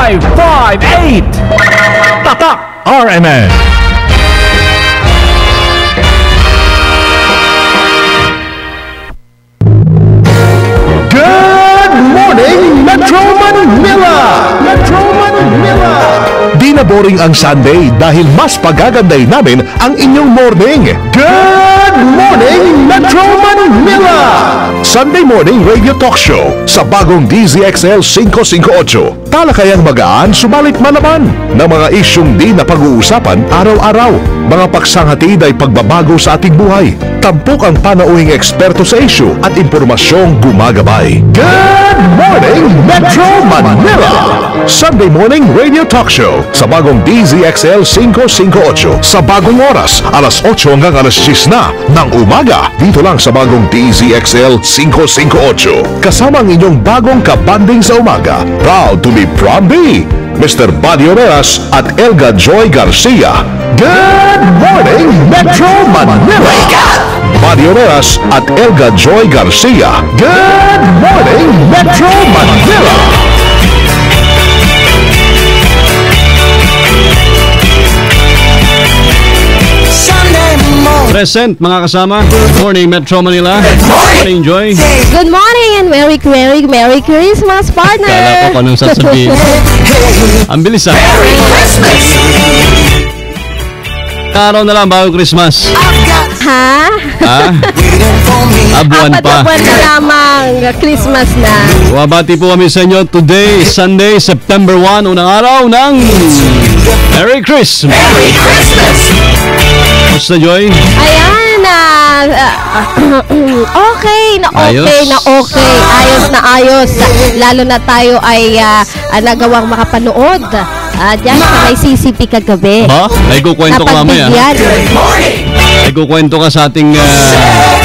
558. Tatak RMN. Good morning, Metro Manila! Metro Manila! Di na boring ang Sunday dahil mas pagaganday namin ang inyong morning. Good morning, Metro Manila! Sunday morning radio talk show sa bagong DZXL 558. Talakayang magaan subalit malaman ng mga isyong di na pag-uusapan araw-araw. Mga paksanghatid ay pagbabago sa ating buhay. Tampok ang panauhing eksperto sa isyu at impormasyong gumagabay. Good morning, Metro Manila! Sunday morning radio talk show sa bagong DZXL 558 sa bagong oras, alas 8 hanggang alas 10 na ng umaga. Dito lang sa bagong DZXL 558. Kasama ang inyong bagong kabanding sa umaga. Proud to be Prom B, Mr. Buddy Oreas at Elga Joy Garcia. Good morning, Metro Manila! Buddy Oreas at Elga Joy Garcia. Good morning, Metro Manila! Present mga kasama. Good morning Metro Manila. Good morning Joy. Good morning and Merry Christmas, partner. Kala ko anong sasabihin. Ang bilis ah. Araw na lang bago Christmas. Ha? Buwan pa. Buwan na lamang. Christmas na. Wabati po kami sa inyo. Today, Sunday, September 1, unang araw ng Merry Christmas. Merry Christmas. Basta Joy? Ayan okay. Ayos na ayos. Lalo na tayo ay nagawang makapanood. Diyan sa may CCP kagabi. Ha? Ay kukwento ko mamaya. Ay kukwento ka sa ating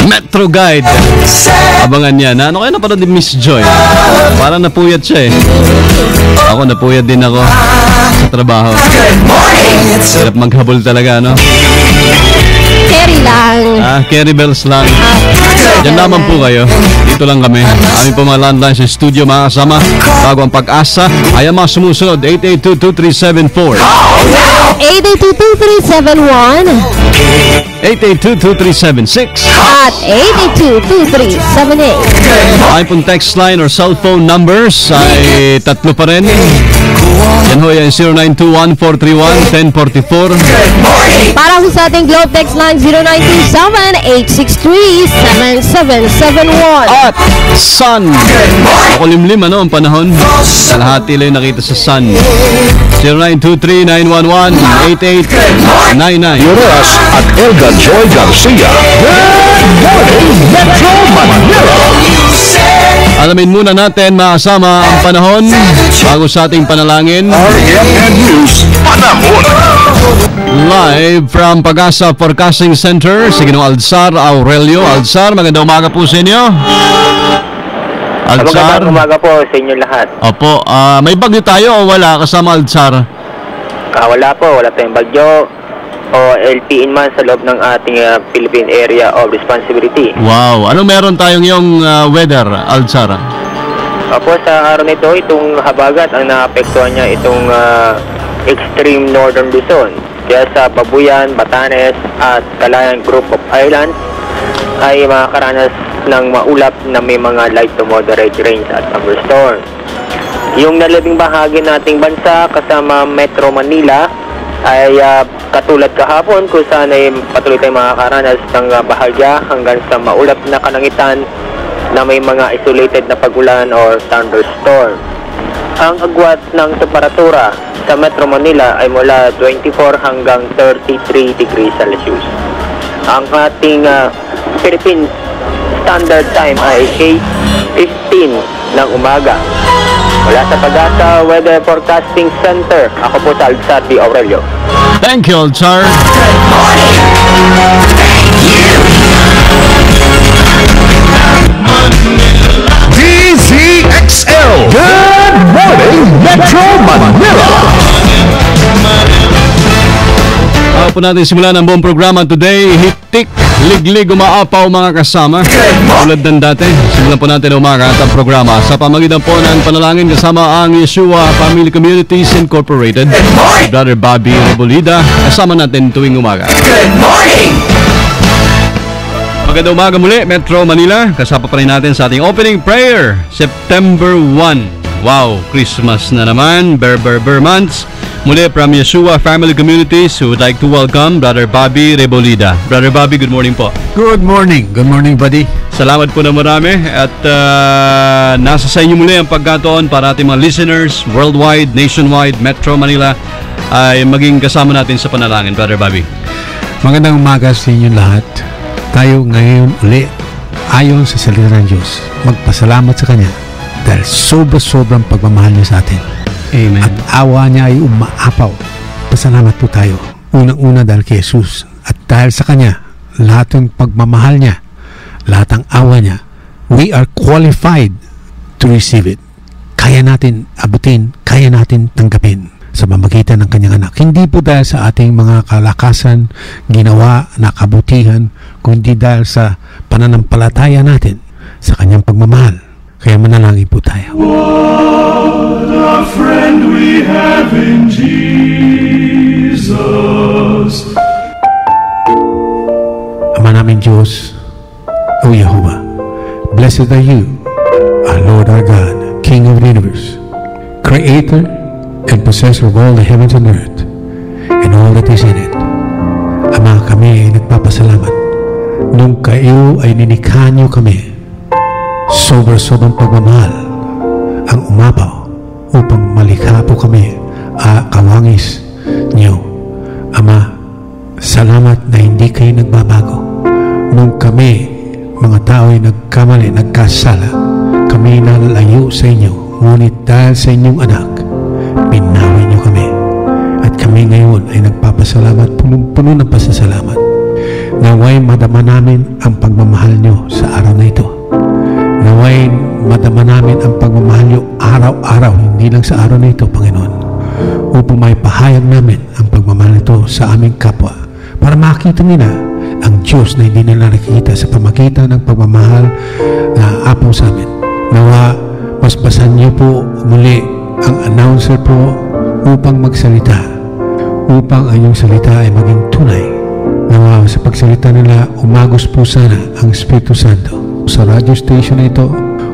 Metro Guide. Abangan yan. Ano kaya napanood ni Miss Joy? Parang napuyat siya eh. Ako napuyat din ako sa trabaho. Hirap maghabol talaga, no? Carry lang. Carry bells lang. Diyan naman po kayo. Dito lang kami. Aming pumalandang sa studio mga kasama. Bago ang pag-asa ay ang mga sumusunod. 882-2374 882-2371 882-2376 at 882-2378. Ay pong text line or cell phone numbers ay tatlo pa rin. Yan ho yan 0921-431-1044. Para ho sa ating Globe text line 0927-863-7771 at Sun. Makulimlim ano ang panahon. Kalahati lang nakita sa Sun. 0923-911-8899. Oreas at Elga Joy Garcia. Good morning, Metro Manila! Alamin muna natin mga kasama ang panahon bago sa ating panalangin. RMN News Panahon. Live from Pag-asa Forecasting Center, si Ginoong Alzar Aurelio. Alzar, magandang umaga po sa inyo. Alzar. Magandang umaga po sa inyo lahat. Opo, may bagyo tayo o wala kasama Alzar? Wala po, wala tayong bagyo o LPN man sa loob ng ating Philippine Area of Responsibility. Wow, anong meron tayong yung weather, Alzar? Opo, sa araw nito, itong habagat ang naapektuhan niya itong extreme northern Luzon. Kaya sa Babuyan, Batanes at Calayan Group of Islands ay makakaranas ng maulap na may mga light to moderate rains at thunderstorms. Yung nalabing bahagi nating bansa kasama Metro Manila ay katulad kahapon kung saan ay patuloy tayong makakaranas ng bahagya hanggang sa maulap na kalangitan na may mga isolated na pagulan or thunderstorm. Ang agwat ng temperatura sa Metro Manila ay mula 24 hanggang 33 degrees Celsius. Ang ating Philippine Standard Time ay 8:15 ng umaga. Mula sa Pag-asa Weather Forecasting Center, ako po sa Alzar D. Aurelio. Thank you, Alzar. DZXL. Good morning, Metro Manila! Bago po natin simulan ang buong programa today, hitik, liglig, umaapaw mga kasama. Tulad ng dati, simulan po natin umaga at ang programa sa pamagitan po ng panalangin kasama ang Yeshua Family Communities Incorporated. Brother Bobby Rebolida, kasama natin tuwing umaga. Good morning! Magandang umaga muli, Metro Manila. Kasama pa rin natin sa ating opening prayer, September 1. Wow, Christmas na naman, Berber months. Muli from Yeshua Family Communities, who would like to welcome Brother Bobby Rebolida. Brother Bobby, good morning po. Good morning. Good morning, buddy. Salamat po na marami at nasa sa inyo muli ang pagkataon para ating mga listeners worldwide, nationwide, Metro Manila ay maging kasama natin sa panalangin, Brother Bobby. Magandang umaga sa inyo lahat. Tayo ngayon uli ayon sa salita ng Diyos. Magpasalamat sa Kanya dahil sobrang pagmamahal niya sa atin. Amen. At awa niya ay umaapaw. Pasalamat po tayo. Unang-una dahil kay Jesus. At dahil sa Kanya, lahat ng pagmamahal niya, lahat ng awa niya, we are qualified to receive it. Kaya natin abutin, kaya natin tanggapin sa pamamagitan ng Kanyang anak. Hindi po dahil sa ating mga kalakasan, ginawa na kabutihan, kundi dahil sa pananampalataya natin sa Kanyang pagmamahal. Kaya manalangin po tayo. What a friend we have in Jesus. Ama namin Diyos, O Yehovah, blessed are you, our Lord our God, King of the universe, Creator and possessor of all the heavens and earth, and all that is in it. Ama, kami ay nagpapasalamat. Nung kayo ay ninikha niyo kami, sobrang pagmamahal ang umapaw upang malikha po kami kawangis niyo. Ama, salamat na hindi kayo nagbabago. Nung kami, mga tao ay nagkamali, nagkasala, kami nalayo sa inyo. Ngunit dahil sa inyong anak, binawi niyo kami. At kami ngayon ay nagpapasalamat, punong-puno ng pasasalamat. Naway madama namin ang pagmamahal niyo sa araw na ito. Naway madama namin ang pagmamahal niyo araw-araw, hindi lang sa araw na ito, Panginoon, upang may pahayag namin ang pagmamahal nito sa aming kapwa para makita nila ang Diyos na hindi nila nakikita sa pamagitan ng pagmamahal na apaw sa amin. Nawa, basbasan niyo po muli ang announcer po upang magsalita, upang ang inyong salita ay maging tunay. Nawa, sa pagsalita nila, umagos po sana ang Espiritu Santo sa radio station na ito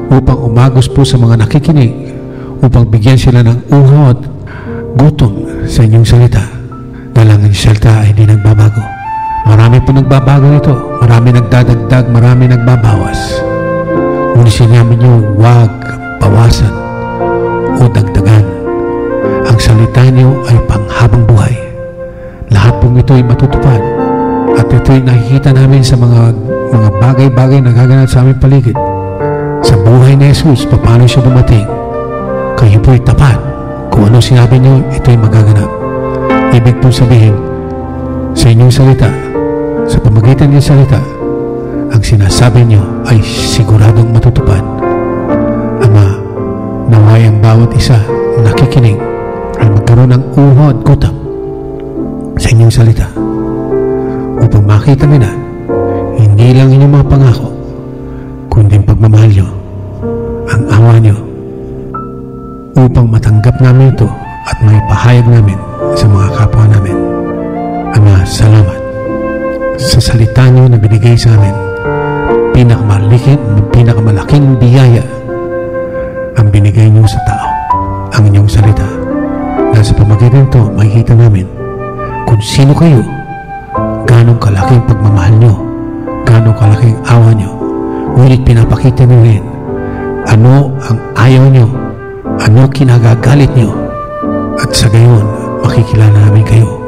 upang umagos po sa mga nakikinig, upang bigyan sila ng uhaw at gutom sa inyong salita. Dahil ang salita ay hindi nagbabago. Marami po nagbabago nito. Marami nagdadagdag, marami nagbabawas. Ngunit sinabi niyo, huwag bawasan o dagdagan. Ang salita niyo ay panghabang buhay. Lahat pong ito ay matutupad. At ito ay nakikita namin sa mga bagay-bagay na gaganap sa aming paligid. Sa buhay ni Jesus, paano siya dumating? Kayo po ay tapat. Kung ano sinabi niyo, ito ay magaganap. Ibig po sabihin, sa inyong salita, sa pamagitan ng salita, ang sinasabi niyo ay siguradong matutupad. Ama, naway ang bawat isa na nakikinig ay magkaroon ng uhaw at gutom sa inyong salita upang makita nila hindi lang inyong mga pangako, kundi pagmamahal niyo, ang awa niyo, upang matanggap namin ito at may pahayag namin sa mga kapwa namin. Ama, salamat sa salita niyo na binigay sa amin. Pinakamalaking biyaya ang binigay niyo sa tao, ang inyong salita. Dahil sa pamagitan ito, makikita namin kung sino kayo, ganong kalaking pagmamahal niyo, ganong kalaking awa niyo. Ngunit pinapakita niyo rin ano ang ayaw niyo, ano kinagagalit niyo, at sa gayon makikilala namin kayo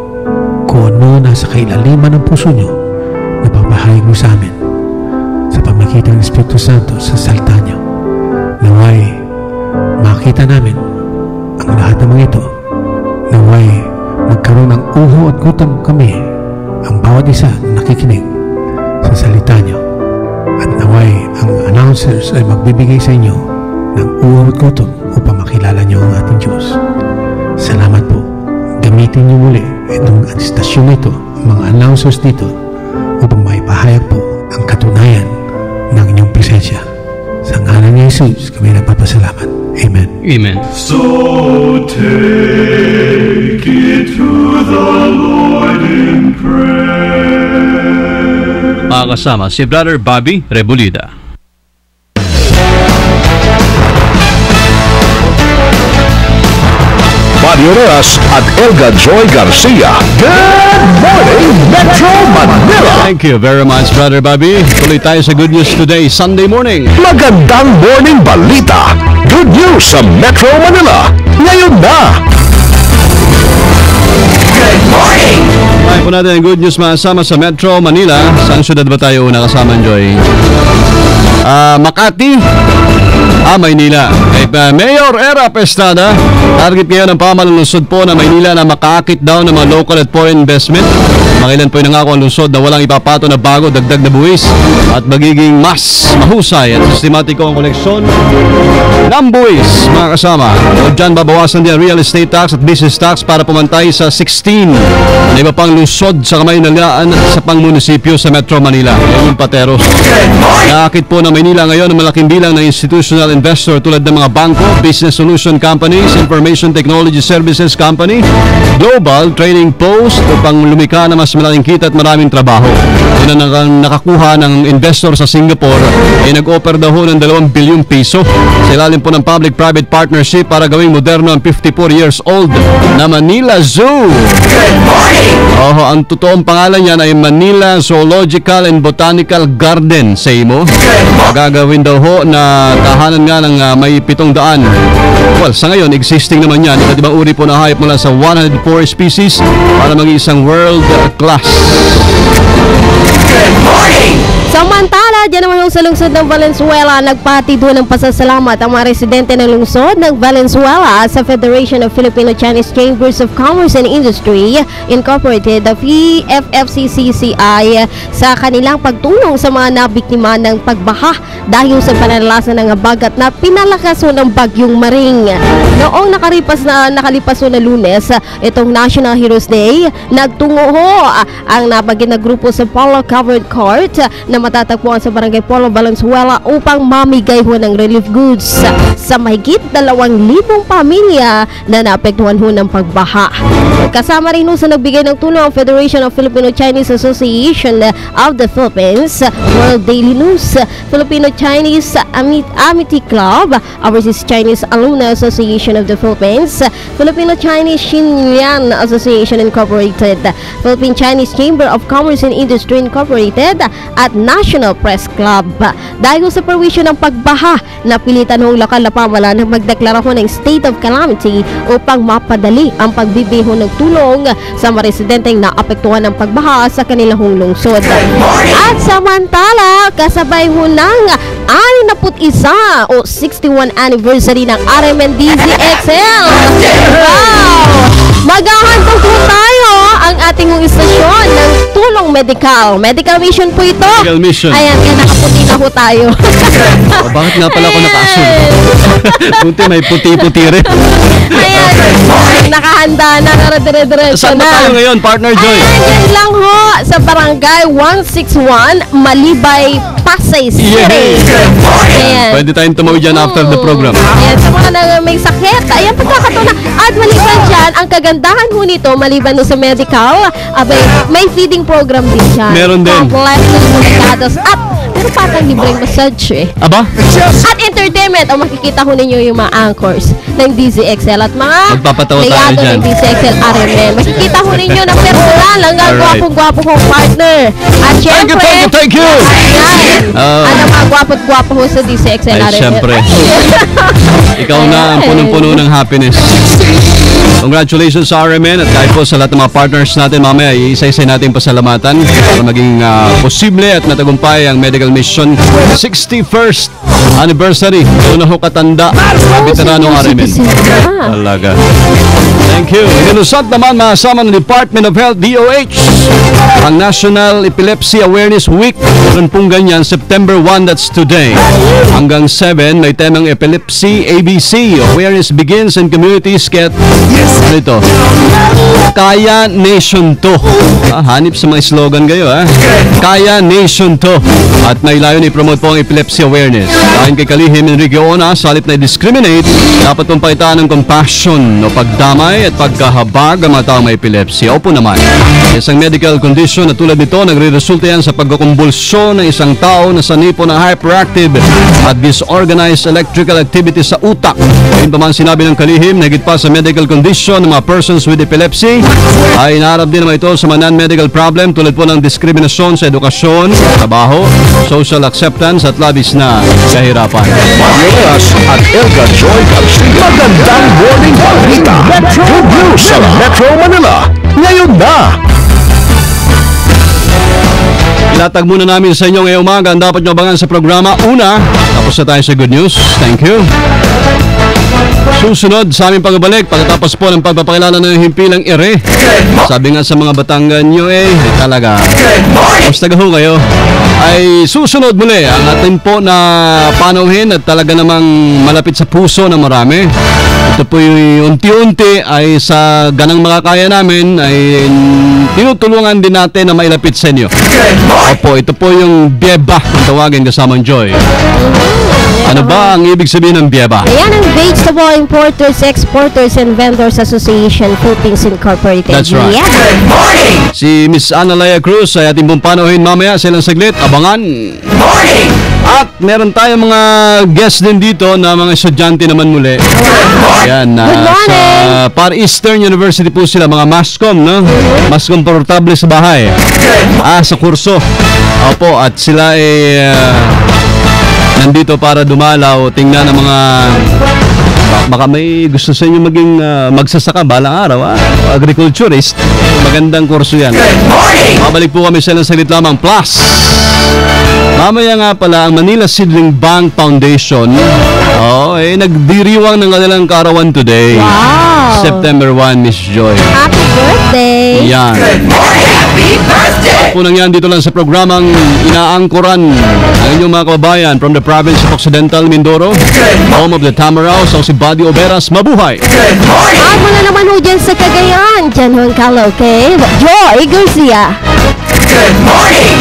kung ano nasa kailaliman ng puso niyo na papahayag niyo sa amin sa pamagitan ng Espiritu Santo sa salita niyo. Naway makita namin ang lahat ng mga ito. Naway magkaroon ng uhaw at gutom kami, ang bawat isa na nakikinig sa salita niyo. At naway ang announcers ay magbibigay sa inyo ng uhaw at gutom upang makilala niyo ang ating Diyos. Salamat po. Gamitin niyo muli itong istasyon na ito mga announcers dito upang maipahayag po ang katunayan ng inyong presensya. Sa ngalan ni Jesus, kami nagpapasalamat. Amen. Amen. So take it to the Lord in prayer. Mga kasama, si Brother Bobby Rebolida. Mario Reyes at Elga Joy Garcia. Good morning, Metro Manila! Thank you very much, Brother Bobby. Tuloy tayo sa good news today, Sunday morning. Magandang morning balita. Good news sa Metro Manila. Ngayon na! Ay po natin ang good news masama sa Metro Manila. Saan syudad ba tayo una kasama, Joy? Makati, Maynila. Mayor Era Pestada, target ngayon ng pamahalaan ng lungsod po na Maynila na makaakit daw ng mga local at foreign investment. Makilan po yung nangako ang lungsod na walang ipapato na bago, dagdag na buwis at magiging mas mahusay at sistematiko ang koleksyon ng buwis, mga kasama. O dyan babawasan din ang real estate tax at business tax para pumantay sa 16 na iba pang lungsod sa kamaynalaan sa pang-munisipyo sa Metro Manila. Yan yung Pateros. Naakit po ng Maynila ngayon ang malaking bilang ng institutional investor tulad ng mga bangko, business solution companies, information technology services company, global trading post upang lumika na mas malaking kita at maraming trabaho. Yun ang nakakuha ng investor sa Singapore ay nag-offer daw ho ng 2 bilyong piso sa ilalim po ng public-private partnership para gawing moderno ang 54 years old na Manila Zoo. Ang totoong pangalan niyan ay Manila Zoological and Botanical Garden sa imo. Gagawin daw ho na tahanan nga ng may 700. Well, sa ngayon, existing naman yan. Iba't ibang uri po na hayop mula sa 104 species para maging isang world class. Samantala, dyan naman yung sa lungsod ng Valenzuela, nagpati doon ng pasasalamat ang mga residente ng lungsod ng Valenzuela sa Federation of Filipino-Chinese Chambers of Commerce and Industry Incorporated, the FFCCCI, sa kanilang pagtulong sa mga nabiktima ng pagbaha dahil sa pananalasan ng bagat na pinalakas ng bagyong Maring. Noong nakalipas na Lunes, itong National Heroes Day, nagtungo ho ang nabagin na grupo sa Polo Covered Court na matatagpuan sa Barangay Polo, Valenzuela upang mamigay ho ng relief goods sa mahigit 2,000 pamilya na naapektuhan ho ng pagbaha. Kasama rin ho sa nagbigay ng tulong ang Federation of Filipino-Chinese Association of the Philippines, World Daily News, Filipino-Chinese Amity Club, Overseas Chinese Alumni Association of the Philippines, Filipino-Chinese Xinlian Association Incorporated, Philippine-Chinese Chamber of Commerce and Industry Incorporated, at National Press Club. Dahil sa perwisyo ng pagbaha, napilitan hong lokal na pamahalaan na magdeklara ho ng state of calamity upang mapadali ang pagbibiho ng tulong sa mga residenteng naapektuhan ng pagbaha sa kanilang lungsod. At samantala, kasabay ho ng 61 o 61 anniversary ng RMNDZ XL. Wow! Maghahandog po tayo ang ating istasyon ng tulong medical. Medical mission po ito. Medical mission. Ayan, kaya nakaputi na po tayo. Bakit nga pala ako naka-asul? Kunti may puti-puti rin. Ayan, nakahanda na, dire-diretso Saan na. ba tayo ngayon, partner Joy? Ayan, yan lang ho sa Barangay 161, Malibay, Pasay City. Ayan. Pwede tayong tumawid dyan after the program. Ayan, sa mga na may sakit, ayan, pagkakataon na. At maliban dyan, ang kagandahan ho nito, maliban ho sa medical, may feeding program din dyan. Meron din. Complex medicados at pero patang libreng massage eh. Aba? At entertainment, o makikita ho ninyo yung mga anchors ng DZXL at mga Magpapatawa tayo playado dyan. ng DZXL RMN. Makikita ho ninyo ng personal hanggang Alright. gwapong-gwapo kong partner. At syempre, Thank you! ayan, ano mga gwapo-gwapo ho sa DZXL Ay, RMN. syempre. Ikaw na ang punong-puno ng happiness. Congratulations sa RMN at kahit po sa lahat ng mga partners natin. Mamaya, isa-isa natin pasalamatan para maging posible at natagumpay ang Medical Mission 61st anniversary. Una ho katanda, veteranong RMN. Talaga. Thank you. Inusat naman mahasama ng Department of Health, DOH, ang National Epilepsy Awareness Week. Meron pong ganyan, September 1, that's today. Hanggang 7, may temang Epilepsy ABC. Awareness begins in communities get... Ano ito? Kaya Nation to. Hanip sa mga slogan kayo, ha? Kaya Nation to. At may layon i-promote po ang epilepsy awareness. Ayon kay Kalihim Enrique Ona, sa halip na i-discriminate, dapat pong paitaan ng compassion o pagdamay at pagkahabag ang mga taong may epilepsy. Opo naman. Isang medical condition na tulad nito, nagre-resulta yan sa pagkakumbulsyon ng isang tao na sanipo ng hyperactive at disorganized electrical activity sa utak. Ngayon pa man sinabi ng Kalihim, nagit pa sa medical condition ng mga persons with epilepsy, ay inaharap din naman ito sa mga non-medical problem tulad po ng diskriminasyon sa edukasyon, trabaho, social acceptance at labis na kahirapan. Yes, at Elga Joy Garcia. Magandang morning balita. Metro News sa Metro Manila. Ngayon na. Ilatag muna namin sa inyo ngayong umaga ang dapat nyo abangan sa programa. Una, tapos na tayo sa good news. Thank you. Susunod sa aming pagbabalik pagkatapos po ng pagpapakilala ng himpilang ere. Sabi nga sa mga Batanganyo talaga mas tagaho kayo ay susunod muli ang atin po na panauhin at talaga namang malapit sa puso ng marami. Ito po yung unti-unti ay sa ganang makakaya namin ay tinutulungan din natin na mailapit sa inyo. Opo, ito po yung Bieba ang tawagin kasamang Joy. Ano ba ang ibig sabihin ng Bieba? Ayan ang Vegetable Importers, Exporters and Vendors Association Philippines Incorporated. That's right. Yeah. Good morning! Si Miss Analaya Cruz ay ating pong panauhin mamaya silang saglit. Abangan! Morning! At meron tayong mga guests din dito na mga estudyante naman muli. Ayan, Good morning! sa Par Eastern University po sila, mga Mascom, no? Mascom portable sa bahay. Sa kurso. Opo, at sila ay nandito para dumalaw, tingnan ang mga baka may gusto sa inyo maging magsasaka balang araw, agriculturist. Magandang kurso yan. Mabalik po kami sa ilang saglit lamang. Plus, mamaya nga pala ang Manila Seedling Bank Foundation nagdiriwang ng kanilang kaarawan today. Wow! September 1, Miss Joy. Happy birthday! Yan. Happy birthday! Punang yan dito lang sa programang inaangkoran ang inyong mga kababayan from the province of Occidental Mindoro, home of the Tamaraws, ang si Buddy Oberas. Mabuhay! At mula naman ho dyan sa Cagayan, dyan ho ang karaoke, Joy Garcia. Good morning!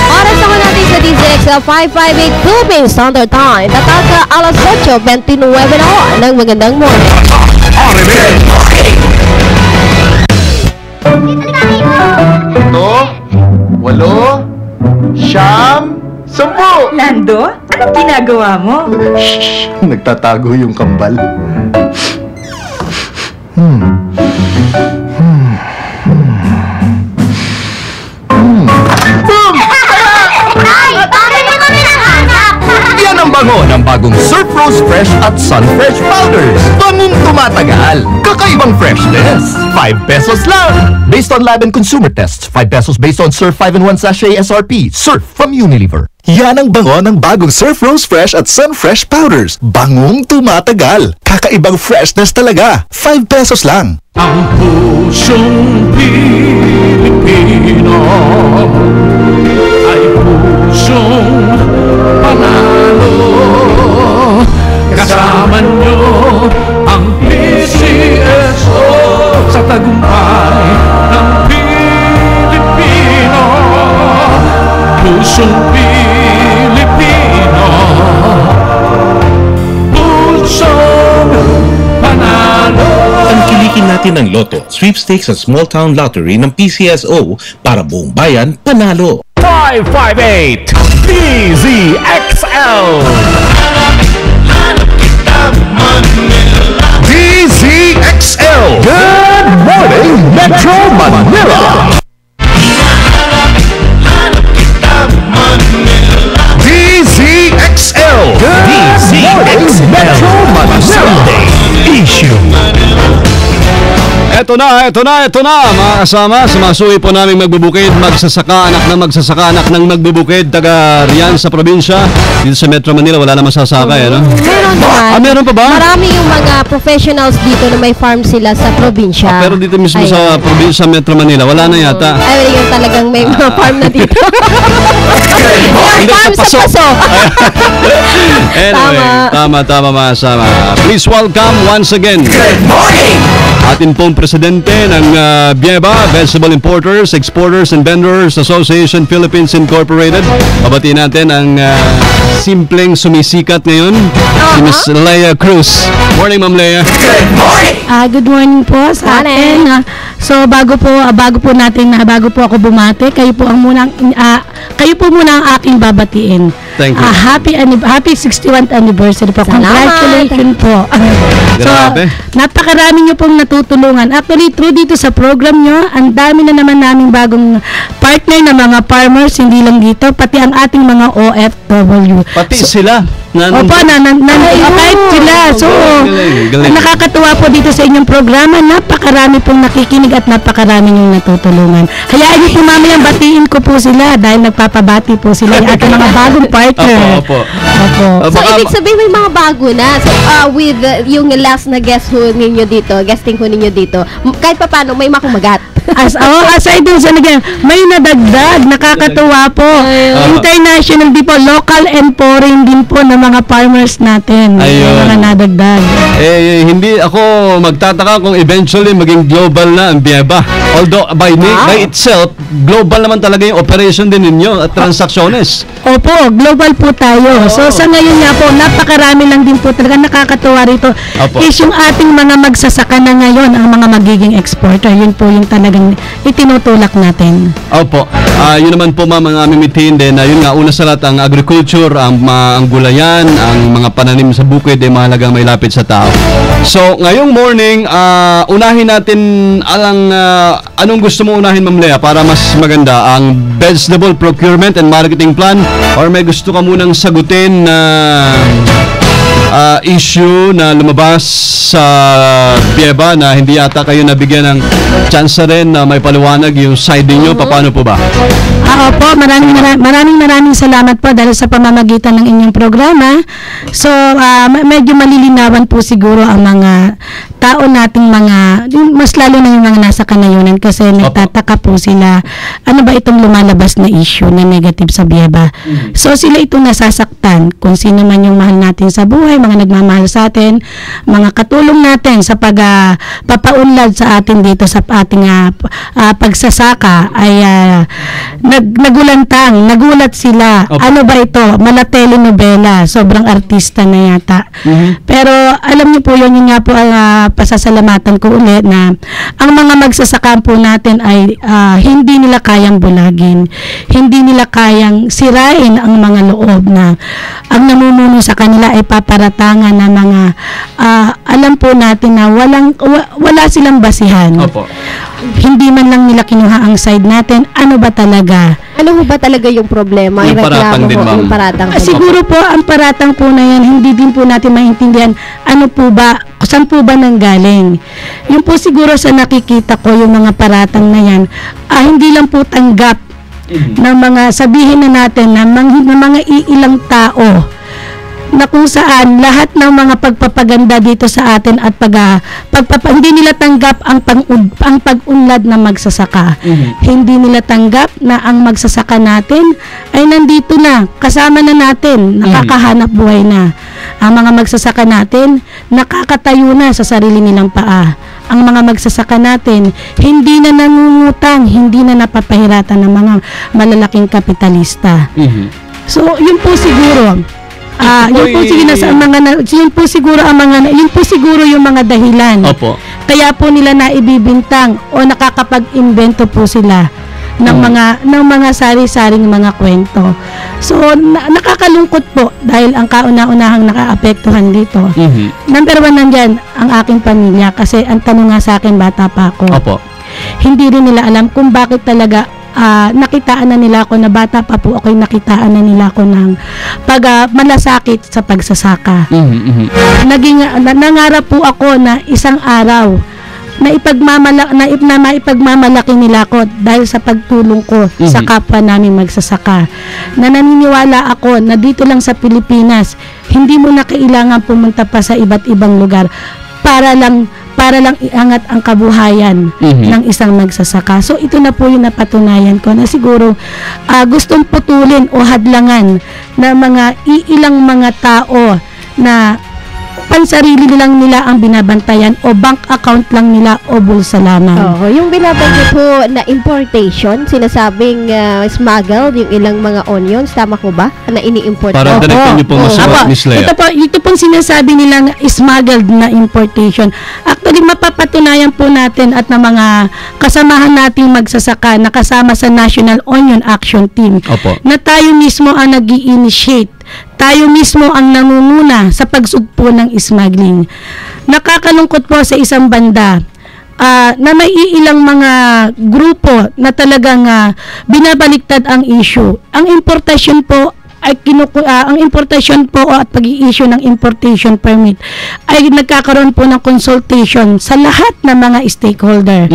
Oras naman natin sa DZXL 558 Philippines Standard Time. Tataka alas 8:29 na ho ng magandang morning. Good morning! 8, 9, 10. Lando, anong ginagawa mo? Shh! Nagtatago yung kambal. Ay, bakit mo kami nahanap? Yan ang bango ng bagong Surf Rose Fresh at Sun Fresh Powders. Bangong tumatagal. Kakaibang freshness. 5 pesos lang. Based on lab and consumer tests, 5 pesos based on Surf 5-in-1 sachet SRP. Surf from Unilever. Yan ang bango ng bagong Surf Rose Fresh at Sun Fresh Powders. Bangong tumatagal. Kakaibang freshness talaga. 5 pesos lang. Ang pusyong Pilipino ay pusyong panalo. Kasama nyo ang PCSO sa tagumpay ng Pilipino. Pusyong Pilipino, pusyong panalo. Tangkilikin natin ang Lotto, Sweepstakes at Small Town Lottery ng PCSO para buong bayan panalo. 558 DZXL. DZXL. Good morning, Metro Manila. DZXL. Good morning, Metro Manila. Sunday issue. Eto na, mga kasama. Sumasuwi po namin magbubukid, magsasaka, anak ng magbubukid, taga riyan sa probinsya. Dito sa Metro Manila, wala naman sasakay, ano? Meron naman. Meron pa ba? Marami yung mga professionals dito na may farm sila sa probinsya. Pero dito mismo sa probinsya Metro Manila, wala na yata. Ay, yung talagang may mga farm na dito. Yung farm sa paso. Anyway, tama mga kasama. Please welcome once again. Good morning! Atin pong presidente ng BIEVA, Vegetable Importers, Exporters and Vendors Association Philippines Incorporated. Pabatiin natin ang simpleng sumisikat ngayon, si Miss Leia Cruz. Morning, Ma'am Leia. Good morning! Good morning po sa atin. So bago po ako bumati, kayo po muna ang aking babatiin. Thank you. Happy 61th anniversary po. Congratulations po. So, napakarami niyo pong natutulungan. Actually, through dito sa program nyo, ang dami na naman naming bagong partner na mga farmers, hindi lang dito, pati ang ating mga OFW. Pati sila. Opo, kahit sila. So, nakakatuwa po dito sa inyong programa. Napakarami pong nakikinig at napakarami yung natutulungan. Hayaan niyo po mamayang batiin ko po sila dahil nagpapabati po sila yung ating mga bagong partner. Opo. So, ibig sabihin may mga bago na. So, with yung last na guesting ho ninyo dito, kahit pa paano may makumagat. Aside dun sa may nadagdag, nakakatuwa po. International din po, local and foreign din po ng mga farmers natin. Ayun. Mga nadagdag. Hindi ako magtataka kung eventually maging global na ang BIEVA. Although by itself, global naman talaga yung operation din ninyo at transacciones. Opo, global po tayo. So sa ngayon nga po, napakarami lang din po talaga nakakatuwa rito. Is yung ating mga magsasaka na ngayon, ang mga magiging exporter. Yun po yung talagang itinutulak natin. Opo. Yun naman po ang aming mithiin din. Yun nga, una sa lahat, ang agriculture, ang gulayan, ang mga pananim sa bukid ay mahalagang may lapit sa tao. So, ngayong morning, unahin natin anong gusto mo unahin, Ma'am Leia, para mas maganda, ang vegetable procurement and marketing plan, or may gusto ka munang sagutin na issue na lumabas sa BIEVA na hindi yata kayo nabigyan ng chance rin na may paliwanag yung side niyo? Paano po ba? Opo, maraming salamat po dahil sa pamamagitan ng inyong programa. So, medyo malilinawan po siguro ang mga tao nating mas lalo na yung mga nasa kanayunan kasi nagtataka po sila, ano ba itong lumalabas na issue na negative sa BIEVA. So, sila itong nasasaktan kung sino man yung mahal natin sa buhay, mga nagmamahal sa atin, mga katulong natin sa papaunlad sa atin dito sa ating pagsasaka ay nagulat sila. Ano ba ito? Mala telenovela, sobrang artista na yata. Pero alam niyo po yun nga po ang pasasalamatan ko ulit na ang mga magsasaka po natin ay hindi nila kayang bulagin, hindi nila kayang sirain ang mga loob na ang namumuno sa kanila ay paparatangan na mga alam po natin na wala silang basihan. Hindi man lang nila kinuha ang side natin. Ano ba talaga? Ano ba talaga yung problema? Yung paratang din, ma'am. Siguro po ang paratang po na yan, hindi din po natin maintindihan ano po ba, saan po ba nanggaling. Yung po siguro sa nakikita ko yung mga paratang na yan, hindi lang po tanggap ng mga sabihin na natin na mga iilang tao na kung saan lahat ng mga pagpapaganda dito sa atin at hindi nila tanggap ang pag-unlad na magsasaka. Hindi nila tanggap na ang magsasaka natin ay nandito na, kasama na natin, nakakahanap buhay na. Ang mga magsasaka natin, nakakatayo na sa sarili nilang paa. Ang mga magsasaka natin, hindi na nangungutang, hindi na napapahiratan ng mga malalaking kapitalista. So, yun po siguro. Yun po siguro yung mga dahilan. Kaya po nila naibibintang o nakakapag-invento po sila ng mga sari-saring mga kwento. So nakakalungkot po dahil ang kauna-unahang nakaapektuhan dito. Number 1 nandyan ang aking pamilya kasi ang tanong nga sa akin bata pa ako. Hindi rin nila alam kung bakit talaga nakitaan na nila ako na bata pa po ako, nakitaan na nila ako ng malasakit sa pagsasaka. Nangarap po ako na isang araw maipagmamalaki nila ako dahil sa pagtulong ko sa kapwa namin magsasaka. Na naniniwala ako na dito lang sa Pilipinas, hindi mo na kailangan pumunta pa sa iba't ibang lugar para lang iangat ang kabuhayan ng isang magsasaka. So ito na po yung napatunayan ko na siguro gustong putulin o hadlangan na mga iilang mga tao na pansarili lang nila ang binabantayan o bank account lang nila o bulsa lamang. Yung binabanggit po na importation, sinasabing smuggled yung ilang mga onions, tama ko ba? Na ini-import. Para direkta niyo po masuot, Miss Lea. Ito pong sinasabi nilang smuggled na importation. Actually, mapapatunayan po natin at na mga kasamahan nating magsasaka na kasama sa National Onion Action Team na tayo mismo ang nag-i-initiate. Tayo mismo ang nangunguna sa pagsugpo ng smuggling. Nakakalungkot po sa isang banda na may ilang mga grupo na talagang binabaliktad ang issue. Ang importasyon po ay ang importasyon po at pag-i-issue ng importation permit ay nagkakaroon po ng consultation sa lahat ng mga stakeholder.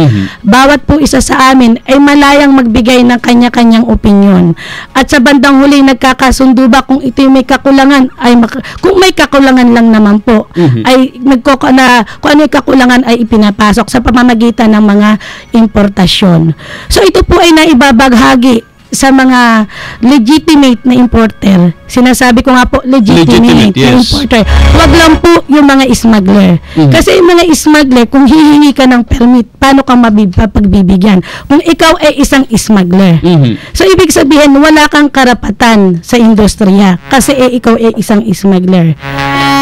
Bawat po isa sa amin ay malayang magbigay ng kanya-kanyang opinion. At sa bandang huli nagkakasundo ba kung ito'y may kakulangan ay kung may kakulangan lang naman po ay kung ano yung kakulangan ay ipinapasok sa pamamagitan ng mga importasyon. So ito po ay naibabaghagi sa mga legitimate na importer. Sinasabi ko nga po, legitimate na importer. Huwag lang po yung mga smuggler. Kasi yung mga smuggler, kung hihingi ka ng permit, paano ka mapagbibigyan? Kung ikaw ay isang smuggler. So, ibig sabihin, wala kang karapatan sa industriya kasi ikaw ay isang smuggler.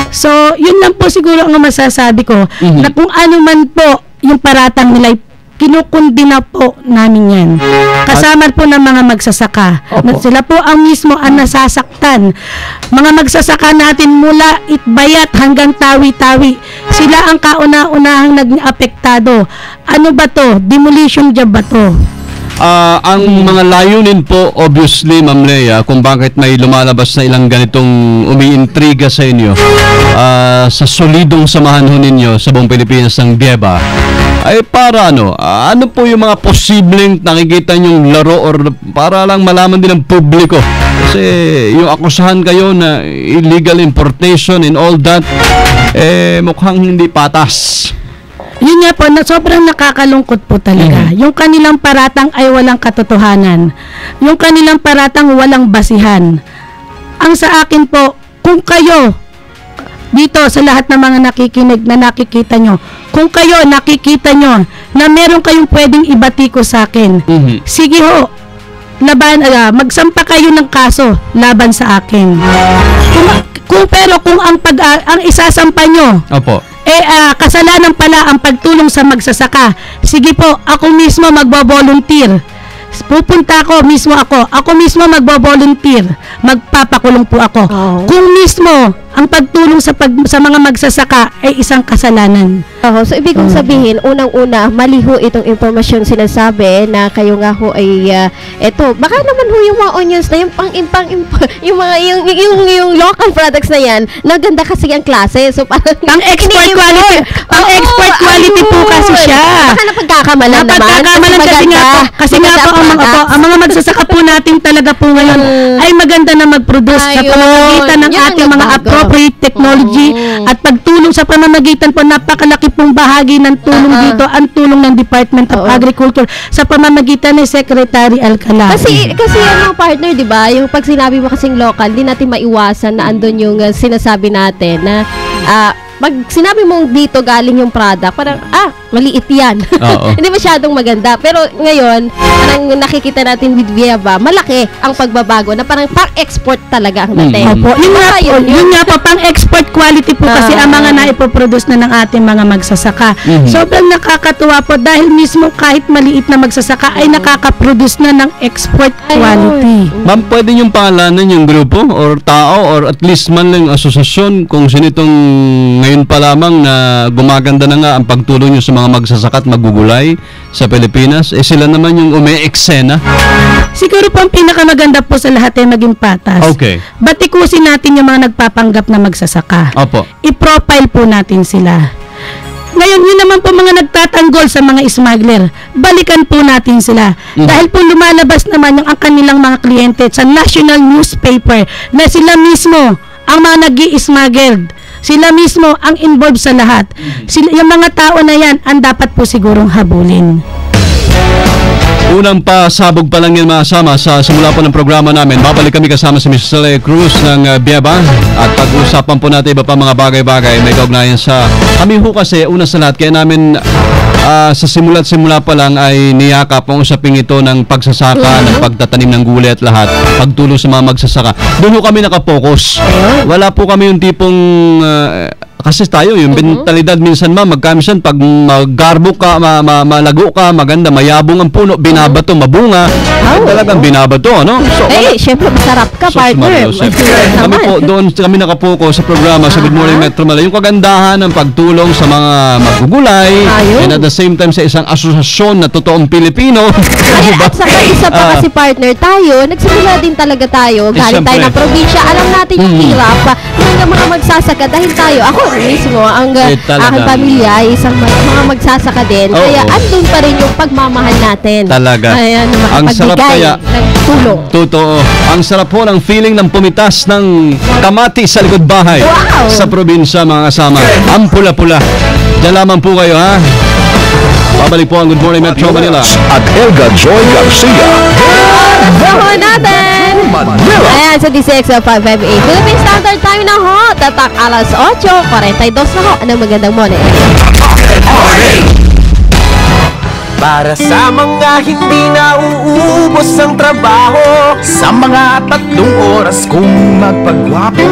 So, yun lang po siguro ang masasabi ko na kung ano man po yung paratang nila kinukundi na po namin yan. Kasama po ng mga magsasaka. Sila po ang mismo ang nasasaktan. Mga magsasaka natin mula Itbayat hanggang Tawi-Tawi. Sila ang kauna-unahang naging apektado. Ano ba to? Demolition job ba to? Ang mga layunin po, obviously, Ma'am Lea, kung bakit may lumalabas na ilang ganitong umiintriga sa inyo, sa solidong samahan ho ninyo sa buong Pilipinas ng Bieba, ay para ano po yung mga posibleng nakikita nyong laro or para lang malaman din ng publiko? Kasi yung akusahan kayo na illegal importation and all that, mukhang hindi patas. Yun nga po, sobrang nakakalungkot po talaga. Yung kanilang paratang ay walang katotohanan. Yung kanilang paratang walang basihan. Ang sa akin po, kung kayo, dito sa lahat ng mga nakikinig na nakikita nyo, kung kayo nakikita nyo na meron kayong pwedeng ibatiko sa akin, sige ho, magsampa kayo ng kaso laban sa akin. Kung ang isasampa nyo, kasalanan pala ang pagtulong sa magsasaka. Sige po, ako mismo magbo-volunteer. Pupunta ako mismo magbo-volunteer. Magpapakulong po ako. Kung mismo ang pagtulong sa mga magsasaka ay isang kasalanan. So ibig kong sabihin, unang-una, mali ho itong impormasyon sinasabi na kayo nga ho ay eto, baka naman ho yung mga onions na yung local products na yan, naganda kasi ang klase. So parang pang-export quality po kasi siya. Baka napagkakamalan naman. Kasi nga po ang mga magsasaka po natin talaga po ngayon ay maganda na mag-produce sa pamamagitan ng ating mga appropriate technology at pagtulong sa pamamagitan po, napakalaki pong bahagi ng tulong dito, ang tulong ng Department of Agriculture sa pamamagitan ni Secretary Alcala. Kasi partner, di ba, yung pag sinabi mo kasing local, di natin maiwasan na andun yung sinasabi natin na pag sinabi mong dito galing yung product, parang, maliit yan. Hindi masyadong maganda. Pero ngayon, parang nakikita natin with Bieba, malaki ang pagbabago na parang pang-export talaga ang dating. Yun nga po, pang-export quality po kasi ang mga naipoproduce na ng ating mga magsasaka. Sobrang nakakatuwa po dahil mismo kahit maliit na magsasaka ay nakakaproduce na ng export quality. Ma'am, pwede yung pangalanan yung grupo or tao or at least man lang asosasyon kung sino itong ngayon pa lamang na gumaganda na nga ang pagtulong nyo sa mga magsasaka at magugulay sa Pilipinas, sila naman yung umi-eksena? Siguro po ang pinakamaganda po sa lahat ay maging patas. Batikusin natin yung mga nagpapanggap na magsasaka. I-profile po natin sila. Ngayon, yun naman po mga nagtatanggol sa mga smuggler. Balikan po natin sila. Dahil po lumalabas naman yung ang kanilang mga kliyente sa national newspaper na sila mismo ang mga nag-i-smuggled. Sila mismo ang involved sa lahat. Yung mga tao na yan ang dapat po sigurong habulin. Unang pasabog pa lang yan mga kasama sa simula po ng programa namin. Babalik kami kasama si Ms. Celia Cruz ng Bieba at pag-usapan po natin iba pa mga bagay-bagay may kaugnayan sa kami ho kasi una sa lahat kaya namin sa simula pa lang ay niyakap ang usaping ito ng pagsasaka, ng pagtatanim ng gulay at lahat, pagtulong sa mga magsasaka. Doon ho kami nakapokus. Wala po kami yung tipong kasi tayo, yung mentalidad minsan magkamisan pag maggarbo ka, malago ka, maganda, mayabong ang puno, binabato, mabunga. Talagang binabato, ano? So, syempre masarap ka, partner. Kami po, doon kami nakapoko sa programa sa Good Morning Metro Manila. Yung kagandahan ng pagtulong sa mga magugulay and at the same time sa isang asosasyon na totoong Pilipino. At saka isa pa kasi partner tayo, nagsimula din talaga tayo, galing tayo ng probinsya, alam natin yung hirap ng mga magsasaka dahil tayo, ako mismo, ang aking pamilya ay isang mga magsasaka din. Kaya andun pa rin yung pagmamahal natin. Talaga. Ang sarap kaya ng tulong. Totoo. Ang sarap po ng feeling ng pumitas ng kamati sa likod bahay. Sa probinsya mga kasama. Ang pula-pula. Diyan lamang po kayo ha. Babalik po ang Good Morning Metro Manila. At Elga Joy Garcia. Good natin! Ayan, sa DCX558 Philippine Standard Time na ho. Tatak alas 8:42 na ho. Anong magandang morning? Para sa mga hindi nauubos ang trabaho, sa mga 3 oras kong magpagwapo,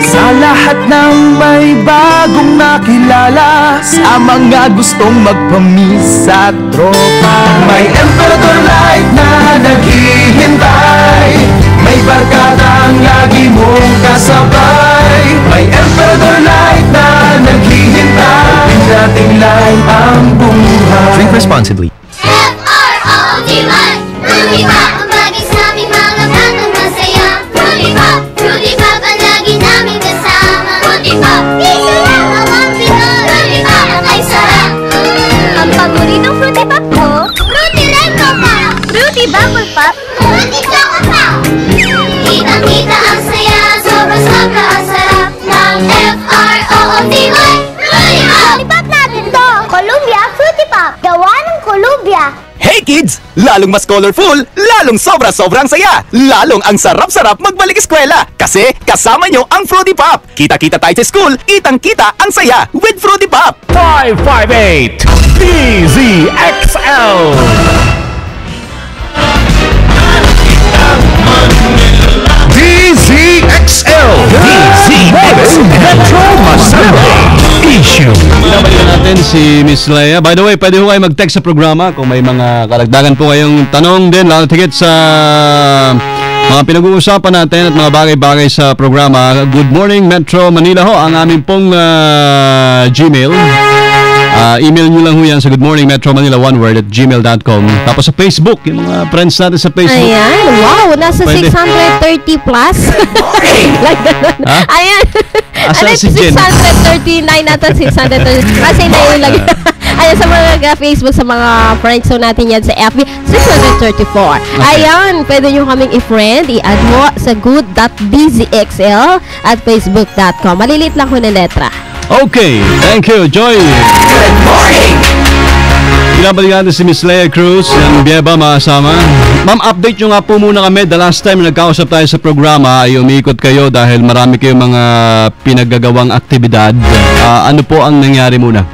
sa lahat ng may bagong nakilala, sa mga gustong magpamis at tropa. May Emperador Light na naghihintay, may barkadang lagi mong kasabay. May Emperador Light na naghihintay, nating light ang buhay. Drink responsibly. F-R-O-D-Y Fruity Pop ang bagay sa aming mga batang masaya. Fruity Pop, Fruity Pop ang lagi namin kasama. Fruity Pop, isa lang ang Pinoy. Fruity Pop ay sarap. Ang paboritong Fruity Pop ko, Fruity Rainbow Pop, Fruity Bubble Pop, Fruity Choco Pop. Kitang-kita ang saya, sobra-sobra ang sarap ng F-R-O-D-Y Fruity Pop. Fruity Pop natin to, Columbia Fruity Pop, gawa ng Columbia. Hey kids! Lalong mas colorful, lalong sobra-sobrang saya, lalong ang sarap-sarap magbalik eskwela. Kasi kasama nyo ang Fruity Pop. Kita-kita tayo sa school, kitang-kita ang saya with Fruity Pop. 558 DZXL. DZXL. DZXL. Metro Manila Issue. Pinabalikan natin si Miss Leia. By the way, pwede ho kayo mag-text sa programa kung may mga karagdagan po kayong tanong din, lalo tigit sa mga pinag-uusapan natin at mga bagay-bagay sa programa. Good Morning Metro Manila ho ang aming pong Gmail. Email nyo lang ho yan sa goodmorningmetromanila1word@gmail.com. Tapos sa Facebook, yung mga friends natin sa Facebook. Ayan, wow, nasa pwede. 630 plus. Like that. Ayan. Asa si Jen? 639 nata 630. Kasi na yung lagi. Ayan, sa mga Facebook, sa mga friends so natin yan sa FB, 634. Ayan, pwede nyo kaming i-friend, i-add mo sa good.dzxl at facebook.com. Malilit lang ko na letra. Okay, thank you, Joy. Good morning! Pinabalikan natin si Miss Leia Cruz ng Bieba, makasama. Ma'am, update nyo nga po muna kami. The last time nagkausap tayo sa programa ay umiikot kayo dahil marami kayong mga pinaggagawang aktibidad. Ano po ang nangyari muna?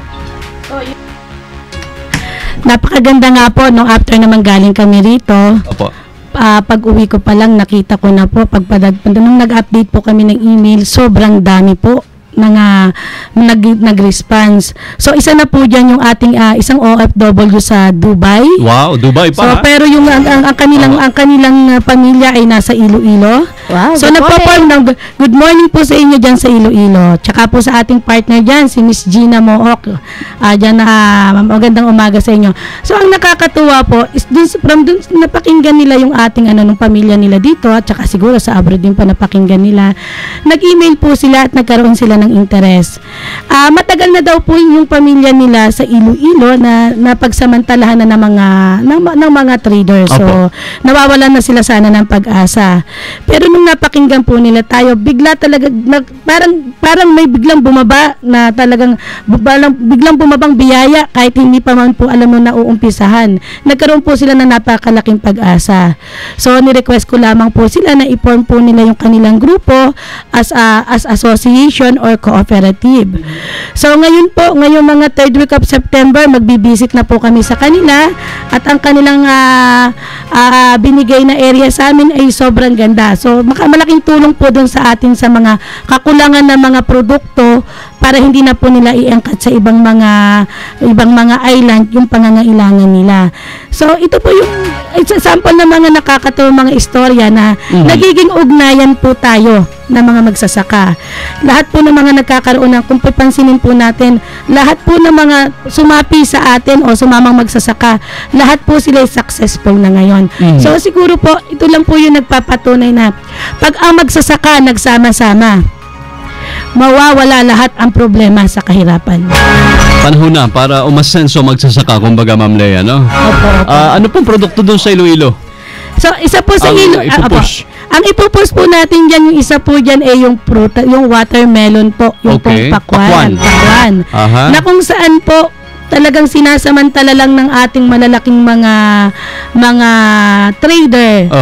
Napakaganda nga po nung after naman galing kami rito. Opo. Pag uwi ko pa lang nakita ko na po nung nag-update po kami ng email, sobrang dami po nag-response. So isa na po diyan yung ating isang OFW sa Dubai. Wow, Dubai pa. So pero yung ang kanilang pamilya ay nasa Iloilo. Wow, so nagpa-form ng good morning po sa inyo diyan sa Iloilo. Tsaka po sa ating partner diyan si Miss Gina Mook. Diyan magandang umaga sa inyo. So ang nakakatuwa po is from dun napakinggan nila yung ating nung pamilya nila dito at tsaka siguro sa abroad din pa napakinggan nila. Nag-email po sila at nagkaroon sila sila ng interes. Matagal na daw po yung pamilya nila sa Iloilo na napagsamantalahan na ng mga traders. So, nawawalan na sila sana ng pag-asa. Pero nung napakinggan po nila tayo, bigla talaga, parang may biglang bumaba na talagang, biglang bumabang biyaya kahit hindi pa man po alam mo na uumpisahan. Nagkaroon po sila ng napakalaking pag-asa. So, ni-request ko lamang po sila na i-form po nila yung kanilang grupo as association or cooperative. So, ngayon po, ngayong mga third week of September, magbibisit na po kami sa kanila at ang kanilang binigay na area sa amin ay sobrang ganda. So, malaking tulong po doon sa atin sa mga kakulangan ng mga produkto para hindi na po nila iangkat sa ibang mga island yung pangangailangan nila. So, ito po yung example ng mga nakakatuwang mga istorya na nagiging ugnayan po tayo ng mga magsasaka. Lahat po ng mga nagkakaroon ng, kung papansinin po natin, lahat po ng mga sumapi sa atin o sumamang magsasaka, lahat po sila successful na ngayon. So, siguro po, ito lang po yung nagpapatunay na pag ang magsasaka nagsama-sama, mawawala lahat ang problema sa kahirapan. Panahon na para umasenso magsasaka, kumbaga Ma'am Lea, no? Ano pong produkto doon sa Iloilo? So, isa po sa ang ipupush po natin dyan, yung isa po dyan ay yung watermelon po, yung pong pakwan. Na kung saan po talagang sinasamantala lang ng ating malalaking mga trader.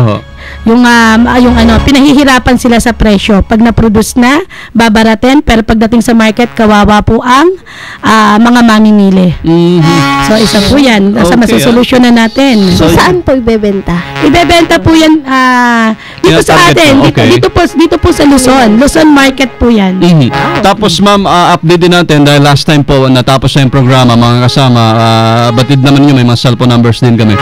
Yung pinahihirapan sila sa presyo. Pag na-produce na, babaratin, pero pagdating sa market, kawawa po ang mga mamimili. So, isa po yan. Masosolusyon na natin. So, saan po ibebenta? Ibebenta po yan dito sa atin. Dito po sa Luzon. Luzon Market po yan. Tapos, ma'am, update din natin dahil last time po natapos na yung programa, mga kasama, batid naman nyo, may mga cellphone numbers din kami.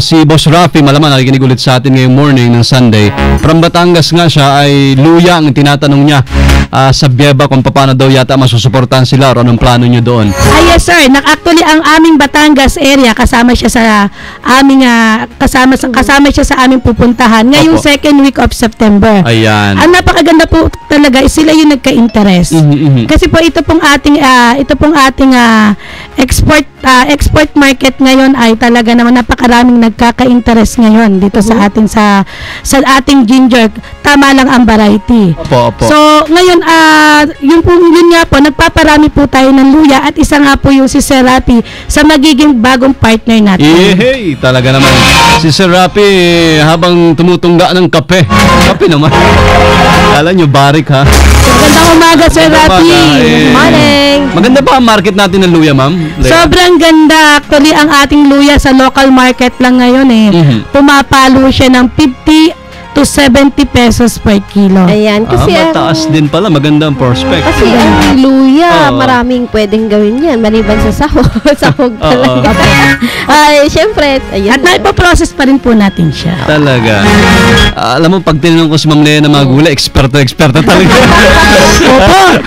Si Boss Rafi, malaman, nakikinig ulit sa atin ngayong morning ng Sunday. From Batangas nga siya ay luya ang tinatanong niya sa Bieba kung paano daw yata masusuportahan sila o anong plano niyo doon. Yes sir, actually ang aming Batangas area kasama siya sa aming kasama siya sa aming pupuntahan ngayong second week of September. Ayan. Ang napakaganda po talaga sila yung nagka-interest. Kasi po ito pong ating export market ngayon ay talaga naman napakaraming nagkaka-interest ngayon dito sa ating ginger. Tama lang ang variety. So ngayon yun nga po, nagpaparami po tayo ng luya at isa nga po yung si Sir Rapi sa magiging bagong partner natin. Talaga naman. Si Sir Rapi habang tumutungga ng kape. Kape naman. Kala nyo, barik ha. Magandang umaga, Sir Rapi. Good morning. Maganda ba ang market natin ng luya, ma'am? Sobrang ganda. Actually, ang ating luya sa local market lang ngayon pumapalo siya ng 50 to 70 pesos per kilo. Ayan. Kasi mataas din pala. Magandang prospect. Kasi ang luya, maraming pwedeng gawin yan. Maliban sa sahog. Sahog talaga. Ay, syempre. Ayan. At naipaprocess pa rin po natin siya. Talaga. Alam mo, pag tinanong ko si Ma'am Lea na mga gulay, eksperto talaga. Opo.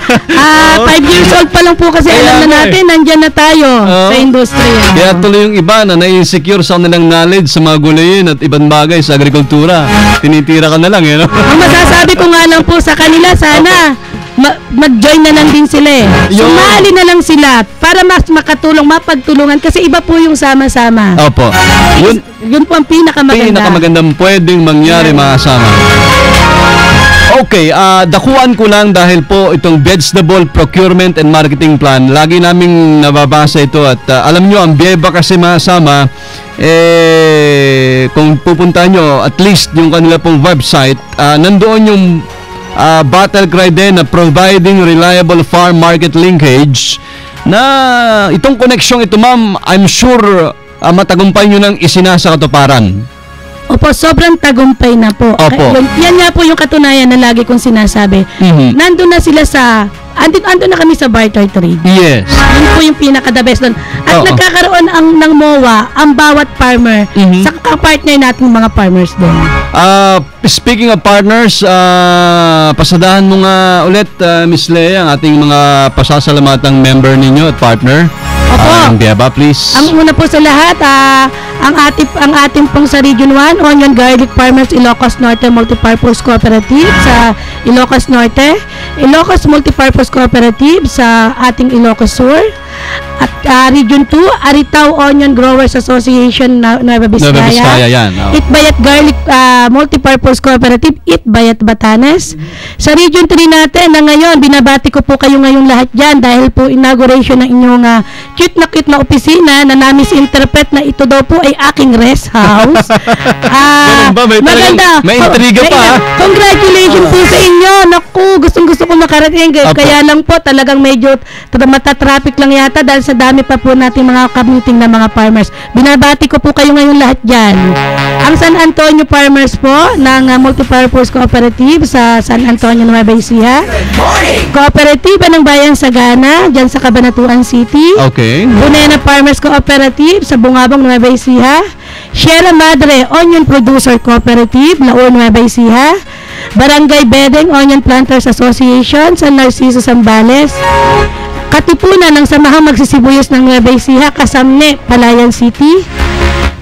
5 years old pa lang po kasi alam na natin, nandyan na tayo sa industriya. Kaya tuloy yung iba na na-insecure sa kanilang knowledge sa mga gulayin at ibang bagay sa agrikultura. Tinitira ka na lang, no? Ang masasabi ko nga lang po sa kanila, sana mag-join na lang din sila Sumali na lang sila para mas makatulong, mapagtulungan kasi iba po yung sama-sama. Opo. Yun po ang pinakamagandang pwedeng mangyari, mga kasama. Okay, dakuan ko lang dahil po itong Vegetable Procurement and Marketing Plan, lagi naming nababasa ito at alam nyo, ang Bieba kasi masama, kung pupunta nyo, at least yung kanila pong website, nandoon yung battle cry din na providing reliable farm market linkage na itong koneksyong ito, ma'am, I'm sure matagumpay nyo nang isinasa katuparan. Opo, sobrang tagumpay na po. Yan nga po yung katunayan na lagi kong sinasabi. Nandun na sila andun na kami sa barter trade. Yes. Yun po yung pinaka-the best doon. At nagkakaroon ng MOA ang bawat farmer sa partner natin mga farmers doon. Speaking of partners, pasadahan mo nga ulit, Miss Lea, ang ating mga pasasalamatang member ninyo at partner. Opo. Bieba, please. Ang una po sa lahat, ang ating pong sa Region 1, Onion Garlic Farmers Ilocos Norte Multipurpose Cooperative sa Ilocos Norte. Ilocos Multipurpose Cooperative sa ating Ilocos Sur. At Region 2, Aritao Onion Growers Association Nueva Vizcaya. Nueva Vizcaya, yan. Oh. Itbayat Garlic Multipurpose Cooperative, Itbayat Batanes. Sa Region 3 natin na ngayon, binabati ko po kayo ngayong lahat dyan dahil po inauguration ng inyong cute na opisina na na-misinterpret na ito daw po ay aking rest house. Ba? Maganda. May intriga pa. Congratulations po sa inyo. Naku, gustong-gusto ko makarating. Kaya lang po talagang medyo matatraffic lang yata dahil sa dami pa po nating mga ka-meeting na mga farmers. Binabati ko po kayo ngayon lahat dyan. Ang San Antonio Farmers po ng Multipurpose Cooperative sa San Antonio, Nueva Ecija. Cooperative ng Bayan Sagana, dyan sa Cabanatuan City. Okay. Bunena Farmers Cooperative sa Bungabong, Nueva Ecija. Sierra Madre Onion Producer Cooperative, Laon, Nueva Ecija. Barangay Bedeng Onion Planters Association, San Narciso, Zambales. Katipunan ng Samahang Magsisibuyas ng Nueva Ecija, Kasamne, Palayan City.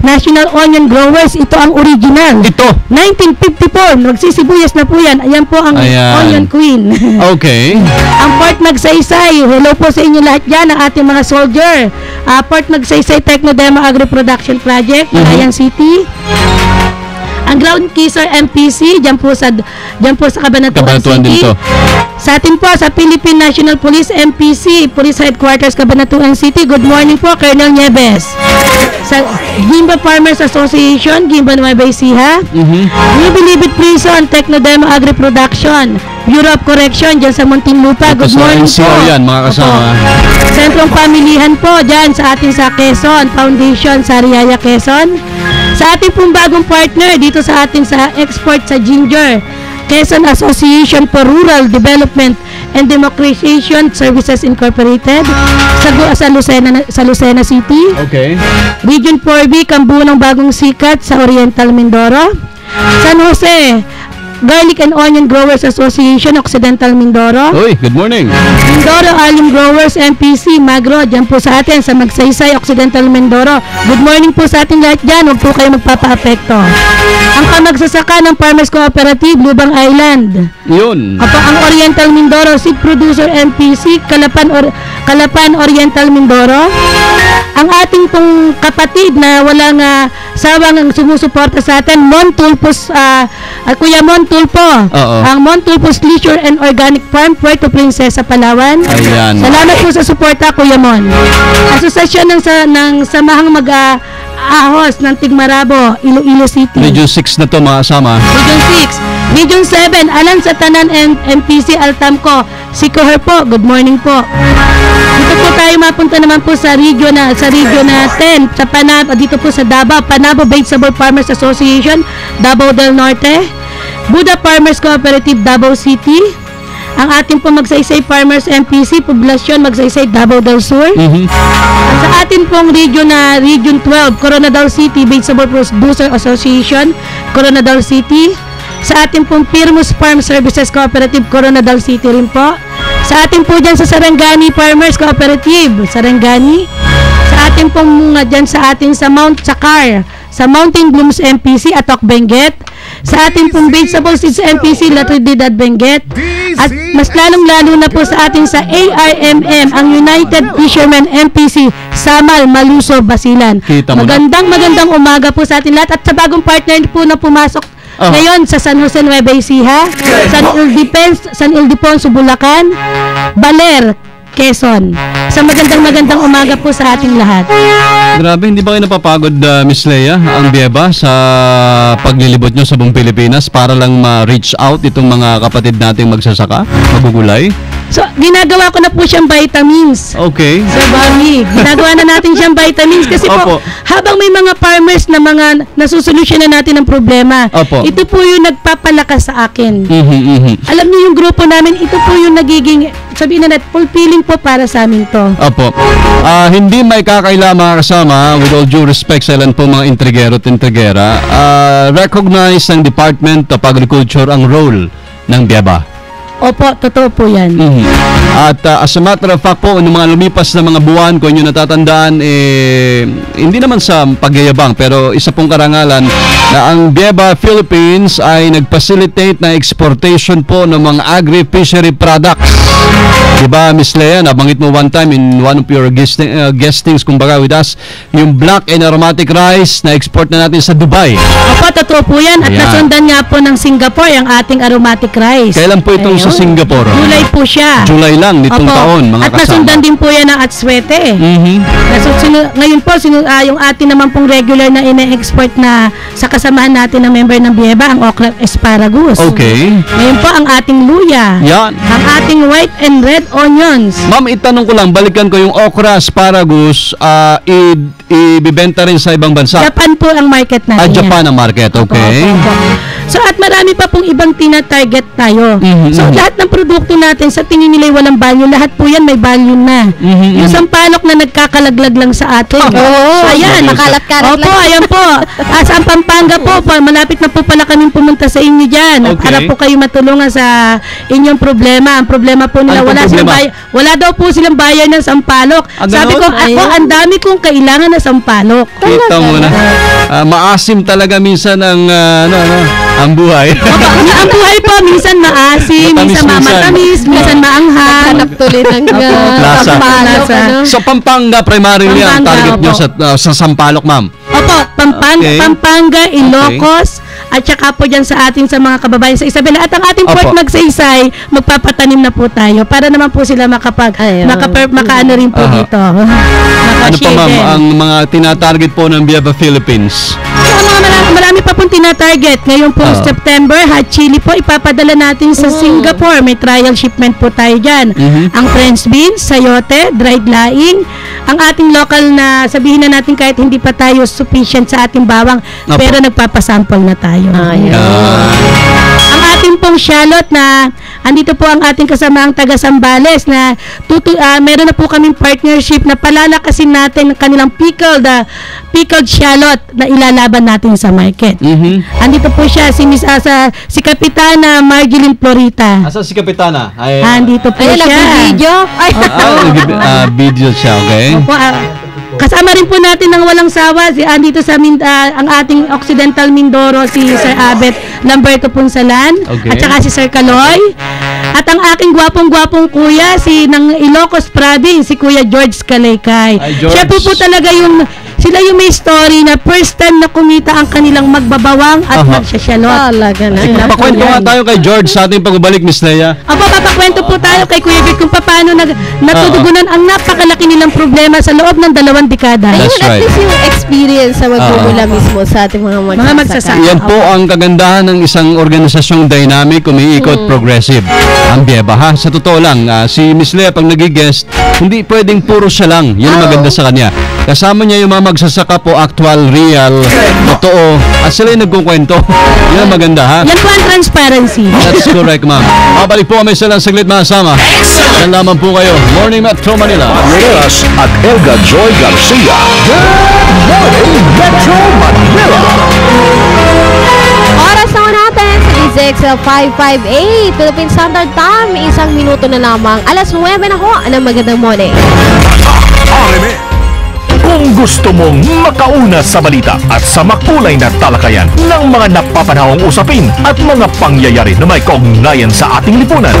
National Onion Growers, ito ang original. Ito? 1954, magsisibuyas na po yan. Ayan po ang Onion Queen. Okay. Ang Port Magsaysay, hello po sa inyo lahat dyan, ang ating mga soldier. Port Magsaysay Technodemo Agri-Production Project, Palayan City. Ang Ground Kisser MPC, dyan po sa Cabanatuan City. Sa atin po, sa Philippine National Police MPC, Police Headquarters, Cabanatuan City. Good morning po, Colonel Nieves. Sa Gimba Farmers Association, Gimba, Nueva Ecija. New Bilibid Prison, Technodemo Agri-Production. Bureau of Correction, dyan sa Muntinlupa. Good morning po. Yan, mga kasama. Sentrong Pamilihan po, dyan sa ating sa Quezon, Foundation, sa Riaya, Quezon. Sa ating pong bagong partner, dito sa ating sa export sa Ginger, Quezon Association for Rural Development and Democratization Services Incorporated sa Lucena City. Okay. Region 4B, Kambuang Bagong Sikat sa Oriental Mindoro. San Jose, Garlic and Onion Growers Association, Occidental Mindoro. Uy, good morning. Mindoro Alum Growers MPC, Magro, dyan po sa atin sa Magsaysay, Occidental Mindoro. Good morning po sa ating lahat dyan, huwag po kayo magpapa-apekto. Ang kamagsasaka ng Farmers Cooperative, Lubang Island. Yun. Ang Oriental Mindoro, Seed Producer MPC, Kalapan Oriental Mindoro. Ang ating pong kapatid na walang sawang sumusuporta sa atin, Montulpos, Kuya Montulpo. Ang Montulpos Leisure and Organic Farm, Puerto Princesa, Palawan. Ayan. Salamat po sa suporta, Kuya Mon. Asosasyon ng Samahang Mag-ahos ng Tigmarabo, Iloilo City. Region 6 na to, mga kasama. Region 6. Region 7, Alan sa Tanan MPC Altamco. Sikoher po, good morning po. Dito po tayo mapunta naman po sa region 10 sa Panabo, dito po sa Davao, Panabo Vegetable Farmers Association, Davao del Norte. Buda Farmers Cooperative, Davao City. Ang ating po Magsaysay Farmers MPC, Poblasyon Magsaysay, Davao del Sur. At sa atin pong region 12, Coronadal City Vegetable Producer Association, Coronadal City. Sa ating pong Firmus Farm Services Cooperative, Coronadal City rin po. Sa atin po dyan sa Sarangani Farmers Cooperative, Sarangani. Sa atin pong dyan sa atin sa Mount Sakar, sa Mountain Blooms MPC, Atok Benguet. Sa ating pong Vegetable Seeds MPC, La Trinidad Benguet. At mas lalong-lalo na po sa ating sa ARMM, ang United Fishermen MPC, Samal, Maluso, Basilan. Magandang umaga po sa atin lahat. At sa bagong partner po na pumasok ngayon sa San Jose, Nueva Ecija, San Ildefonso, Bulacan, Baler, Quezon. Sa magandang umaga po sa ating lahat. Grabe, hindi ba kayo napapagod, Miss Leia, ang Bieba sa paglilibot nyo sa buong Pilipinas para lang ma-reach out itong mga kapatid nating magsasaka, magugulay? So, ginagawa ko na po siyang vitamins. Okay. Sa Bami. Ginagawa na natin siyang vitamins kasi po, habang may mga farmers na mga nasusolusyonan natin ang problema, ito po yung nagpapalakas sa akin. Alam niyo yung grupo namin, ito po yung nagiging, sabihin na natin, fulfilling po para sa amin to. Opo. Hindi may kakaila, mga kasama, with all due respect sa ilan po mga intrigero at intrigera, recognize ng Department of Agriculture ang role ng Bieba. Opo, totoo po yan. At as a matter of fact po, noong mga lumipas na mga buwan, kung inyo natatandaan, hindi naman sa pagyayabang, pero isa pong karangalan na ang Bieba Philippines ay nag-facilitate na exportation po ng mga agri-fishery products. Diba, Miss Lea, nabanggit mo one time in one of your guestings, kumbaga with us, yung black and aromatic rice na export na natin sa Dubai. Opo, totoo po yan. At nasundan nga po ng Singapore ang ating aromatic rice. Kailan po itong sa Singapore? July po siya. July lang, nitong taon, mga at kasama. At nasundan din po yan ng Atswete. Ngayon po, yung atin naman pong regular na ine-export na sa kasamahan natin na member ng Bieba, ang okra asparagus. Okay. Ngayon po, ang ating luya. Yan. Ang ating white and red onions. Ma'am, itanong ko lang, balikan ko yung okra asparagus, ibibenta rin sa ibang bansa. Japan po ang market natin. Japan ang market, okay. So at marami pa pong ibang tina-target tayo. So lahat ng produkto natin sa tingin nila walang value, lahat po yan may value na. Yung sampalok na nagkakalaglag lang sa atin. Ayan, makalat-kalat lang. Opo, ayan po. Sa Pampanga po, malapit na po pala kaming pumunta sa inyo dyan. Para po kayo matulungan sa inyong problema. Ang problema po nila, wala daw po silang bayar ng sampalok. Sabi ko, ako, ang dami kong kailangan na sampalok. Kita mo na. Maasim talaga minsan ang buhay. Ang buhay po, minsan maasim, minsan matamis, minsan maanghang. Hanap tuloy ng sampalok. So, Pampanga primarily ang target nyo sa sampalok, ma'am? Opo, Pampanga, Ilocos, at saka po dyan sa ating sa mga kababayan sa Isabela. At ang ating Port Magsaysay, magpapatanim na po tayo para naman po sila makaano rin po dito. Ano pa, ma'am, ang mga tinatarget po ng Bieba Philippines? Marami pa pong tinatarget. Ngayon po September, hot chili po ipapadala natin sa Singapore. May trial shipment po tayo dyan. Ang French beans, sayote, dried laing, ang ating local na sabihin na natin kahit hindi pa tayo sufficient sa ating bawang, pero nagpapasample na tayo. Ang ating pong shallot na andito po ang ating kasamaang taga Sambales na meron na po kaming partnership na palalakasin natin kanilang pickled shallot na ilalaban natin sa market. Andito po siya si Kapitana Marjeline Florita. Asa si Kapitana? Andito po siya. Video. Video siya, okay? Opo, kasama rin po natin ng walang sawa andito sa ang ating Occidental Mindoro si Sir Abet Lamberto Punsalan at saka si Sir Kaloy at ang aking gwapong-gwapong kuya ng Ilocos Province si Kuya George Kalaykay. Siya po talaga sila yung may story na first time na kumita ang kanilang magbabawang at magsasyalot. Pakwento nga tayo kay George sa ating pagbabalik, Miss Lea. Opo, papakwento po tayo kay Kuya Vic kung paano natutugunan ang napakalaki nilang problema sa loob ng 2 dekada. Ayun, at least yung experience sa magmumula mismo sa ating mga magsasaka. Yan po ang kagandahan ng isang organisasyong dynamic, umiikot, progressive. Ang Bieba, ha? Sa totoo lang, si Miss Lea pag nag-guest, hindi pwedeng puro siya lang. Yun ang maganda sa kanya. Kasama niya yung mga magsasaka po, actual, real, totoo, at sila yung nagkukwento. Yan ang maganda, ha? Yan po ang transparency. That's correct, ma'am. Mabalik po kami sa lang saglit, mga sama. Yan lamang po kayo. Morning Metro Manila. Reyes at Elga Joy Garcia. Good Morning Metro Manila. Oras naman natin sa 5:58 Philippine Standard Time. 1 minuto na lamang. 9:00 na ho ng magandang morning. Kung gusto mong makauna sa balita at sa makulay na talakayan ng mga napapanahong usapin at mga pangyayari na may kaugnayan sa ating lipunan,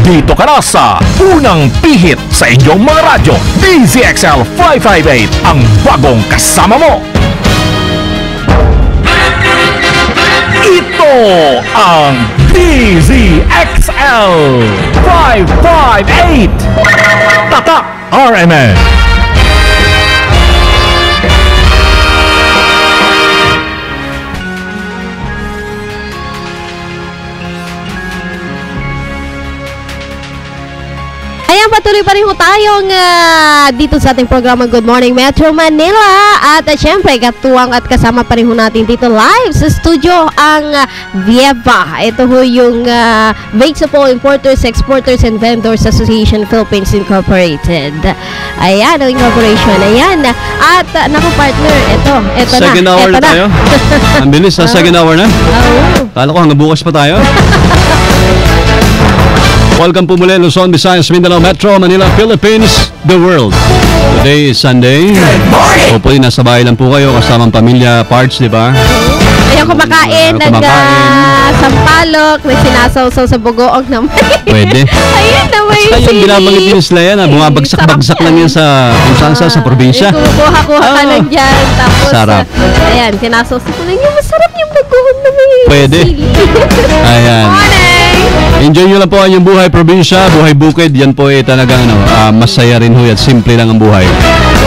dito ka na sa unang pihit sa inyong mga radyo. DZXL 558, ang bagong kasama mo. Ito ang DZXL 558 Tatak RMN. Ayan, patuloy pa rin ho tayong dito sa ating programa Good Morning Metro Manila. At syempre, katuwang at kasama pa rin ho natin dito live sa studio ang Bieba. Ito ho yung Vegetable Importers, Exporters and Vendors Association Philippines Incorporated. Ayan, ang incorporation. Ayan. At naku partner, ito second na. Hour na tayo. Ang bilis, second hour na. Oo. Kala ko hanggang bukas pa tayo. Welcome po muli Luzon, Visayas, Mindanao Metro, Manila, Philippines, the world. Today is Sunday. Hopefully nasa bahay lang po kayo kasamang pamilya, parts, di ba? Ayun, kumakain ng sampalok na sinasawsaw sa bugoong naman. Pwede. Ayun na may At saka yung binabanggit ni Miss Leia na bumabagsak-bagsak lang yan sa kung saan sa probinsya. Kumukuha-kuha ka lang dyan. Tapos, sarap. Ayan, sinasawsaw ko lang yung masarap yung bagoong na may Pwede. Ayan. Enjoy nyo lang po ang inyong buhay probinsya, buhay bukid. Yan po ay talagang masaya rin ho at simple lang ang buhay.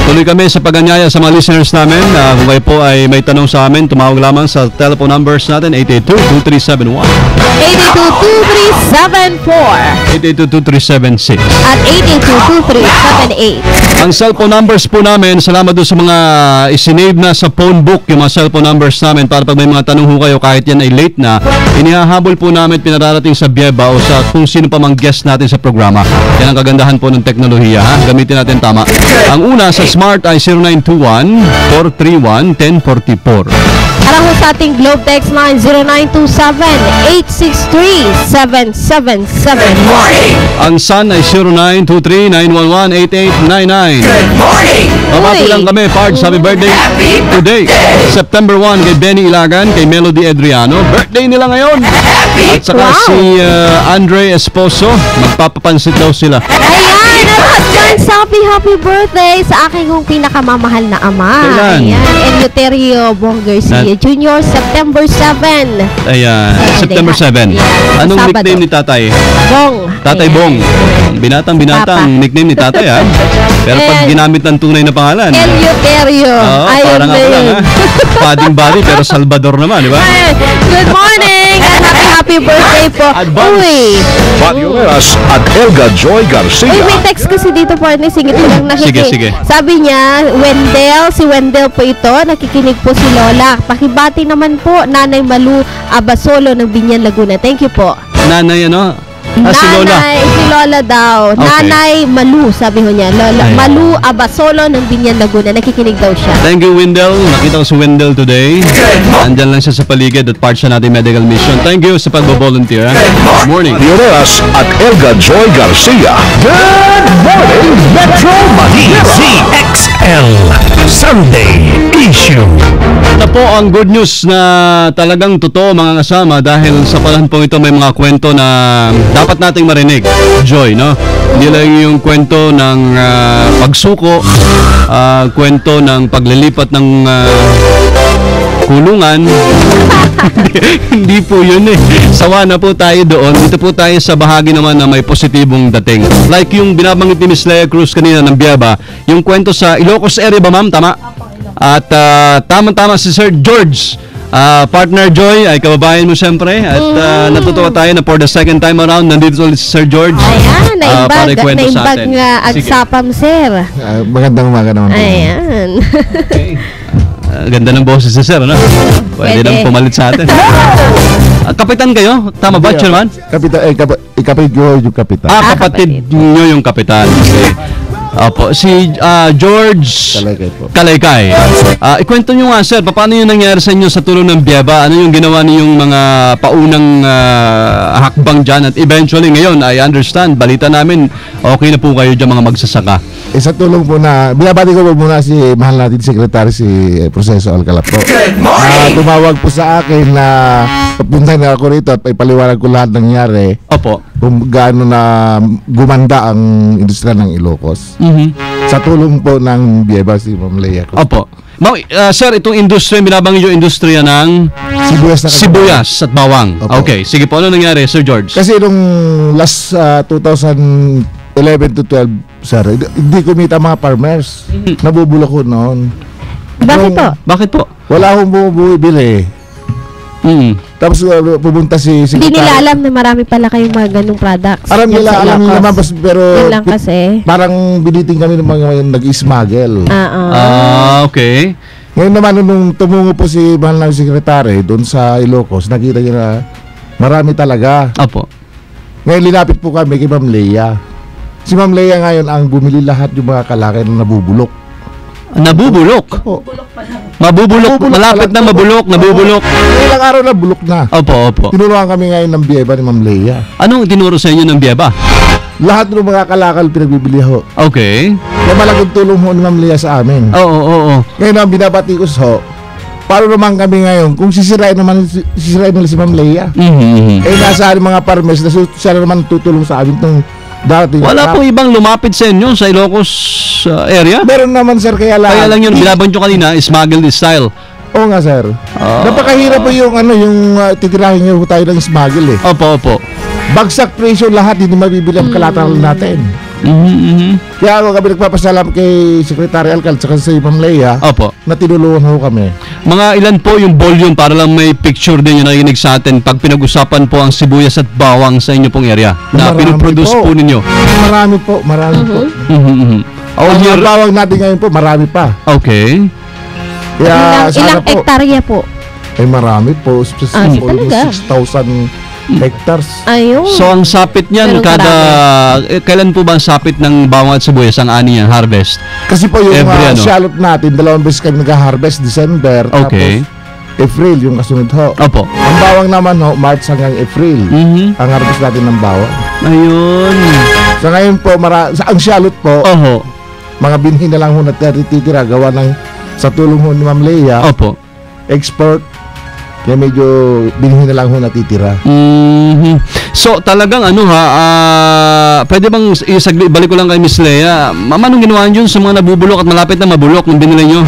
Tuloy kami sa pag-anyaya sa mga listeners namin. Kung kayo po ay may tanong sa amin, tumawag lamang sa telephone numbers natin 882-2371 882-2374 882-2376 at 882-2378. Ang cellphone numbers po namin, salamat doon sa mga isinave na sa phone book, yung mga cellphone numbers namin para pag may mga tanong ho kayo kahit yan ay late na, inihahabol po namin pinararating sa Bieba o sa kung sino pa mang guest natin sa programa. Yan ang kagandahan po ng teknolohiya, ha? Gamitin natin tama. Ang una sa Smart ay 0921-431-1044. Para ho sa ating Globe Text line 0927-863-7771. Ang Sun ay 0923-911-8899. Mabati lang kami, Pards. Happy birthday today. September 1 kay Benny Ilagan, kay Melody Adriano. Birthday nila ngayon. At saka si Andre Esposo. Magpapapansit daw sila. Ayan, advance happy birthday sa aking kong pinakamamahal na ama. Kailan? Ayan, Eleuterio Bong Garcia Jr. September 7. Ayan, September 7. Yeah, Anong Sabado. nickname ni tatay? Bong. Tatay Ayan. Bong. Binatang nickname ni tatay, ha? Pero pag ginamit ng tunay na pangalan, Eleuterio. parang ako lang, ha? Pading body pero Salvador naman, di ba? Good morning and happy birthday po. Uy. Balyoneras at Elga Joy Garcia. Uy, may text kasi dito po, singit ko lang Sige. Sabi niya, si Wendell po ito, nakikinig po si Lola. Pakibati naman po, Nanay Malu Abasolo ng Binyan, Laguna. Thank you po. Nanay, ano? Si Lola. Si Lola daw. Okay. Nanay Malu, sabi ho niya. Lola, Ayan. Malu Abasolo ng Binyan, Laguna. Nakikinig daw siya. Thank you, Wendell. Nakita ko si Wendell today. Andyan lang siya sa paligid at part siya natin medical mission. Thank you sa pag-volunteer. Good morning. Balyoneras at Elga Joy Garcia. Good morning, Metro Manila. CXL Sunday Issue. Ito po ang good news na talagang totoo mga kasama dahil sa panahon po ito may mga kwento na dapat nating marinig. Joy, no? Hindi lang yung kwento ng pagsuko, kwento ng paglilipat ng kulungan. Hindi po yun eh. Sawa na po tayo doon. Dito po tayo sa bahagi naman na may positibong dating. Like yung binabanggit ni Miss Leia Cruz kanina ng Biaba, yung kwento sa Ilocos area ba, ma'am? Tama? At tama-tama si Sir George. Partner Joy ay kababayan mo siyempre. At natutuwa tayo na for the second time around nandito ulit si Sir George. Ayan, naimbag nga agsapam, sir. Magandang umaga naman po. Ayan. Ganda ng boses si Sir, ano? Pwede nang pumalit sa atin. Kapitan kayo? Tama ba, Chairman? Kapitan, kapatid ko yung kapitan. Kapatid nyo yung kapitan. Okay. Opo, si George Kalaykay. Ikwento nyo nga, sir, paano yung nangyari sa inyo sa tulong ng Bieba? Ano yung ginawa niyong mga paunang hakbang dyan? At eventually, ngayon, I understand, balita namin, okay na po kayo dyan mga magsasaka. Sa tulong po na, binabati ko po muna si mahal natin sekretary si Proseso Alcalap po. Tumawag po sa akin na papunta na ako rito at ipaliwanag ko lahat ng nangyari. Opo. Kung gaano na gumanda ang industriya ng Ilocos. Sa tulong po ng Bieba si Ma'am Leia. Opo. Sir, itong industriya, binabanggit yung industriya ng sibuyas at bawang. Opo. Okay, sige po. Ano nangyari, Sir George? Kasi nung last 2011 to 12, sir, hindi kumita mga farmers. Nabubulok ko noon. Bakit po? Bakit po? Wala akong bumibili. Tapos pumunta si Hindi nila alam na marami pala kayong mga ganung products. Alam nila naman, pero yun lang kasi. Parang biniting kami ng mga nag-smuggle. Okay. Ngayon naman nung tumungo po si mahal na sekretary doon sa Ilocos, nakita niya na marami talaga. Opo. Ngayon linapit po kami kay Ma'am Leia. Si Ma'am Leia ngayon ang bumili lahat yung mga kalaki na nabubulok. Nabubulok. Opo. Mabubulok. Malapit na mabulok. Nabubulok. Ilang araw na bulok na. Opo. Tinulungan kami ngayon ng biyeba ni Ma'am Leia. Anong tinuro sa inyo ng biyeba? Lahat ng mga kalakal pinagbibili ho. Okay. Na malaking tulong ho ni Ma'am Leia sa amin. Oo. Ngayon ang binabati ko ho, paano naman kami ngayon kung sisirain nila si Ma'am Leia? Nasa mga farmers na siya naman tutulong sa amin itong darating. Wala po ibang lumapit sa inyo sa Ilocos area? Meron naman sir, kaya lang yun, binaban nyo kanina, smuggled style. Oo nga sir. Napakahirap po yung titirahin nyo tayo ng smuggle eh. Opo. Bagsak presyo lahat, hindi mabibili ang collateral natin. Kaya ako kami nagpapasalam kay Secretary Alcal at sa Ma'am Leia na tinulungan ho kami. Mga ilan po yung volume para lang may picture din yung nakikinig sa atin pag pinag-usapan po ang sibuyas at bawang sa inyo pong area na pinuproduce po ninyo? Marami po. Ang bawang natin ngayon po, marami pa. Okay. Kaya ilang hektarya po? Ay marami po. Almost 6,000 hectares. Ayun. So ang sapit niyan kailan po ba ang sapit ng bawang at sibuyas ang ani niyan harvest? Kasi po yung shallot natin, 2 beses kami nag-harvest, December, okay. Tapos April yung kasunod ho. Opo. Ang bawang naman ho, March hanggang April. Ang harvest natin ng bawang. Ayun. So ngayon po, ang shallot po, mga binhi na lang ho na titira, gawa ng sa tulong ho ni Ma'am Leia. Opo. Export. Kaya medyo binhi na lang ho natitira. So talagang pwede bang balik ko lang kay Miss Leia, anong ginawa nyo sa mga nabubulok at malapit na mabulok nung binili nyo?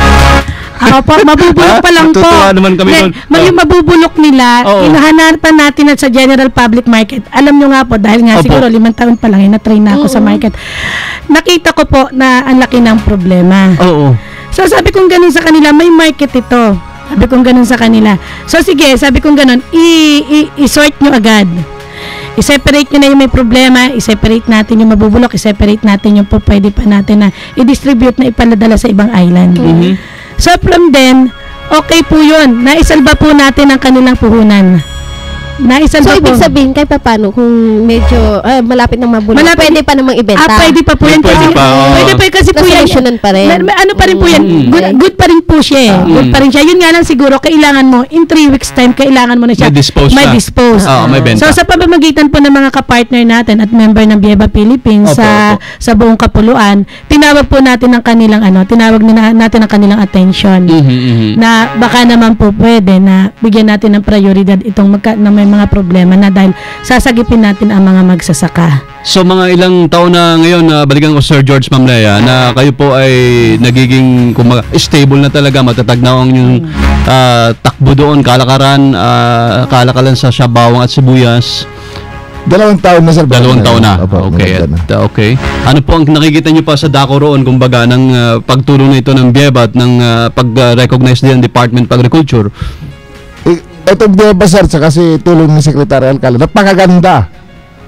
Opo, mabubulok pa lang po. Tutuwa naman kami doon. Yung mabubulok nila, hinahanapan natin at sa general public market. Alam nyo nga po, dahil nga siguro 5 taon pa lang, na-train na ako sa market. Nakita ko po na ang laki ng problema. So sabi kong ganun sa kanila, may market ito. Sabi kong ganun sa kanila. So sige, sabi kong ganun, i-sort nyo agad. I-separate nyo na yung may problema, i-separate natin yung mabubulok, i-separate natin yung po pwede pa natin na i-distribute na ipaladala sa ibang island. So from then, okay po yun. Naisalba po natin ang kanilang puhunan. So ibig sabihin kahit paano kung medyo malapit na mabulok, pwede pa namang ibenta. Pwede pa po yan. Pwede pa kasi po yan. Pa rin. Ano pa rin po yan. Good pa rin po siya. Good pa rin siya. Yun nga lang siguro, kailangan mo, in 3 weeks time, kailangan mo na siya. May dispose. May benta. So sa pamamagitan po ng mga kapartner natin at member ng Bieba Philippines sa buong kapuluan, tinawag po natin ang kanilang natin ang kanilang attention. Na baka naman po pwede na bigyan natin ng prioridad itong na may mga problema na dahil sasagipin natin ang mga magsasaka. So mga ilang taon na ngayon, balikan ko Sir George, Ma'am Leia, na kayo po ay nagiging stable na talaga, matatag na ang yung takbo doon, kalakaran sa bawang at sibuyas. 2 taon na sir. 2 taon na. Okay. Ano po ang nakikita nyo pa sa dako roon, kumbaga, ng pagtulong na ito ng Bieba at ng pag-recognize din ng Department of Agriculture? Ito Bieba sir, kasi tulong ni Secretary Alcala, napakaganda.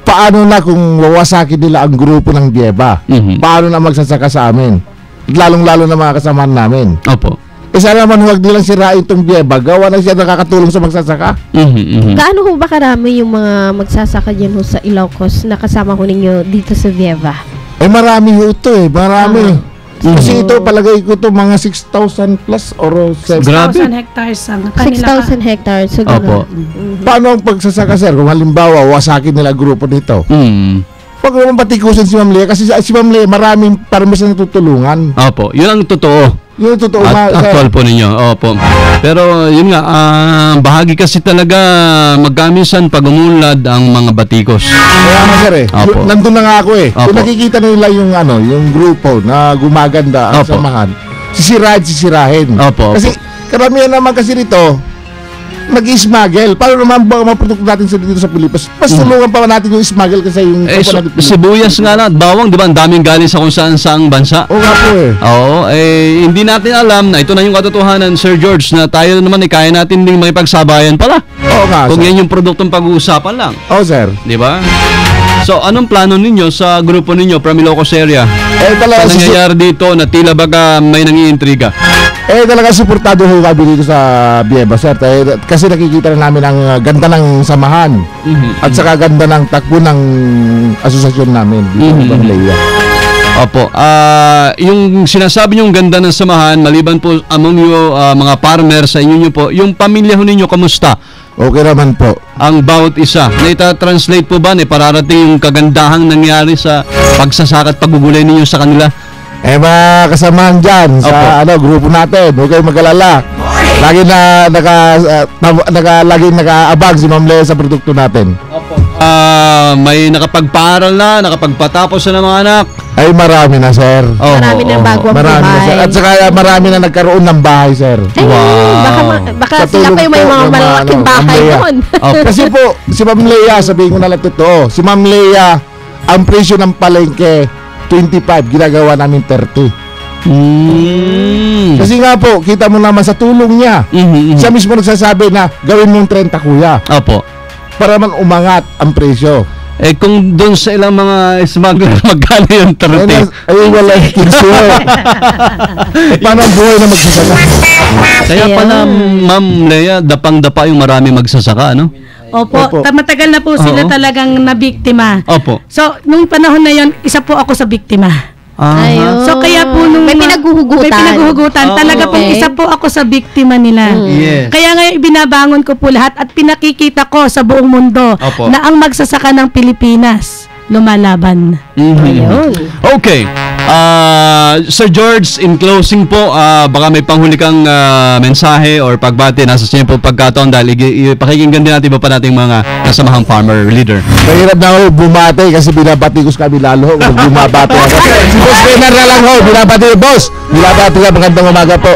Paano na kung wawasakin nila ang grupo ng Bieba? Paano na magsasaka sa amin? Lalong-lalo na mga kasamahan namin. Opo. Sana naman huwag nilang sirain itong Bieba. Gawa na siya nakakatulong sa magsasaka. Gaano ho ba karami yung mga magsasaka dyan ho sa Ilocos na kasama ho ninyo dito sa Bieba? Marami ho ito marami. Kasi ito, palagay ko ito, mga 6,000 plus or 6,000 hectares ang kanila. 6,000 hectares. So gano'n. Paano ang pagsasaka, sir? Kung halimbawa, wasakin nila grupo nito. Huwag naman patikusin si Ma'am Leia kasi si Ma'am Leia, maraming parmes na natutulungan. Opo, yun ang totoo. Yun ang totoo. Actual po ninyo. Opo. Pero yun nga, bahagi kasi talaga magkamisan pag umunlad ang mga batikos. Kaya nga sir nandun na nga ako Kung nakikita na nila yung grupo na gumaganda ang samahan, sisirahin. Kasi karamihan naman kasi rito, nag-smuggle. Paano naman ba mga produkto natin dito sa Pilipinas? Mas tulungan pa natin yung smuggle kasi yung sibuyas nga na at bawang, di ba? Ang daming galing sa kung saan bansa. Oo nga po hindi natin alam na ito na yung katotohanan, Sir George, na tayo naman kaya natin ding may pagsabayan pala. Oo nga, kung yan yung produktong pag-uusapan lang. Oo, sir. Di ba? So, anong plano ninyo sa grupo ninyo from Ilocos area? Talaga sa nangyayari dito na tila baga may nangiintriga? Talaga suportado ho kami dito sa Bieba, sir. Kasi nakikita na namin ang ganda ng samahan at saka ganda ng takbo ng asosasyon namin dito sa Leia. Opo. Yung sinasabi niyong ganda ng samahan, maliban po among you, mga partner sa inyo po, yung pamilya ho ninyo, kamusta? Okay naman po. Ang bawat isa. Naita-translate po ba? Pararating yung kagandahang nangyari sa pagsasaka at paggugulay ninyo sa kanila? Mga kasamahan dyan sa grupo natin. Huwag kayong mag-alala. Lagi laging nakaabang si Ma'am Lea sa produkto natin. Opo. May nakapagpaaral na, nakapagpatapos na ng mga anak. Ay, marami na, sir. Marami na bago ang marami buhay. na, sir. At saka marami na nagkaroon ng bahay, sir. Baka sila pa yung may mga malaking bahay doon. Kasi po, si Ma'am Lea, sabihin ko na lang totoo, si Ma'am Lea, ang presyo ng palengke, 25, ginagawa namin 30. Kasi nga po, kita mo naman sa tulong niya. Siya mismo nagsasabi na gawin mong 30, kuya. Opo. Para man umangat ang presyo. Kung doon sa ilang mga smuggler, magkano yung 30? Ay, wala yung kinso. Paano ang buhay na magsasaka? Kaya pala, Ma'am Lea, dapang-dapa yung marami magsasaka, ano? Opo. Matagal na po sila talagang nabiktima. Opo. So, nung panahon na yon, isa po ako sa biktima. Ayun. So kaya po nung may pinaghuhugutan. Talaga pong isa po ako sa biktima nila. Yes. Kaya ngayon ibinabangon ko po lahat at pinakikita ko sa buong mundo na ang magsasaka ng Pilipinas lumalaban. Ayun. Okay. Sir George, in closing po, baka may panghuli kang mensahe or pagbati. Nasa siya po pagkataon dahil pakikinggan din natin pa nating mga kasamahang farmer leader. Mahirap na ako bumati kasi binabati ko sa kami lalo kung bumabati ako. Si Boss Bernard na lang ho, binabati ko, Boss. Binabati ka, magandang umaga po.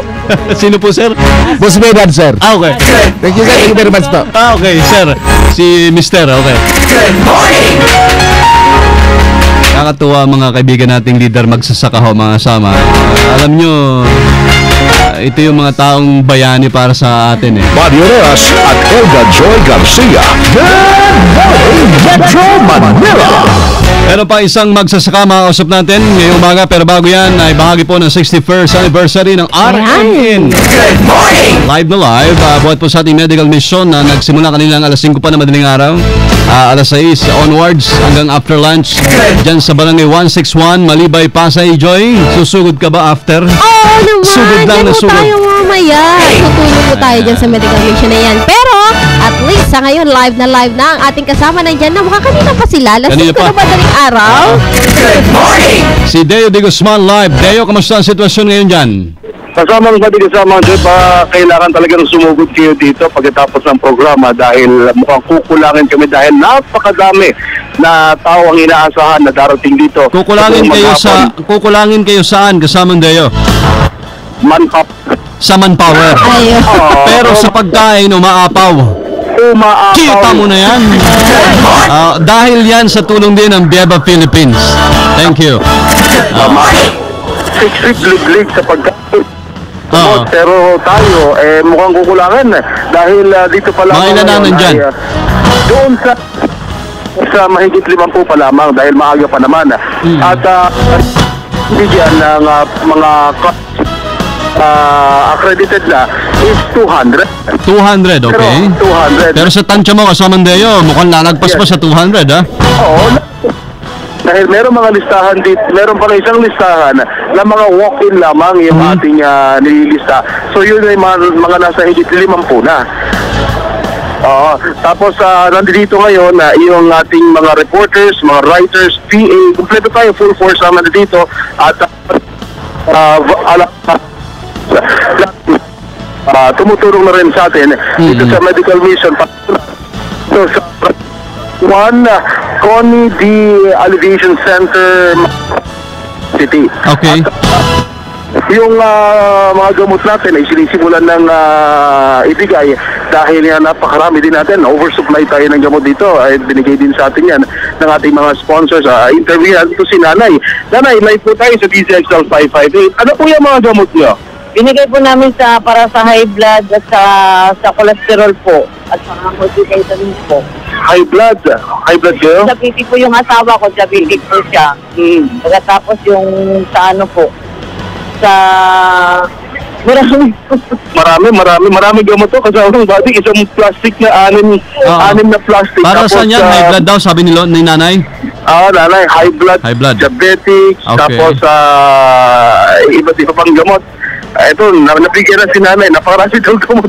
Sino po, sir? Boss Bernard, sir. Okay. Thank you, sir. Thank you very much po. Okay, sir. Si Mr. Okay. Good morning! Nakakatuwa mga kaibigan nating leader magsasaka ho, mga sama. Alam nyo, ito yung mga taong bayani para sa atin eh. Mario Reyes at Elga Joy Garcia. Good morning, Metro Manila! Pero pa isang magsasaka makausap natin ngayong umaga, pero bago yan ay bahagi po ng 61st anniversary ng RMN. Good morning! Live na live, buhat po sa ating medical mission na nagsimula kanilang alas 5 pa na madaling araw, alas 6 onwards hanggang after lunch dyan sa Barangay 161 Malibay, Pasay. Joy, susugod ka ba after? Oo naman, sugod lang na sugod. tayo mamaya. Tutulong po tayo dyan sa medical mission na yan. Pero, at least sa ngayon, live na ang ating kasama nandyan na mukha kanina pa sila. Lasing ko na madaling araw. Good morning! Si Deo de Guzman live. Deo, kamusta ang sitwasyon ngayon dyan? Kasama kailangan talagang sumugod kayo dito pagkatapos ng programa dahil mukhang kukulangin kami dahil napakadami na tao ang inaasahan na darating dito. Kukulangin kayo saan kasamang Deo? Sa manpower. Pero sa pagkain, umaapaw. Kita mo na yan. Dahil yan sa tulong din ng Bieba Philippines. Thank you. Liglig sa pagkain. Pero tayo, mukhang kukulangan dahil dito pa lang. Mga ilan na nandyan? Doon sa mahigit 50 pa lamang dahil maaga pa naman. At bigyan ng mga accredited na is 200. 200, okay. Pero 200. Pero sa tansya mo, kasamang Deo, mukhang lalagpas pa sa 200, ha? Oo. Dahil meron mga listahan dito, meron pang isang listahan na mga walk-in lamang yung ating nililista. So yun ay mga nasa higit 50 na. Tapos nandito ngayon yung ating mga reporters, mga writers, PA, kumpleto tayo, full force naman dito. At tumutulong na rin sa atin dito sa medical mission. So sa Connie D. Alleviation Center City. Okay. At, yung mga gamot natin ay sinisimulan ng ibigay dahil napakarami din natin. Oversupply tayo ng gamot dito. Ay binigay din sa atin yan ng ating mga sponsors. Interview natin ito si Nanay. Nanay, live po tayo sa DZXL 558. Ano po yung mga gamot nyo? Binigay po namin para sa high blood at sa cholesterol po at sa multivitamin po. High blood kayo? Diabetic po yung asawa ko, diabetic po siya. Pagkatapos yung sa ano po, sa Marami gamot to. Kasama dati isang plastic na anim na plastic. Para saan yan? High blood daw, sabi ni nanay? Nanay, high blood, diabetics, tapos iba't iba pang gamot. Ito, nabigyan na si nanay, napakarasi daw gamot.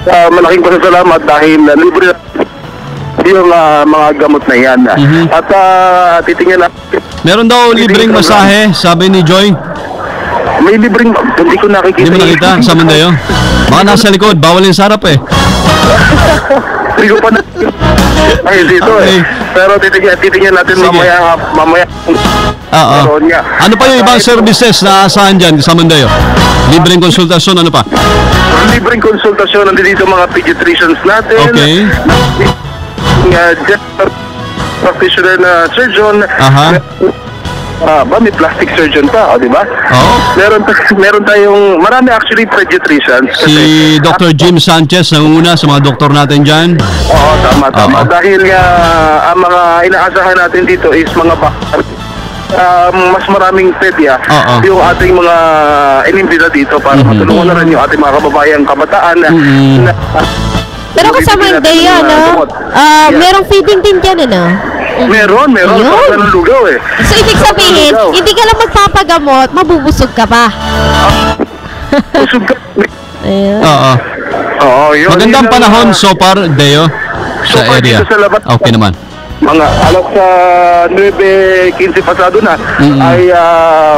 Malaking pasasalamat dahil libre yung mga gamot na yan. At titingnan na. Meron daw libreng masahe, sabi ni Joy. May libreng, hindi ko nakikita. Hindi mo nakita, sa Mandayo? Baka nasa likod, bawal yung sarap eh. Hindi ko pa ay dito Pero titingnan natin mamaya. Ano pa yung ibang services na asahan dyan sa Mandayo? Libreng konsultasyon, ano pa? Libreng konsultasyon, nandito mga pediatricians natin. Okay. Practitioner na surgeon. May plastic surgeon pa, di ba? Meron tayong, marami actually pediatricians. Si Dr. Jim Sanchez, nangunguna sa mga doktor natin dyan. Oo, tama. Dahil ang mga inaasahan natin dito is mga mas maraming pedya yung ating mga inimbita dito para matulungan na rin yung ating mga kababayang kabataan na pero kasama yung day, merong feeding din dyan, Meron. Para ng lugaw eh. So, ibig sabihin, hindi ka lang magpapagamot, mabubusog ka pa. Busog ka. Magandang panahon so far, Deo, sa area. Okay naman. Mga alas 9:15 pasado na ay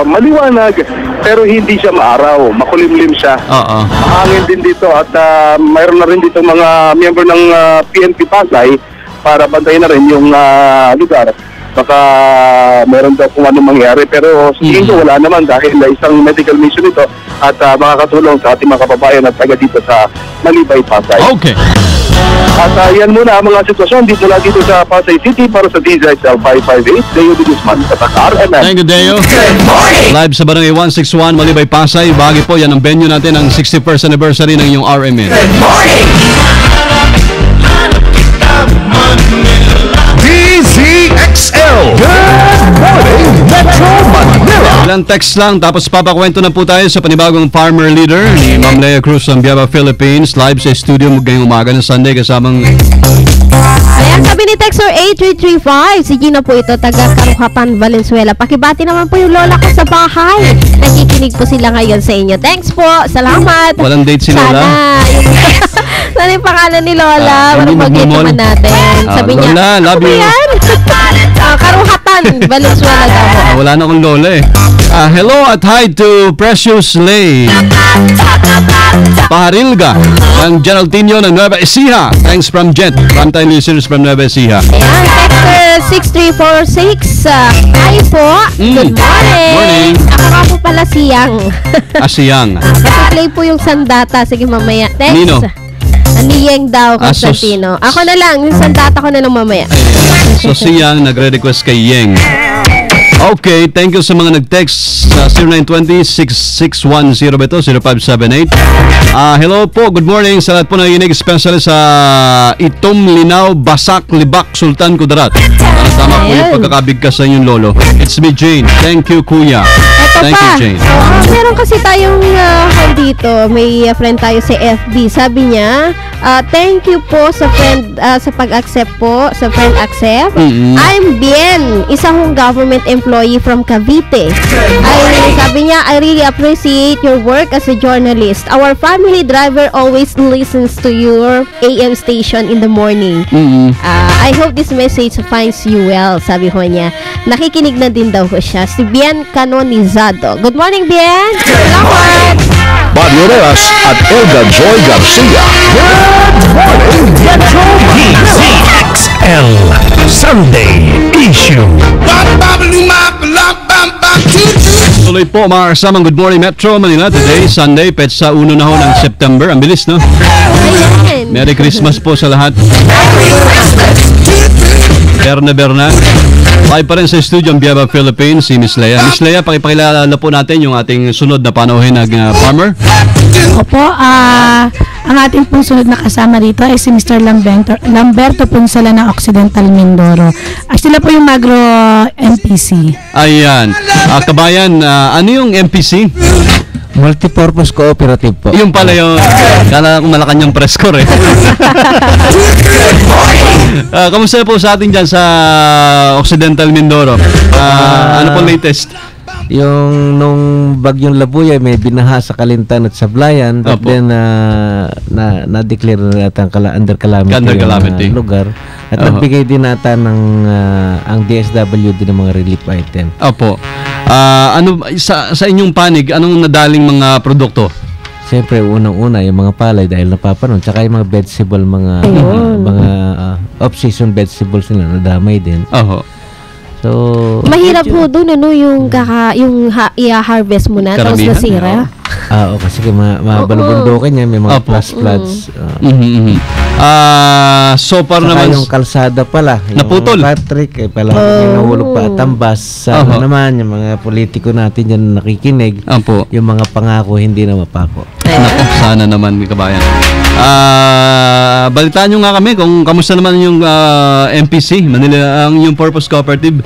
maliwanag pero hindi siya maaraw, makulimlim siya. Mahangin din dito at mayroon na rin dito mga miyembro ng PNP Pasay para bantayan na rin yung lugar. Baka meron daw kung ano mangyari pero tingin ko wala naman dahil isang medical mission ito at makakatulong sa ating mga kababayan at taga dito sa Malibay, Pasay. Okay. At yan muna ang mga sitwasyon dito lang dito sa Pasay City para sa DZL 558, Deo de Guzman, Katakar, RMN. Thank you, Deo. Live sa Barangay 161, Malibay, Pasay. Bahagi po, yan ang venue natin ng 61st anniversary ng iyong RMN. Good morning! DZXL. Good morning, Metro Manila. Ilang text lang, tapos papakwento na po tayo sa panibagong farmer leader ni Ma'am Lea Cruz ng Biaba, Philippines. Live sa studio ngayong umaga ng Sunday kasamang... Ayan, sabi ni Texter 8335, si Gina po ito, taga Karuhapan, Valenzuela. Pakibati naman po yung lola ko sa bahay. Nakikinig po sila ngayon sa inyo. Thanks po, salamat. Walang date si Lola? Sana yung pangalan ni Lola. Parang mag-get naman natin. Sabi niya, Lola, love you. Karuhatan, Valenzuela daw. Wala na akong lola eh. Hello at hi to Precious Lay Paharilga ng Geraldinho ng Nueva Ecija. Thanks from Jet. One-time listeners from Nueva Ecija. Ayan, Texter 6346. Hi po. Good morning. Morning. Ako nga po pala Siyang. Siyang. Play po yung Sandata. Sige mamaya. Thanks. Nino? Niyeng daw, Constantino. Ako na lang, yung Sandata ko na lang mamaya. So Siyang nagre-request kay Yeng. Okay, thank you sa mga nag-text sa 0920-6610 ba ito? 0578. Hello po, good morning sa lahat po nakikinig, especially sa Itom, Linaw, Basak, Libak, Sultan, Kudarat. Tama po yung pagkakabigkas sa inyong lolo. It's me, Jane. Thank you, Kuya. Thank you, Jane. Meron kasi tayong dito, may friend tayo sa FB. Sabi niya, thank you po sa friend, sa pag-accept po, sa friend accept. I'm Bien, isa kong government employee from Cavite. Sabi niya, I really appreciate your work as a journalist. Our family driver always listens to your AM station in the morning. I hope this message finds you well, sabi ho niya. Nakikinig na din daw ho siya. Si Bien Canonizado. Good morning, Bien! Salamat! Mario Reyes at Elda Joy Garcia. Good morning, Metro DZXL Sunday Issue. Tuloy po mga kasamang Good Morning Metro Manila. Today, Sunday, petsa 1 na ho ng September. Ang bilis, no? Merry Christmas po sa lahat. Berna. Live pa rin sa studio ang Biaba, Philippines, si Miss Lea. Miss Lea, pakipakilala po natin yung ating sunod na panauhin na farmer. Opo, ang ating pong sunod na kasama rito ay si Mr. Lamberto Punsala ng Occidental Mindoro. Sila po yung Magro MPC. Ayan. Kabayan, ano yung MPC? Multipurpose Cooperative po. Yung pala yung, kala ko Malacanang press corps eh. Kamusta po sa atin dyan sa Occidental Mindoro? Ano po latest? Yung nung bagyong Labuya may binaha sa Kalintan at Sablayan, but then na-declare na natin under calamity yung lugar at nagbigay din natin ng ang DSWD ng mga relief item. Opo. Ano sa inyong panig, anong nadaling mga produkto? Siyempre unang-una yung mga palay dahil napapanon, tsaka yung mga vegetable, mga off-season vegetables nila nadamay din. So, mahirap po doon yung i-harvest mo na tapos nasira. Kasi mabalubundukin niya, may mga floods. So far naman yung kalsada pala, naputol. Patrick pala may nahulog pa at tambas. Naman yung mga politiko natin diyan nakikinig. Yung mga pangako hindi na mapako. Nako, sana naman kabayan. Balitaan nyo nga kami kung kamusta naman yung MPC, Manila, ang yung Purpose Cooperative.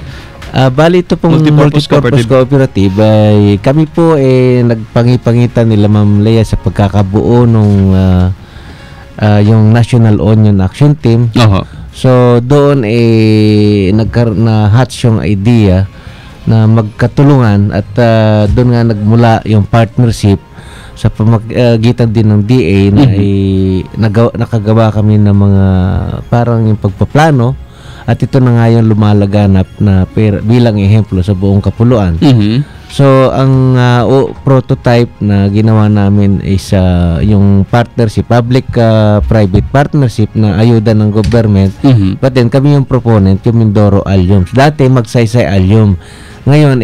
Bali ito pong Multipurpose Cooperative ay kami po nagpangipangitan nila Ma'am Lea sa pagkakabuo nung yung National Onion Action Team. So doon na-hatch yung idea na magkatulungan at doon nga nagmula yung partnership sa pamagitan din ng DA na nakagawa kami ng mga parang yung pagpaplano at ito na nga yung lumalaganap na bilang ehemplo sa buong Kapuluan. So ang prototype na ginawa namin is yung partnership, public-private partnership na ayuda ng government, but then kami yung proponent, yung Mindoro Allium. Dati magsaysay Allium. Ngayon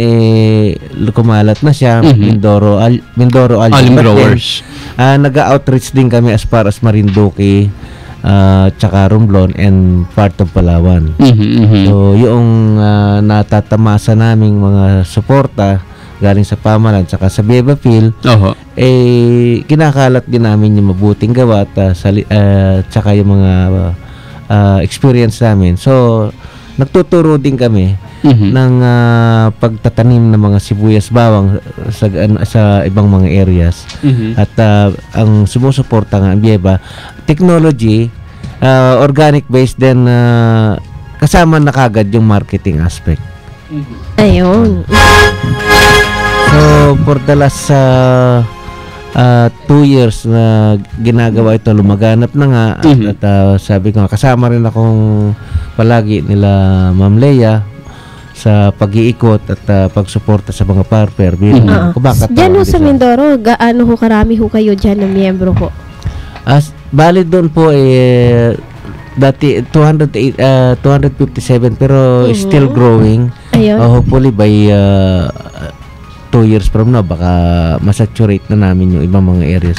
kumalat na siya, Mindoro Allium Growers. Nag-outreach din kami as far as Marinduque, tsaka Romblon and part of Palawan. So yung natatamasa naming mga suporta galing sa pamahalaan tsaka sa Viva Phil, kinakalat din namin yung mabuting gawa at tsaka yung mga experience namin. So nagtuturo din kami ng pagtatanim ng mga sibuyas bawang sa ibang mga areas. At ang sumusuporta nga ang Viva technology, organic based, then kasama na kagad yung marketing aspect. Ayun. So for the last 2 years na ginagawa ito, lumaganap na nga. At sabi ko nga, kasama rin akong palagi nila Ma'am Lea sa pag-iikot at pagsuporta sa mga farmer. Diyan ho sa Mindoro, gaano ho karami ho kayo dyan ng miyembro ho? Bali doon po dati 257 pero still growing. Hopefully by 2 years from now baka masaturate na namin yung ibang mga areas.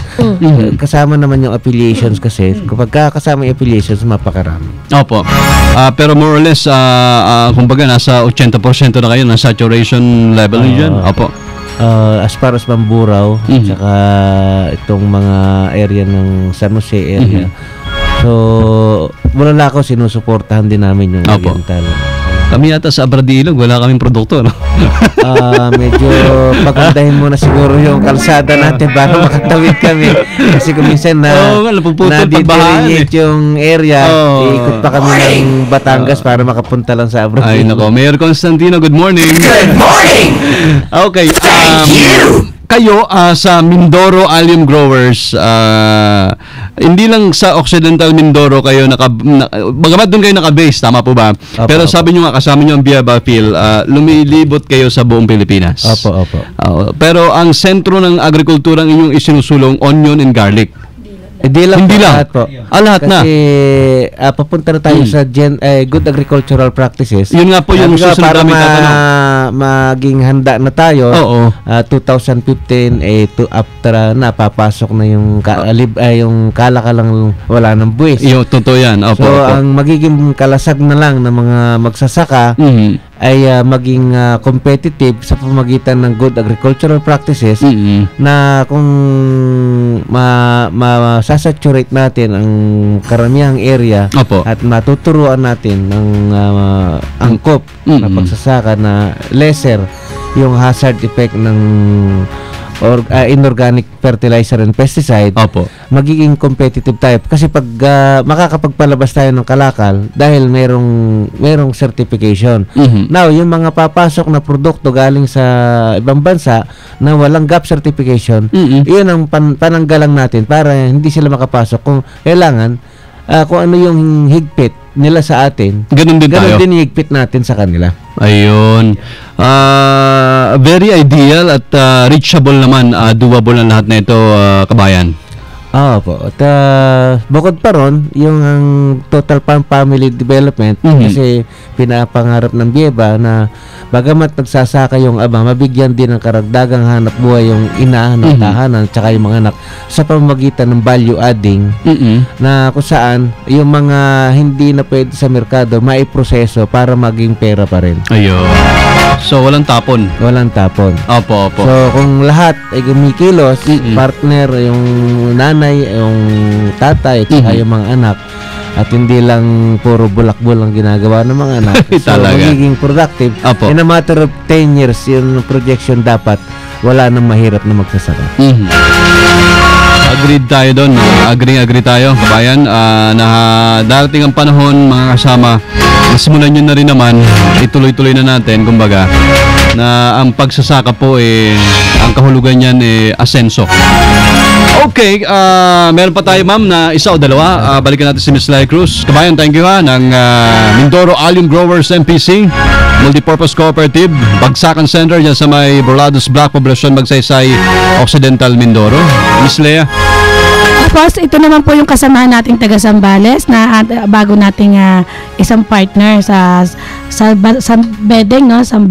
Kasama naman yung affiliations kasi kapag kasama yung affiliations mapakarami. Opo. Pero more or less kumbaga nasa 80% na kayo ng saturation level diyan. Opo. As far as Mamburao tsaka itong mga area ng San Jose area. So mula ako sinusuportahan din namin yung Oriental. Kami yata sa Abradilog, wala kaming produkto, no? Medyo pagandahin muna siguro yung kalsada natin para makatawid kami. Kasi kung minsan na-deteriorate yung area, iikot pa kami ng Batangas para makapunta lang sa Abradilog. Ay, nako. Mayor Constantino, good morning. Good morning! Okay. Kayo sa Mindoro Allium Growers, hindi lang sa Occidental Mindoro kayo bagamat doon kayo naka-base, tama po ba? Pero sabi nyo nga, kasama nyo ang Viva Phil, lumilibot kayo sa buong Pilipinas. Opo. Pero ang sentro ng agrikultura ang inyong isinusulong, onion and garlic. Hindi lang. Lahat po. Lahat na. Kasi papunta na tayo sa good agricultural practices. Yun nga po yung susunod namin tatanong. Maging handa na tayo. 2015 after papasok na yung yung kalakalang wala ng buwis. Yung totoo yan. So ang magiging kalasag na lang ng mga magsasaka ay maging competitive sa pamamagitan ng good agricultural practices na kung sasaturate natin ang karamihang area at matuturuan natin ng angkop na pagsasaka na lesser yung hazard effect ng or inorganic fertilizer and pesticide, magiging competitive tayo. Kasi pag makakapagpalabas tayo ng kalakal dahil merong certification. Now, yung mga papasok na produkto galing sa ibang bansa na walang GAP certification, yun ang pananggalang natin para hindi sila makapasok. Kung kailangan, kung ano yung higpit nila sa atin, ganun din higpit natin sa kanila. Ayun. Very ideal at reachable naman, doable ang lahat na ito, kabayan. Po. At bukod pa ron, yung ang Total Farm Family Development, kasi pinapangarap ng Bieba na bagamat nagsasaka yung ama, mabigyan din ng karagdagang hanap buhay yung ina ng tahanan tsaka yung mga anak sa pamamagitan ng value adding, na kung saan yung mga hindi na pwede sa merkado maiproseso para maging pera pa rin. Ayun. So, walang tapon. Walang tapon. Opo. So, kung lahat ay gumikilos, partner, yung nanay, yung tatay, at yung mga anak, at hindi lang puro bulak-bul ang ginagawa ng mga anak. So, magiging productive. In a matter of 10 years, yung projection dapat, wala nang mahirap na magsasaka. Agreed tayo doon. Agree tayo, kabayan. Na darating ang panahon, mga kasama, simulan nyo na rin naman, ituloy-tuloy na natin, kumbaga, na ang pagsasaka po, ang kahulugan niyan, asenso. Okay, meron pa tayo, ma'am, na isa o dalawa. Balikan natin si Ms. Lai Cruz. Kabayan, thank you ng Mindoro Allium Growers MPC, Multipurpose Cooperative, Bagsakan Center, dyan sa may Borlados Black Poblacion, Magsaysay, Occidental, Mindoro. Ms. Lea. Tapos, ito naman po yung kasamahan nating taga Zambales na bago nating isang partner sa Bedeng, no? Sa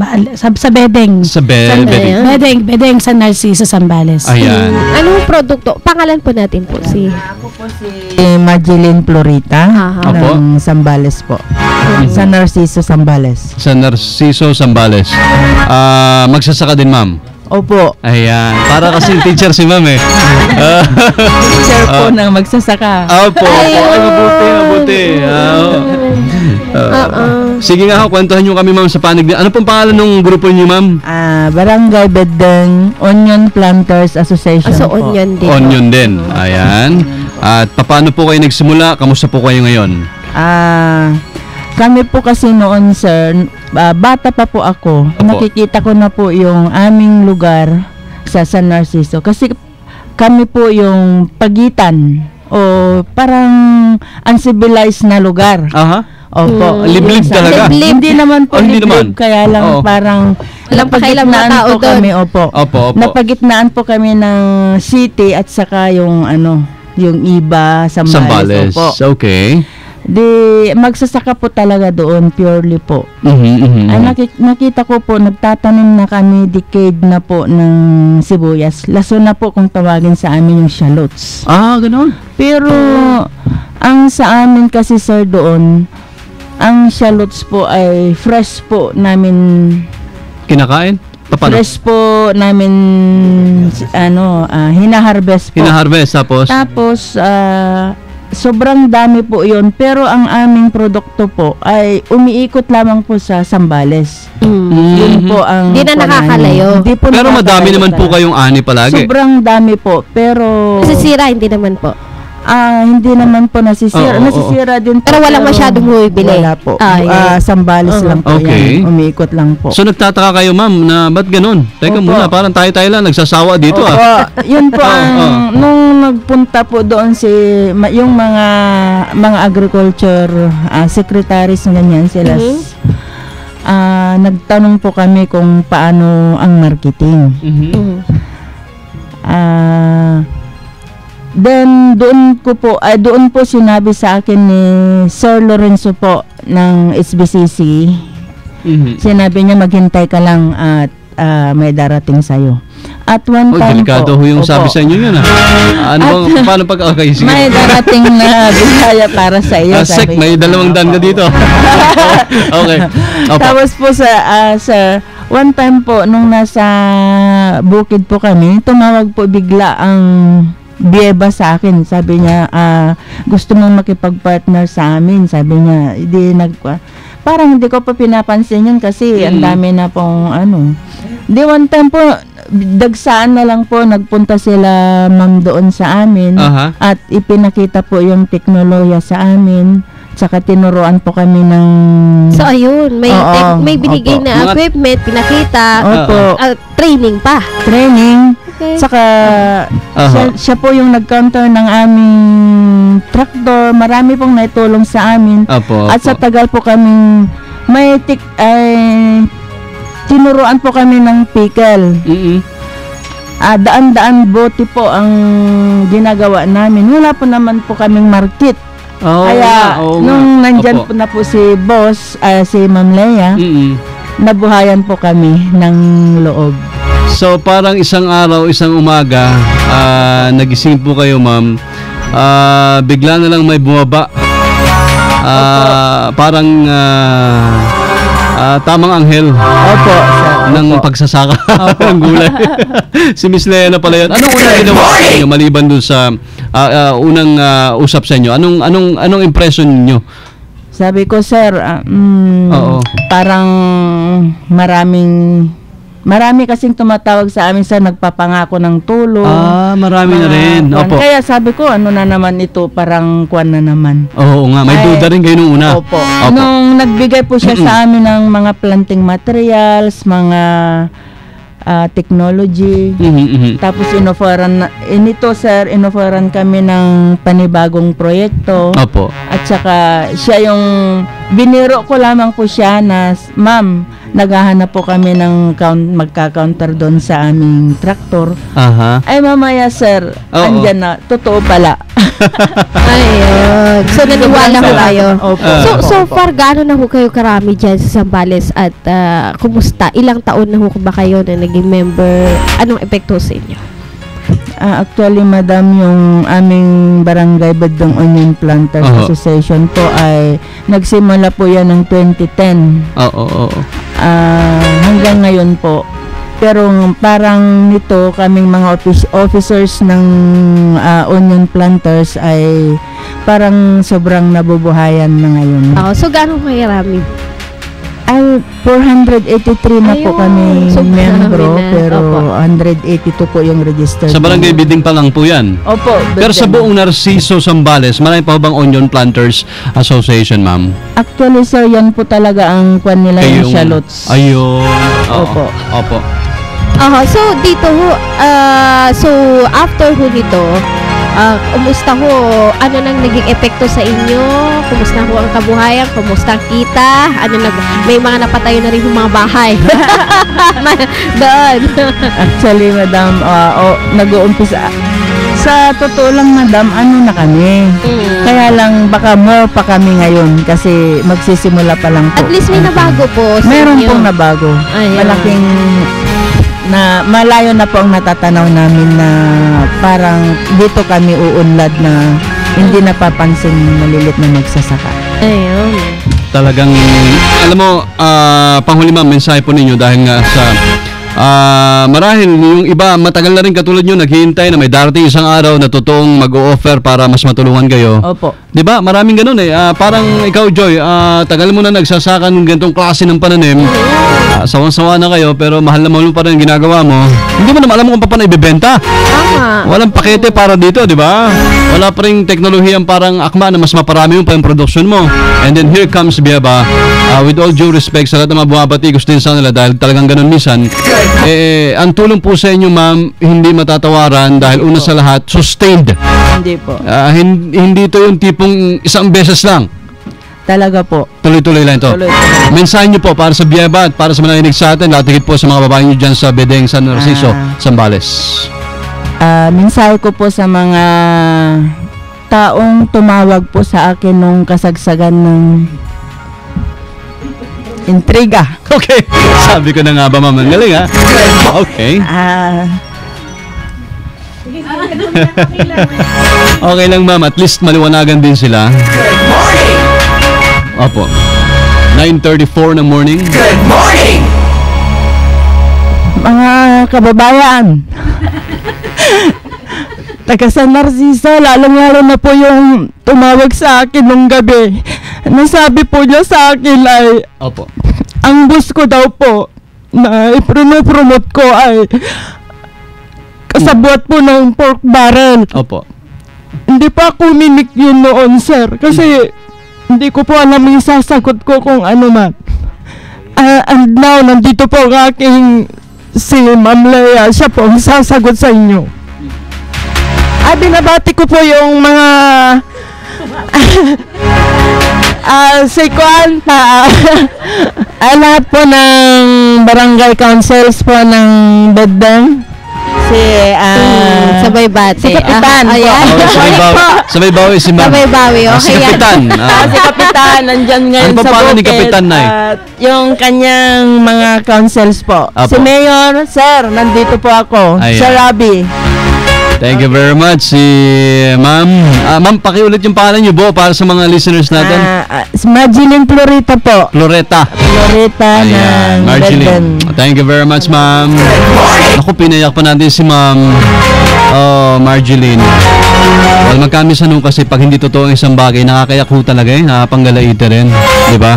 Bedeng. Sa Bedeng. Bedeng sa Narciso, Zambales. Ayan. Anong produkto? Pangalan po natin po si... Ako po si Majeline Florita ng Zambales po. Sa Narciso, Zambales. Sa Narciso, Zambales. Magsasaka din, ma'am. Opo. Ayan. Para kasing teacher si ma'am Teacher po ng magsasaka. Opo. Mabuti. Sige nga, kwentuhan nyo kami, ma'am, sa panig. Ano pong pangalan ng grupo niyo, ma'am? Barangay Bedeng Onion Planters Association. Onion din. Onion din. Ayan. At paano po kayo nagsimula? Kamusta po kayo ngayon? Kami po kasi noon, sir, bata pa po ako. Nakikita ko na po yung aming lugar sa San Narciso. Kasi kami po yung pagitan o parang uncivilized na lugar. Opo. Liblib talaga. Hindi naman po liblib, kaya lang parang napagitnaan po kami. Opo. Napagitnaan po kami ng city at saka yung yung iba, Zambales. Opo. Okay. Magsasaka po talaga doon, purely po. Nakita ko po, nagtatanim na kami, decade na po ng sibuyas. Laso na po kung tawagin sa amin yung shallots. Ganoon. Pero, ang sa amin kasi, sir, doon, ang shallots po ay fresh po namin kinakain? Paano? Fresh po namin hinaharvest po. Tapos sobrang dami po yun, pero ang aming produkto po ay umiikot lamang po sa Zambales. Yun po ang hindi na nakakalayo. Pero madami naman po kayong ani palagi. Sobrang dami po, pero nasisira hindi naman po. Hindi naman po nasisira. Nasisira din po. Pero walang masyadong bumibili. Wala po. Zambales lang po yan. Umiikot lang po. So nagtataka kayo, ma'am, na ba't ganun? Teka muna, parang tayo-tayo lang nagsasawa dito. Yun po nung nagpunta po doon yung mga agriculture secretaries ganyan sila. Nagtanong po kami kung paano ang marketing. Then doon po sinabi sa akin ni Sir Lorenzo po ng SBCC. Sinabi niya maghintay ka lang at may darating sa'yo. At one time delikado po. Yung sabi sa inyo yun paano sige. May darating na biyaya para sa iyo. Sek, may 200 ka dito. Okay. Tapos po sa one time po nung nasa bukid po kami, tumawag po bigla ang Bieba sa akin. Sabi niya, gusto mong makipag-partner sa amin. Sabi niya, parang hindi ko pa pinapansin yun kasi ang dami na pong Di one time po, dagsaan na lang po, nagpunta sila ma'am doon sa amin at ipinakita po yung teknolohiya sa amin. Tsaka tinuruan po kami ng... So ayun, may binigay na equipment, pinakita, training pa. Training. Okay. Tsaka siya po yung nag-counter ng aming tractor. Marami pong naitulong sa amin. At sa tagal po kaming tinuruan po kami ng pickle. Daan-daan bote po ang ginagawa namin. Wala po naman po kaming market. Kaya nung nandyan po na po si boss, si Ma'am Leia, nabuhayan po kami ng loob. So parang isang araw, isang umaga, nagising po kayo ma'am, bigla na lang may bumaba. Parang tamang anghel ng pagsasaka ng gulay. Si Miss Leia na pala yun. Anong unang ginawa sa inyo maliban dun sa unang usap sa inyo? Anong impression niyo? Sabi ko, sir, parang marami kasing tumatawag sa amin, sir, nagpapangako ng tulong. Marami na rin. Opo. Kaya sabi ko, ano na naman ito, parang kwan na naman. Oo nga, may duda rin kayo nung una. Opo. Nung nagbigay po siya sa amin ng mga planting materials, mga technology. Tapos inoferan kami ng panibagong proyekto. Opo. At saka siya yung biniro ko lamang po siya na, ma'am, naghahanap po kami ng magka-counter doon sa aming traktor. Ay mamaya, sir, andyan na, totoo pala. Ayun. So naniwala ho kayo. So far, gaano na ho kayo karami dyan sa Zambales at kumusta? Ilang taon na ho ba kayo na naging member? Anong epekto sa inyo? Actually, madam, yung aming Barangay Badong Onion Planters Association po ay nagsimula po yan ng 2010. Hanggang ngayon po. Pero parang nito, kaming mga officers ng onion planters ay parang sobrang nabubuhayan na ngayon. So gaano karami? Ay, 483 na po kami membro, pero 182 po yung registered. Sa Barangay Biding pa lang po yan? Opo. Pero sa buong Narciso, Zambales, marami pa bang Onion Planters Association, ma'am? Actually, sir, yan po talaga ang kwan nila, yung shallots. Ayun. Opo. So dito ho, so after ho nito, kumusta ho? Ano nang naging epekto sa inyo? Kumusta ho ang kabuhayan? Kumusta ang kita? May mga napatayo na rin yung mga bahay. Doon. Actually, madam, nag-uumpisa. Sa totoo lang, madam, na kami. Kaya lang, baka more pa kami ngayon kasi magsisimula pa lang po. At least may nabago po sa Meron pong nabago. Malaking na malayo na po ang natatanaw namin na parang dito kami uunlad na hindi napapansin malilit na magsasaka. Ayun. Talagang, alam mo, panghuli ma'am, mensahe po ninyo dahil nga sa marahil yung iba matagal na rin katulad nyo naghihintay na may darating isang araw na totoong mag-o-offer para mas matulungan kayo. Opo. Diba? Maraming ganun eh. Parang ikaw, Joy, tagal mo na nagsasaka ng ganitong klase ng pananim. Sawang-sawa na kayo pero mahal na mahal pa rin ang ginagawa mo. Hindi mo naman alam kung paano ibebenta. Walang pakete para dito, di ba? Wala pa rin teknolohiyang parang akma na mas maparami mo pa yung production mo. And then here comes Biaba. With all due respect sa lahat ng mga bumabati, gusto din sa nila dahil talagang ganun minsan. Ang tulong po sa inyo, ma'am, hindi matatawaran dahil una sa lahat, sustained. Hindi po. Hindi ito yung tipong isang beses lang. Talaga po. Tuloy-tuloy lang ito. Mensahe nyo po para sa Biaba at para sa mananinig sa atin, lahat higit po sa mga babae nyo dyan sa Bedeng, San Narciso, Zambales. Mensahe ko po sa mga taong tumawag po sa akin nung kasagsagan ng intriga. Okay. Sabi ko na nga ba, ma'am? Ang galing, ha? Okay. Okay lang, ma'am. At least maliwanagan din sila. Good morning! Opo. 9:34 ng morning. Good morning! Mga kababayan, taga San Narciso, lalong-lalo na po yung tumawag sa akin nung gabi. Nasabi po niya sa akin ay, opo, ang boss ko daw po na ipromote ko ay kasabwat po ng pork barrel. Opo. Hindi pa ako uminik yun noon, sir. Kasi hindi ko po alam yung sasagot ko kung ano man. And now, nandito po ang aking si Ma'am Lea. Siya po ang sasagot sa inyo. Binabati ko po yung mga si Kwan, lahat po ng barangay councils po ng Bedang. Sabay bate. Si Kapitan. Sabay bawi si Ma'am. Sabay bawi, okay. Si Kapitan. Si Kapitan, nandyan ngayon ano sa pa ni bukid. Kapitan, Nay? At yung kanyang mga councils po. Apo. Si Mayor, sir, nandito po ako. Ayan. Sir Rabi. Thank you very much, si Ma'am. Ma'am, pakiulit yung pangalan niyo, Bo, para sa mga listeners natin. Marjeline Floreta po. Floreta. Floreta ng Marjeline. Thank you very much, Ma'am. Ako, pinayak pa natin si Ma'am. Marjeline. Well, magkamisan kasi pag hindi totoo ang isang bagay, nakakayak ho talaga nakapanggalaite rin. Diba?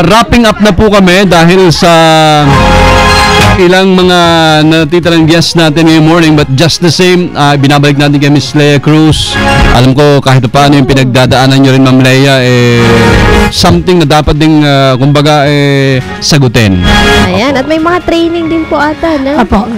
Wrapping up na po kami dahil sa ilang mga natitirang guests natin ngayong morning, but just the same, binabalik natin kay Miss Lea Cruz. Alam ko kahit paano yung pinagdadaanan nyo rin, Ma'am Lea, something na dapat ding kumbaga sagutin. Ayan, at may mga training din po ata, no? Apo.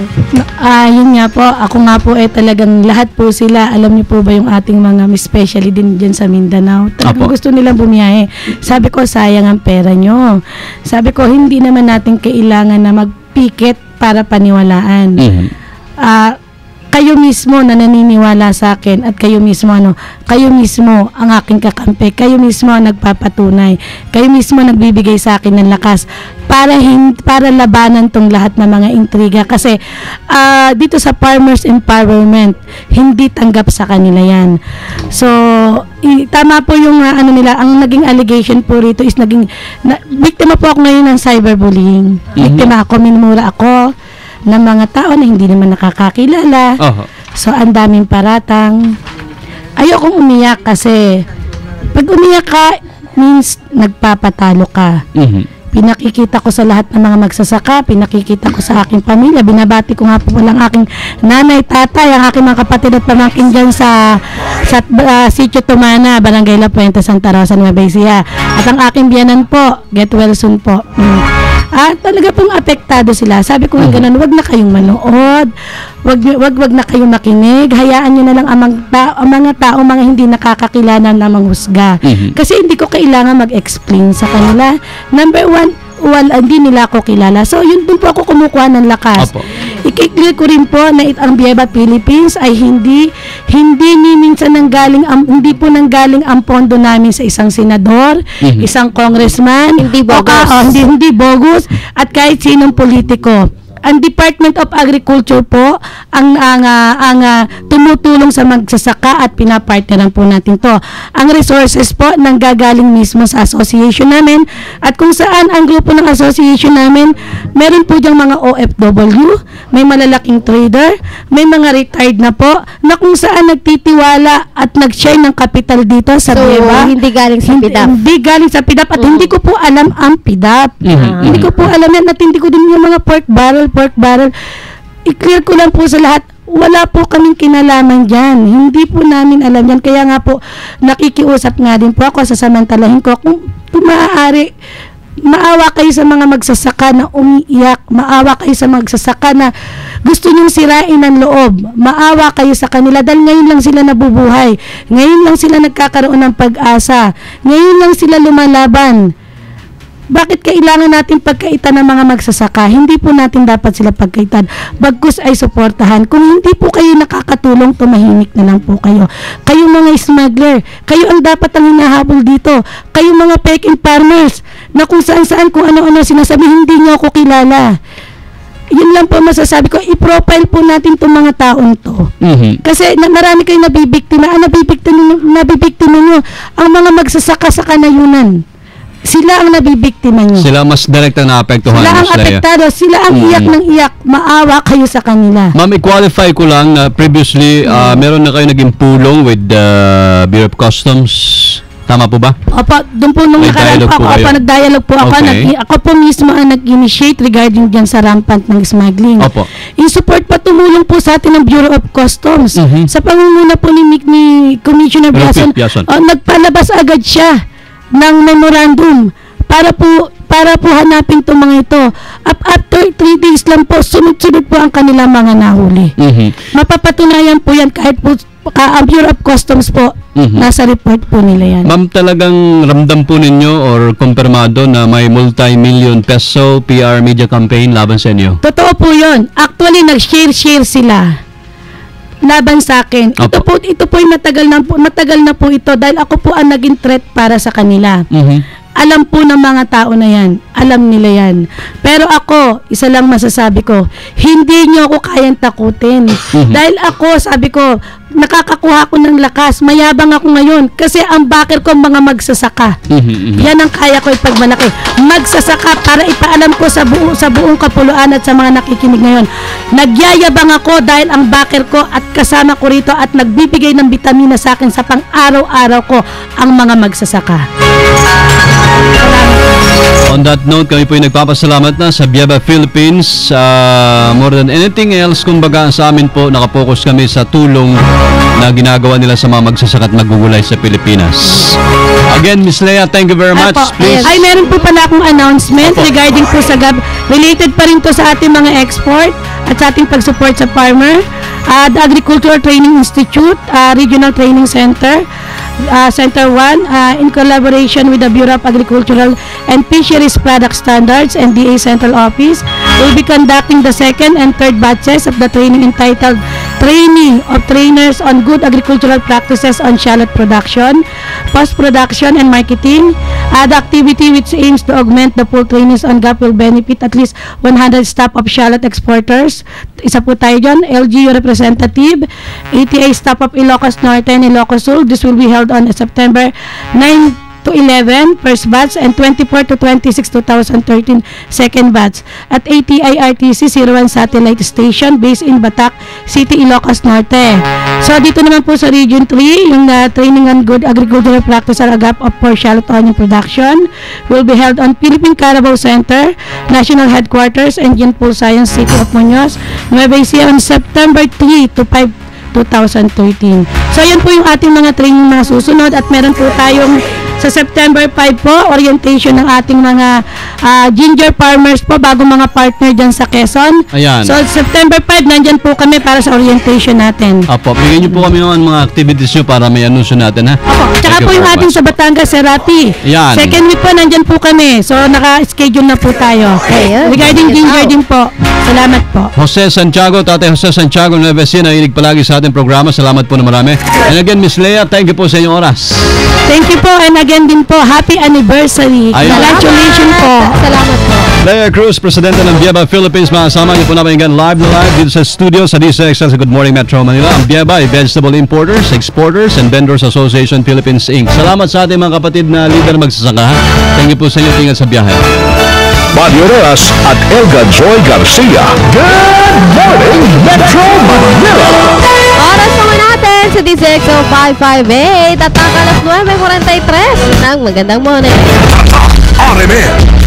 Yun nga po, ako nga po talagang lahat po sila, alam niyo po ba yung ating mga especially din dyan sa Mindanao, talagang gusto nilang bumiyahe. Sabi ko, sayang ang pera nyo. Sabi ko, hindi naman natin kailangan na magpikit para paniwalaan. Kayo mismo na naniniwala sa akin at kayo mismo kayo mismo ang aking kakampi, kayo mismo ang nagpapatunay, kayo mismo nagbibigay sa akin ng lakas para labanan tong lahat ng mga intriga kasi dito sa Farmers Empowerment hindi tanggap sa kanila yan. So tama po yung nila, ang naging allegation po rito is biktima po ako ngayon ng cyberbullying. Biktima ako, minumura ako ng mga tao na hindi naman nakakakilala. So, ang daming paratang. Ayokong umiyak kasi pag umiyak ka, means nagpapatalo ka. Pinakikita ko sa lahat ng mga magsasaka, pinakikita ko sa aking pamilya, binabati ko nga po walang aking nanay, tatay, ang aking mga kapatid at pamangkin dyan sa Sitio Tumana, Barangay La Puente, Santa Rosa, Nueva Ecija. At ang aking biyanan po, get well soon po. Talaga pong apektado sila. Sabi ko nga ganun, wag na kayong manood, wag na kayong makinig, hayaan nyo na lang ang mga tao, mga hindi nakakakilala na manghusga. Kasi hindi ko kailangan mag-explain sa kanila. Number one, hindi nila ako kilala. So, yun dun po ako kumukuha ng lakas. I-clear ko rin po na ang Viva Philippines ay hindi minsan hindi po nanggaling ang pondo namin sa isang senador, isang congressman, hindi bogus. Hindi bogus at kahit sinong politiko. Ang Department of Agriculture po ang tumutulong sa magsasaka at pinapartneran po natin to. Ang resources po nanggagaling mismo sa association namin at kung saan ang grupo ng association namin, meron po diyang mga OFW, may malalaking trader, may mga retired na po na kung saan nagtitiwala at nag-share ng capital dito sa Viva. Hindi galing sa PIDAP. Hindi galing sa PIDAP at hindi ko po alam ang PIDAP. Hindi ko po alam yan at hindi ko din yung mga pork barrel. I-clear ko lang po sa lahat, wala po kaming kinalaman dyan. Hindi po namin alam yan. Kaya nga po, nakikiusap nga din po ako, sasamantalahin ko. Kung maaari, maawa kayo sa mga magsasaka na umiiyak. Maawa kayo sa magsasaka na gusto nyong sirain ang loob. Maawa kayo sa kanila dahil ngayon lang sila nabubuhay. Ngayon lang sila nagkakaroon ng pag-asa. Ngayon lang sila lumalaban. Bakit kailangan natin pagkaitan ng mga magsasaka? Hindi po natin dapat sila pagkaitan. Bagkus ay suportahan. Kung hindi po kayo nakakatulong, tumahimik na lang po kayo. Kayo mga smuggler, kayo ang dapat ang hinahabol dito. Kayo mga peking farmers, na kung saan-saan, kung ano-ano sinasabi, hindi nyo ako kilala. Yun lang po masasabi ko, i-profile po natin itong mga taong to. Kasi marami kayong nabibiktima. Nabibiktima nyo ang mga magsasaka sa kanayunan. Sila ang nabibiktima nyo. Sila mas direktang naapektuhan. Sila ang apektado. Sila ang iyak ng iyak. Maawa kayo sa kanila. Ma'am, i-qualify ko lang na previously, meron na kayo naging pulong with the Bureau of Customs Tama po ba? Opo, doon po nung May nakaraan dialogue po po ako, kayo. nag-dialogue po ako. Okay. Ako po mismo ang nag-initiate regarding dyan sa rampant ng smuggling. Opo. In support pa, tumulong po sa atin ng Bureau of Customs. Sa pangunguna po ni Commissioner Biason, Biason. nagpalabas agad siya ng memorandum para po hanapin itong mga ito. After 3 days lang po, sunod-sunod po ang kanilang mga nahuli. Mapapatunayan po yan kahit po ang Bureau of Customs po, nasa report po nila yan. Ma'am, talagang ramdam po ninyo or kumpirmado na may multi-million peso PR media campaign laban sa inyo? Totoo po yun. Actually, nag-share sila laban sa akin. Ito po ay matagal na po ito dahil ako po ang naging threat para sa kanila. Alam po ng mga tao na yan. Alam nila yan. Pero ako, isa lang masasabi ko, hindi nyo ako kayang takutin. Dahil ako, sabi ko, nakakakuha ko ng lakas. Mayabang ako ngayon. Kasi ang backer ko mga magsasaka. Yan ang kaya ko ipagmalaki. Magsasaka para ipaalam ko sa buong kapuluan at sa mga nakikinig ngayon. Nagyayabang ako dahil ang backer ko at kasama ko rito at nagbibigay ng bitamina sa akin sa pang-araw-araw ko ang mga magsasaka. On that note, kami po ay nagpapasalamat na sa Biaba Philippines. More than anything else, kumbaga sa amin po, nakapokus kami sa tulong na ginagawa nila sa mga magsasaka at magugulay sa Pilipinas. Again, Miss Lea, thank you very much. Please. Ay, meron po pala akong announcement regarding po sa related pa rin to sa ating mga export at sa ating pag-support sa farmer. The Agricultural Training Institute, Regional Training Center, Center 1, in collaboration with the Bureau of Agricultural and Fisheries Product Standards and DA Central Office, will be conducting the second and third batches of the training entitled Training of Trainers on Good Agricultural Practices on Shallot Production, Post-Production and Marketing. The activity which aims to augment the full trainings on GAP will benefit at least 100 staff of shallot exporters. Isa po tayo dyan, LGU representative, ATA staff of Ilocos Norte and Ilocos Sur. This will be held on September 9 to 11 first batch and 24 to 26 2013 second batch at ATI-RTC 01 Satellite Station based in Batac City, Ilocos Norte. So dito naman po sa Region 3, yung Training on Good Agricultural Practice at Agap of for Shallot Onion Production will be held on Philippine Carabao Center, National Headquarters, Engine Pool Science, City of Muñoz, Nueva Ecija on September 3 to 5 2013. So yun po yung ating mga training mga susunod at meron po tayong sa September 5 po, orientation ng ating mga ginger farmers po, bago mga partner dyan sa Quezon. Ayan. So September 5, nandyan po kami para sa orientation natin. Apo, bigyan niyo po kami ng mga activities niyo para may anunsyo natin, ha? Opo, tsaka po yung ating sa Batangas, Serati. Ayan. Second week po, nandyan po kami. So naka-schedule na po tayo. Regarding ginger din po. Salamat po. Jose Santiago, Tatay Jose Santiago, Nueva Ecija, nakinig palagi sa ating programa. Salamat po na marami. And again, Miss Lea, thank you po sa inyong oras. Thank you po, and again din po, happy anniversary. Congratulations po. Salamat po. Lea Cruz, Presidente ng Biaba Philippines. Makasama niyo po namin live dito sa studio sa DCXL sa Good Morning Metro Manila. Ang Biaba ay Vegetable Importers, Exporters, and Vendors Association Philippines Inc. Salamat sa ating mga kapatid na leader magsasaka. Thank you po sa inyo. Tingnan sa biyahe. Mario Reyes at Elga Joy Garcia. Good morning, Metro Manila! Oras naman natin sa DCXO 558 at ang alas 9:43 ng magandang morning. RMN.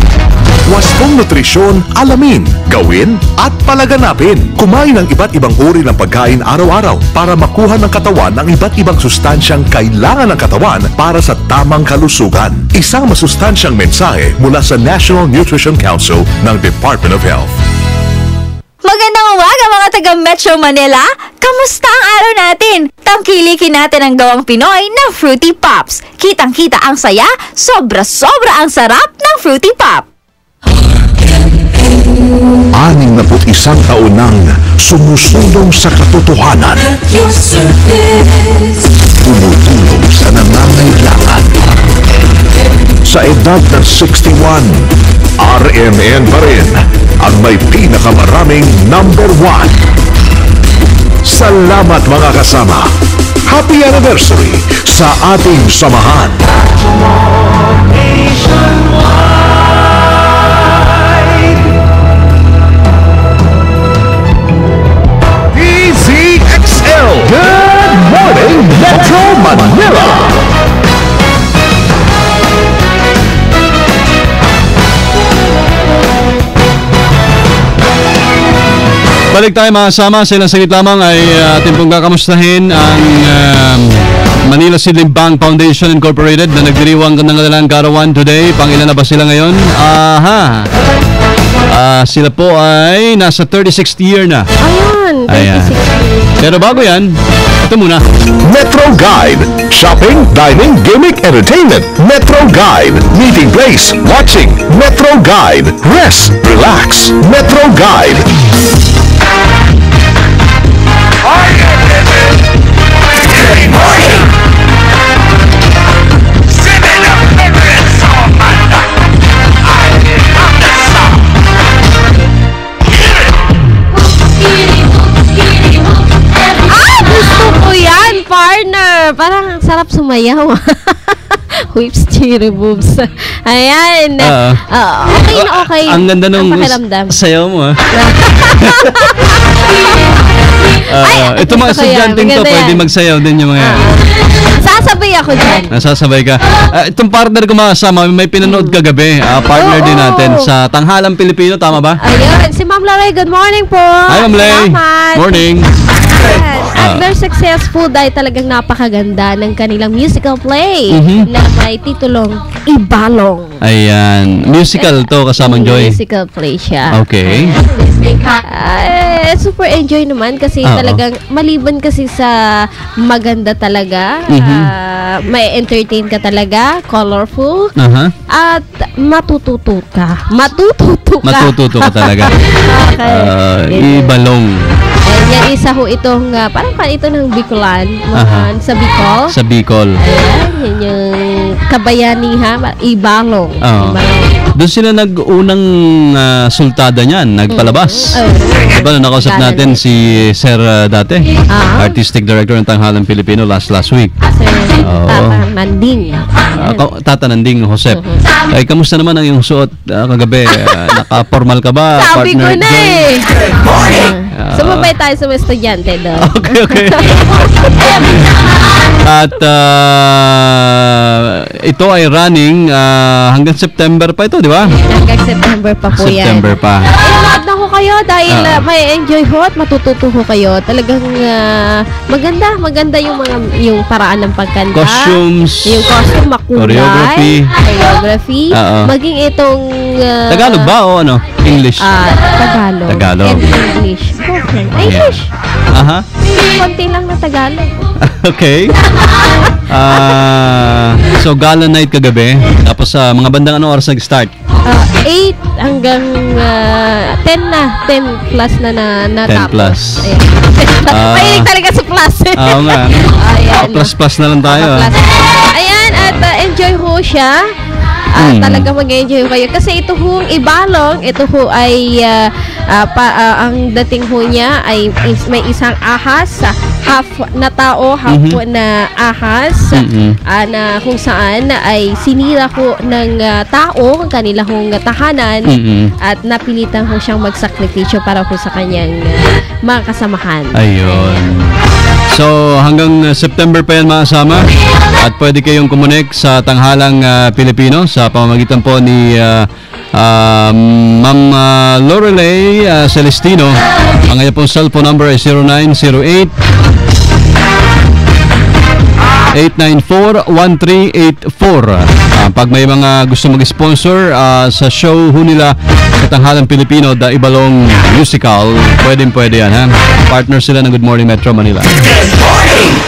Wastong nutrisyon, alamin, gawin at palaganapin. Kumain ng iba't ibang uri ng pagkain araw-araw para makuha ng katawan ang iba't ibang sustansyang kailangan ng katawan para sa tamang kalusugan. Isang masustansyang mensahe mula sa National Nutrition Council ng Department of Health. Magandang umaga mga taga Metro Manila! Kamusta ang araw natin? Tangkilikin natin ang gawang Pinoy na Fruity Pops. Kitang-kita ang saya, sobra-sobra ang sarap ng Fruity Pop. 61 taon nang sumusulong sa katotohanan. Tumutulong sa nangangailangan. Sa edad ng 61, RMN pa rin ang may pinakamaraming number 1. Salamat mga kasama. Happy anniversary sa ating samahan. DZXL. Good morning, Metro Manila. Balik tayo mga kasama. Sa ilang saglit lamang ay atin pong kakamustahin ang Manila Seedling Bank Foundation Incorporated na nagdiriwang ng kanilang Karawan today. Pangilan na ba sila ngayon? Sila po ay nasa 36th year na. Ayan, 36 years. Pero bago yan, ito muna. Metro Guide. Shopping, dining, gaming, entertainment. Metro Guide. Meeting place, watching. Metro Guide. Rest, relax. Metro Guide. Partner, parang sarap sumayaw. Whips, cherry boobs. Ayan. Okay na okay. Ang ganda nung sayaw mo. Ito mga estudyanteng to, pwede magsayaw din yung mga sasabay ako dyan. Nasasabay ka. Itong partner ko makasama, may pinanood kagabi. Partner din natin sa Tanghalang Pilipino, tama ba? Ayun. Si Ma'am Laray, good morning po. Hi Ma'am Lay. Morning. At very successful dahil talagang napakaganda ng kanilang musical play na may titulong Ibalong. Ayan. Musical to kasamang Joy. Musical play siya. Okay. Super enjoy naman kasi talagang maliban kasi sa maganda talaga. May entertain ka talaga, colorful, at matututo ka. Matututo ka talaga. Ibalong. Yan isa ho itong, parang ito ng Bicolan, sa Bicol. Sa Bicol. Ayan, yun yung kabayanihan, Ibalong. Doon sila nag-unang sultada niyan, nagpalabas. Diba, nakausap natin si Sir dati, Artistic Director ng Tanghalang Pilipino last week. Tatananding. Tatananding Josep. Ay, kamusta naman ang iyong suot kagabi? Naka-formal ka ba? Sabi partner? ko na sumabay tayo sa mga estudyante doon. Okay. At ito ay running hanggang September pa ito, di ba? Hanggang September pa po yan. September pa. Inood na ko kayo dahil may enjoy ho at matututo ho kayo. Talagang maganda yung paraan ng pagkanta. Costumes. Yung costume, makulay. Choreography. Maging itong Tagalog ba o ano? English? Tagalog. And English. Okay. English. Konti lang na Tagalog. Okay. So gala night kagabi. Tapos mga bandang anong oras nag-start? 8 hanggang 10 na. 10 plus na natapos. 10 plus. Mahilig talaga sa plus. Oo nga. Plus na lang tayo. Ayan, at enjoy ho siya. Talaga mag-enjoy kayo kasi ito hong Ibalong, ito ho ay ang dating ho niya ay may isang ahas, half na tao, half na ahas, na kung saan ay sinira ko ng tao ang kanila hong tahanan at napilitan ho siyang magsakripisyo para po sa kanyang mga kasamahan. Ayun. So hanggang September pa yan makasama at pwede kayong kumonek sa Tanghalang Pilipino sa pamamagitan po ni Ma'am Lorelei Celestino. Ang kanya pong cellphone number ay 0908 894-1384. Pag may mga gusto mag-sponsor sa show ho nila sa Tanghalang Pilipino, The Ibalong Musical, pwede yan, ha? Partner sila ng Good Morning Metro Manila. Good morning!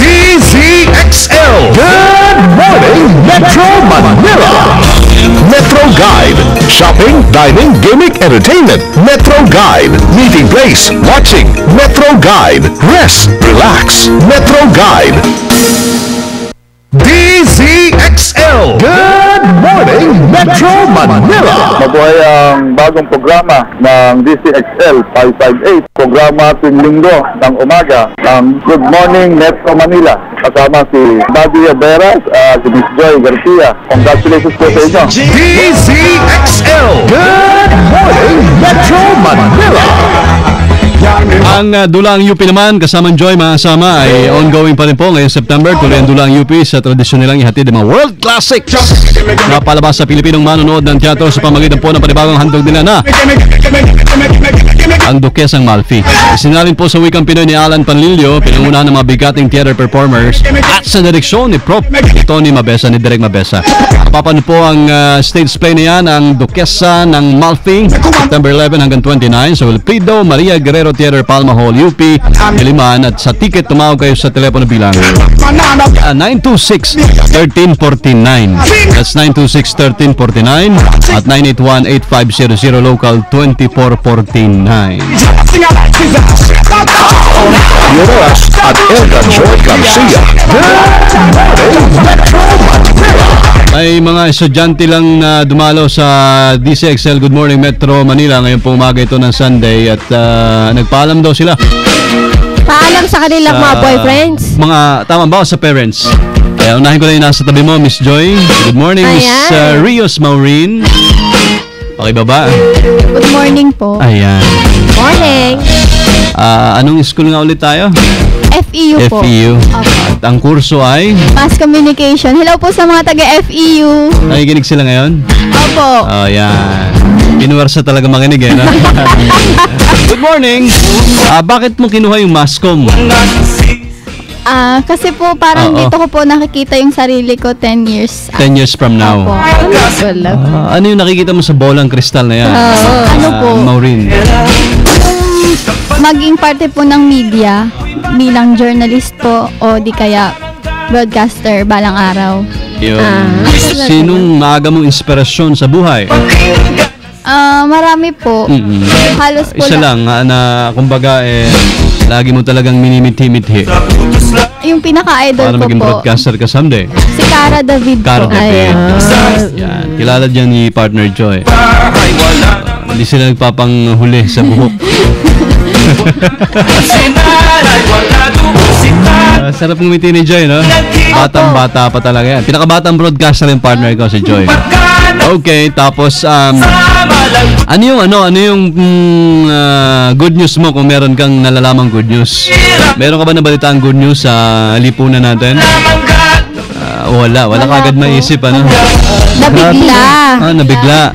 DZXL. Good morning, Metro Manila. Metro Guide. Shopping, dining, gaming, entertainment. Metro Guide. Meeting place, watching. Metro Guide. Rest, relax. Metro Guide. DZXL. Good morning, Metro Manila. Mabuhay ang bagong programa ng DCXL 558. Programa tuwing linggo ng umaga ng Good Morning Metro Manila. Kasama si Badia Beras at si Miss Joy Garcia. Congratulations po sa inyo. DCXL. Good morning, Metro Manila. Ang Dulang UP naman, kasamang Joy, mga kasama, ay ongoing pa rin po ngayong September. Tuloy ang Dulang UP sa tradisyon nilang ihatid ng mga world classics na palabas sa Pilipinong manonood ng teatro sa pamagitan po ng panibagong handog nila na ang Duquesang Malfi. Isinalin po sa wikang Pinoy ni Alan Panlilio, pinangunahan ng mga bigating theater performers at sa direksyon ni Prof. Tony Mabesa, ni Direk Mabesa. Papanood po ang stage play na yan, ang Duquesa ng Malfi, September 11 hanggang 29 sa Wilfrido Maria Guerrero Theater, Palma Hall, UP, Diliman. At sa ticket, tumawag kayo sa telepono bilang 926-1349. That's 926-1349 at 981-8500 local 2449. Yoras at Elda Joy Garcia. May mga estudyante lang na dumalo sa DCXL Good Morning Metro Manila ngayong pong umaga ito ng Sunday at nagpaalam daw sila. Paalam sa kanilang mga boyfriends. Mga, tama ba? Sa parents. Kaya unahin ko na yung nasa tabi mo, Miss Joy. Good morning, Miss Rios Maureen. Okay ba ba? Good morning po. Ayan. Morning. Anong school nga ulit tayo? FEU po. FEU. At ang kurso ay? Mass Communication. Hello po sa mga taga-FEU. Nakikinig sila ngayon? Opo. Oh, yan. Pinuwersa talaga makinig eh. No? Good morning. Bakit mo kinuha yung Masscom? Kasi po parang dito ko po nakikita yung sarili ko 10 years. 10 years from now. Ano yung nakikita mo sa bolang kristal na yan? Ano po? Maureen. Maging parte po ng media bilang journalist po o di kaya broadcaster balang araw. Sinong maaga mong inspirasyon sa buhay? Marami po. Halos po isa lang na kumbaga lagi mo talagang minimithi-mithi. Yung pinaka-idol para ko maging po. Broadcaster ka someday. Si Cara David Cara po. David. Yan. Kilala dyan ni Partner Joy. Hindi sila nagpapanghuli sa buhok. Sarap ngumiti ni Joy, no? Batang-bata pa talaga yan. Pinakabatang broadcaster yung partner ko, si Joy. Okay, tapos ano yung good news mo kung meron kang nalalamang good news? Meron ka ba nabalitaan good news sa lipunan natin? Wala kagad maisip, ano? Nabigla. Nabigla.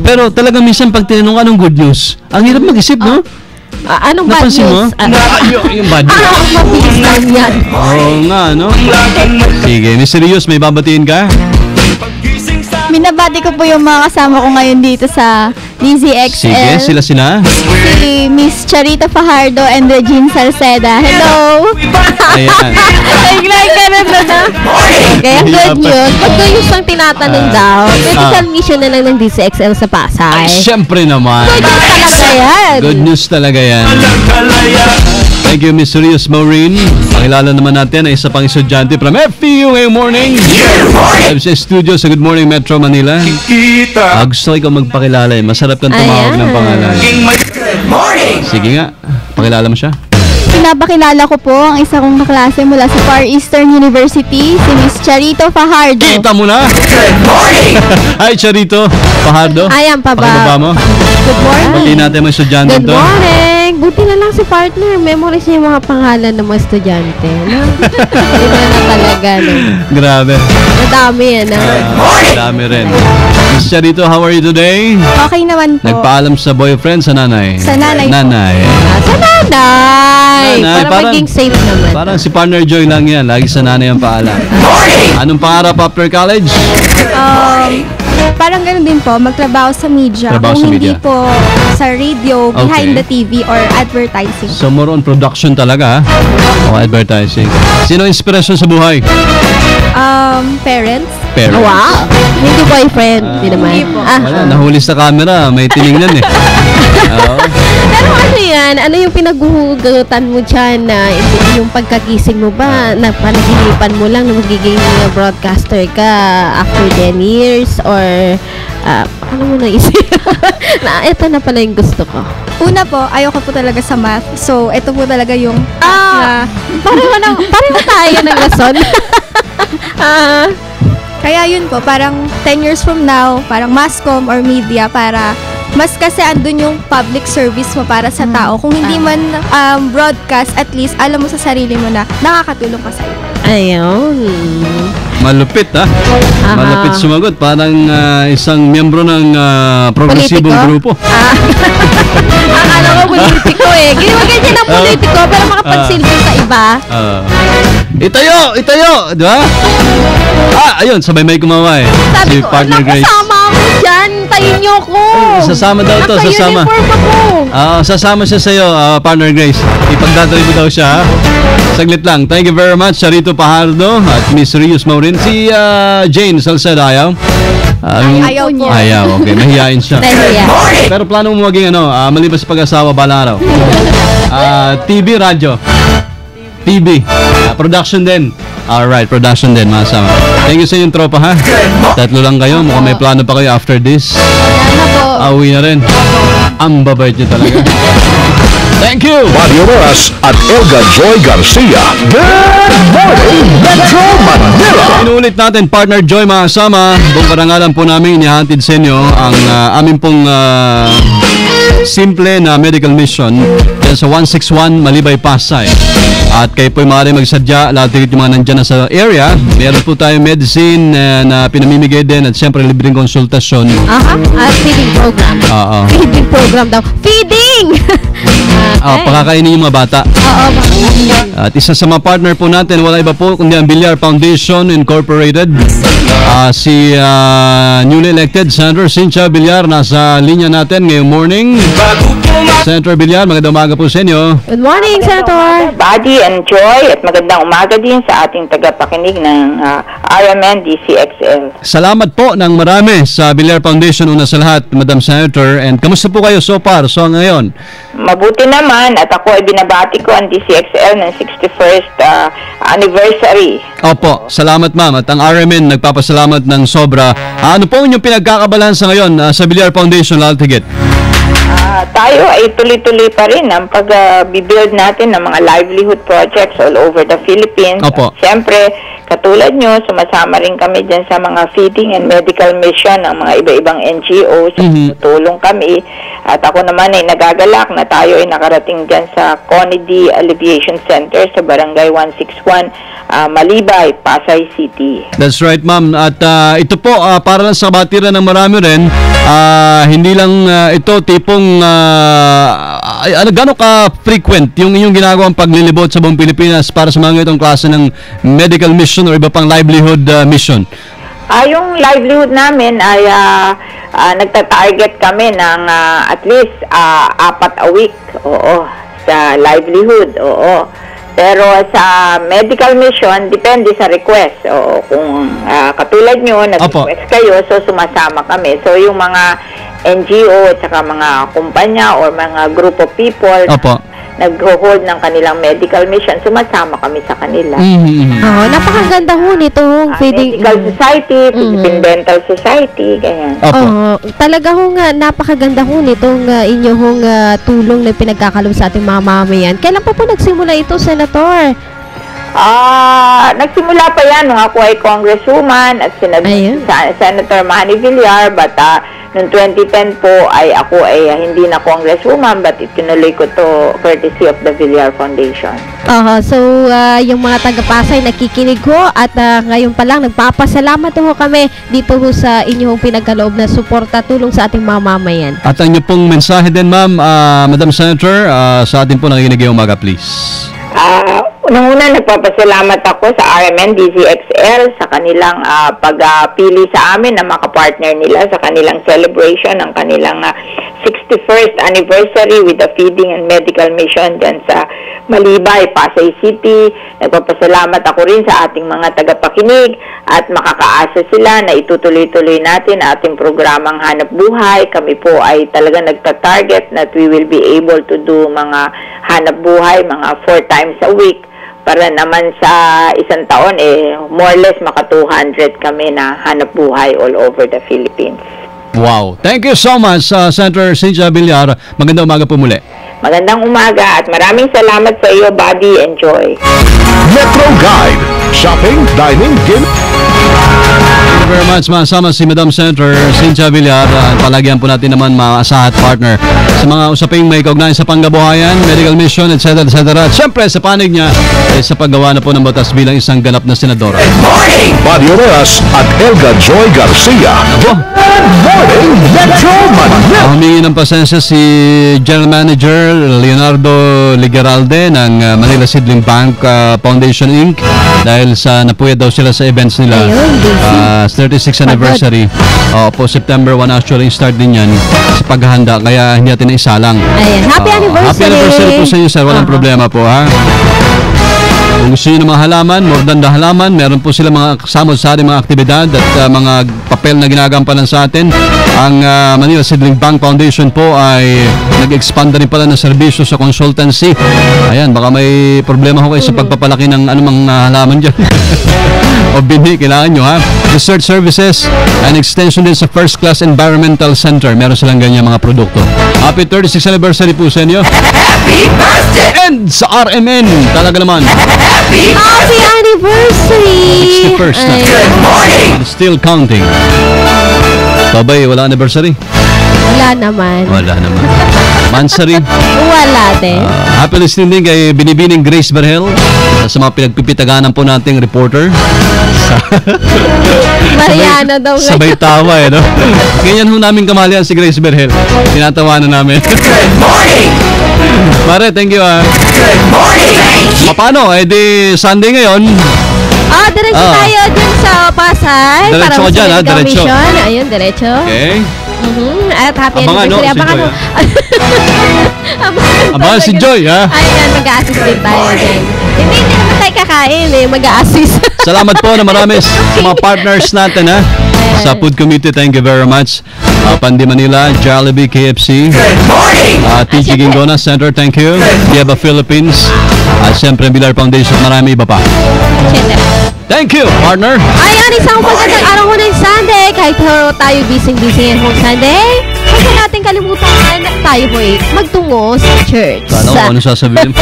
Pero talagang minsan pag tinanong anong good news, ang hirap mag-isip, no? Anong bad Napansin news? Yung bad news. Mabilis lang yan. Oo nga, no? Sige, mysterious, may babatiin ka? Minabati ko po yung mga kasama ko ngayon dito sa DZXL. Sige, sila. Si Miss Charita Fajardo and Regine Salceda. Hello! Ayan. Nag-like ka na na. Kaya good news. Pag good news ang tinatanong daw, medical mission na lang ng DCXL sa Pasay. Ay, syempre naman. Good news talaga yan. Good news talaga yan. Thank you, Miss Rios Maureen. Pakilala naman natin ay isa pang estudyante from FEU ngayong morning. Live sa studio sa Good Morning Metro Manila. Gusto ko ikaw magpakilala eh. Masarap kang tumawag ng pangalan. Sige nga, pakilala mo siya. Pinapakilala ko po ang isa kong kaklase mula sa Far Eastern University, si Miss Charito Fajardo. Kita mo na! Good morning! Hi, Charito Fajardo. Ayan pa ba? Pakibaba mo. Good morning. Batiin natin mga estudyante Good morning. Buti na lang si partner. Memorize niya yung mga pangalan ng mga estudyante. No? Iba na talaga. No? Grabe. Madami yan. Dami rin. Miss Charito, how are you today? Okay naman po. Nagpaalam sa boyfriend, sa nanay? Sa nanay. Nanay. Sa nanay. Para maging safe naman. Parang si Partner Joy lang yan. Lagi sa nanay ang paalam. Anong pangarap after college? Parang ganoon din po, magtrabaho sa media. Trabaho Kung sa hindi media. po sa radio, behind Okay. the TV or advertising. So more on production talaga, ha? O advertising. Sino inspiration sa buhay? Parents. Parents. Wow. Hindi boyfriend. Hindi naman. Hindi po. Wala, nahuli sa camera. May tinignan eh. Oo. Pero ano yan? Ano yung pinaghuhugutan mo dyan na yung pagkagising mo ba na panaginipan mo lang na magiging broadcaster ka after 10 years or ano mo naisip? Na ito na pala yung gusto ko. Una po, ayoko po talaga sa math. So, ito po talaga yung pareho tayo ng lason. Kaya yun po, parang 10 years from now, parang masscom or media para Mas kasi andun yung public service mo para sa tao. Kung hindi man broadcast, at least alam mo sa sarili mo na nakakatulong ka sa iyo. Ayun. Malupit Malupit sumagot. Parang isang miyembro ng progresibong grupo. Akala ko politiko Ginawa ganyan ang politiko pero makapagsilbi sa iba. Itayo! Di ba? Ayun, sabay may kumawa Sabi si ko, partner Grace. kasama ako dyan. Tayin niyo ko. Sasama daw to, sasama. Naka-uniform ako. Sasama siya sa'yo, partner Grace. Ipagdatuloy mo daw siya. Saglit lang. Thank you very much, Charito Pajardo at Miss Rios Maurin. Si Jane Salcedo, ayaw? Ayaw niya. Ayaw, okay. Mahihain siya. Pero plano mo maging maliban sa pag-asawa, balang araw. TV, radyo. TV. Production din. Alright, production din, masama. Thank you sa inyong tropa, ha? Tatlo lang kayo. Mukhang may plano pa kayo after this. Awi na rin. Ang babait niyo talaga. Thank you! Mario Moras at Elga Joy Garcia. Good morning, Metro Manila! Inuulit natin, partner Joy, masama. Buong karangalan po namin inihatid sa inyo ang aming pong simple na medical mission dyan sa 161 Malibay, Pasay. At kayo po'y maaari magsadya, lahat yung mga nandyan na sa area. Meron po tayong medicine na pinamimigay din at siyempre libreng konsultasyon. At feeding program. Feeding program daw. Feeding! Pakakainin yung mga bata. At isa sa mga partner po natin, wala iba po kundi ang Villar Foundation Incorporated. Si newly elected Senator Cynthia Villar nasa linya natin ngayong morning. Senator Villar, magandang umaga po sa inyo. Good morning, Senator. Buddy and Joy, at magandang umaga din sa ating tagapakinig ng RMN DCXL. Salamat po ng marami sa Villar Foundation una sa lahat, Madam Senator. And kamusta po kayo so far? So ngayon? Mabuti naman, at ako ay binabati ko ang DCXL ng 61st anniversary. Opo, salamat ma'am. At ang RMN nagpapasalamat ng sobra. Ano po yung pinagkakabalansa ngayon sa Villar Foundation, Laltigit? Tayo ay tuloy-tuloy pa rin ang pag-build natin ng mga livelihood projects all over the Philippines. Opo. Siyempre, katulad nyo, sumasama rin kami dyan sa mga feeding and medical mission ng mga iba-ibang NGOs. Tulong kami. At ako naman ay nagagalak na tayo ay nakarating dyan sa CONIDI Alleviation Center sa Barangay 161, Malibay, Pasay City. That's right, ma'am. At ito po, para lang sa batiran ng marami rin, hindi lang ito tipong gano'n ka-frequent yung inyong ginagawang paglilibot sa buong Pilipinas para sa mga itong klase ng medical mission o iba pang livelihood mission? Yung livelihood namin ay nagta-target kami ng at least 4 a week. Sa livelihood. Pero sa medical mission, depende sa request. Kung katulad nyo, nag-request kayo, so sumasama kami. So yung mga NGO at saka mga kumpanya or mga group of people nag-hold ng kanilang medical mission, sumasama kami sa kanila. Napakaganda ho nitong feeding Medical Society, Philippine Dental Society, ganyan. Talaga ho nga, napakaganda ho nitong inyong tulong na pinagkakalob sa ating mga mamayan. Kailan po nagsimula ito, Senator? Nagsimula pa yan nung ako ay congresswoman at Senator Manny Villar, but noong 2010 po ay ako ay hindi na congresswoman, but itinuloy ko to courtesy of the Villar Foundation. So yung mga taga-Pasay nakikinig ho at ngayon pa lang nagpapasalamat ho kami dito ho sa inyong pinagkaloob na suporta tulong sa ating mamamayan. At ang inyong pong mensahe din, ma'am, Madam Senator, sa ating po nakikinig ngayong umaga, please. Unang-una, nagpapasalamat ako sa RMN DCXL sa kanilang pagpili sa amin na makapartner nila sa kanilang celebration ng kanilang 61st anniversary with the feeding and medical mission dyan sa Malibay, Pasay City. Nagpapasalamat ako rin sa ating mga tagapakinig at makakaasa sila na itutuloy-tuloy natin ating programang Hanap Buhay. Kami po ay talaga nagta-target that we will be able to do mga hanap buhay, mga 4 times a week. Para naman sa isang taon, more or less maka 200 kami na hanap buhay all over the Philippines. Wow. Thank you so much, Senator Cynthia Villar. Magandang umaga po muli. Magandang umaga at maraming salamat sa iyo, Buddy and Joy. Metro Guide. Shopping, dining, gaming. you very much. Masama si Madam Senator Cynthia Villar. Palagyan po natin naman maasahan at partner sa mga usaping may kaugnayan sa pangkabuhayan, medical mission, etc. At syempre sa panig niya sa paggawa na po ng batas bilang isang ganap na senadora. Mario Reyes at Elga Joy Garcia. Good morning, Metro Manila. Humingi ng pasensya si General Manager Leonardo Ligaralde ng Manila Seedling Bank Foundation Inc. dahil sa napuyat daw sila sa events nila. 36th anniversary. Po September 1 actually start din yan sa paghahanda kaya hindi natin naisalang. Ayan, happy anniversary. Happy anniversary po sa inyo, sir. Walang problema po, ha. Kung gusto nyo ng mga halaman, more than the halaman, meron po sila mga kasama sa ating mga aktibidad at mga papel na ginagampanan sa atin. Ang Manila Seedling Bank Foundation po ay nag-expand na rin pala ng serbisyo sa consultancy. Ayan, baka may problema ho kayo sa pagpapalaki ng anumang halaman dyan. O binhi, kailangan nyo, ha. Research services and extension din sa First Class Environmental Center. Meron silang ganyan mga produkto. Happy 36th anniversary po sa inyo. Happy birthday! And sa RMN, talaga naman. Happy anniversary! 61st na. Good morning! Still counting. Babay, wala anniversary? Wala naman. Mansari? Wala din. Happy listening din kay Binibining Grace Berhel sa mga pinagpipitaganan po nating reporter. Mariana daw ngayon. Sabay tawa no? Ganyan ho namin kamalian si Grace Berhel. Tinatawanan namin. Good morning! Mare, thank you Good morning! Paano? Di Sunday ngayon. Diretso tayo dun sa Pasay. Diretso ko dyan, diretso. Ayun, diretso. Okay. At happy anniversary. Abangan si Joy, ha? Ayan, mag-a-assist din tayo dyan. Hindi naman tayo kakain mag-a-assist. Salamat po na marami sa mga partners natin, ha? Sa food committee, thank you very much. Pandi Manila, Jollibee, KFC. Good morning! TG Gingona Center, thank you. Dieba Philippines. At siyempre, Villar Foundation, marami iba pa. Thank you, partner! Ayan, isang magandang araw mo ng Sunday. Kahit tayo busy-busy ngayong Sunday, huwag natin kalimutan, tayo po magtungo sa church. Kala ko ano sasabihin?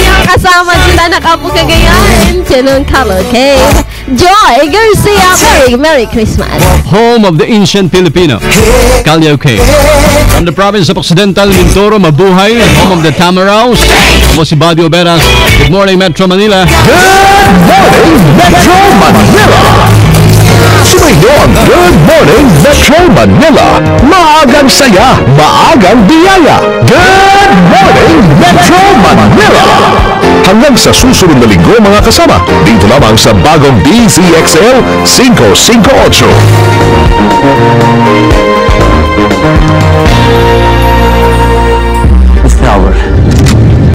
Yung kasama sila nakapukagayan. Chanong Color Cave. Joy Garcia, Merry Christmas. Home of the ancient Filipino, Callao Cave. From the province of Occidental Mindoro, mabuhay. Home of the Tamaraws. Ako si Buddy Oberas. Good morning, Metro Manila. Good morning, Metro Manila. Sumayon, good morning, Metro Manila. Maagang saya, maagang biyaya. Good morning, Metro Manila. Hanggang sa susunod na linggo mga kasama, dito lamang sa bagong DZXL 558.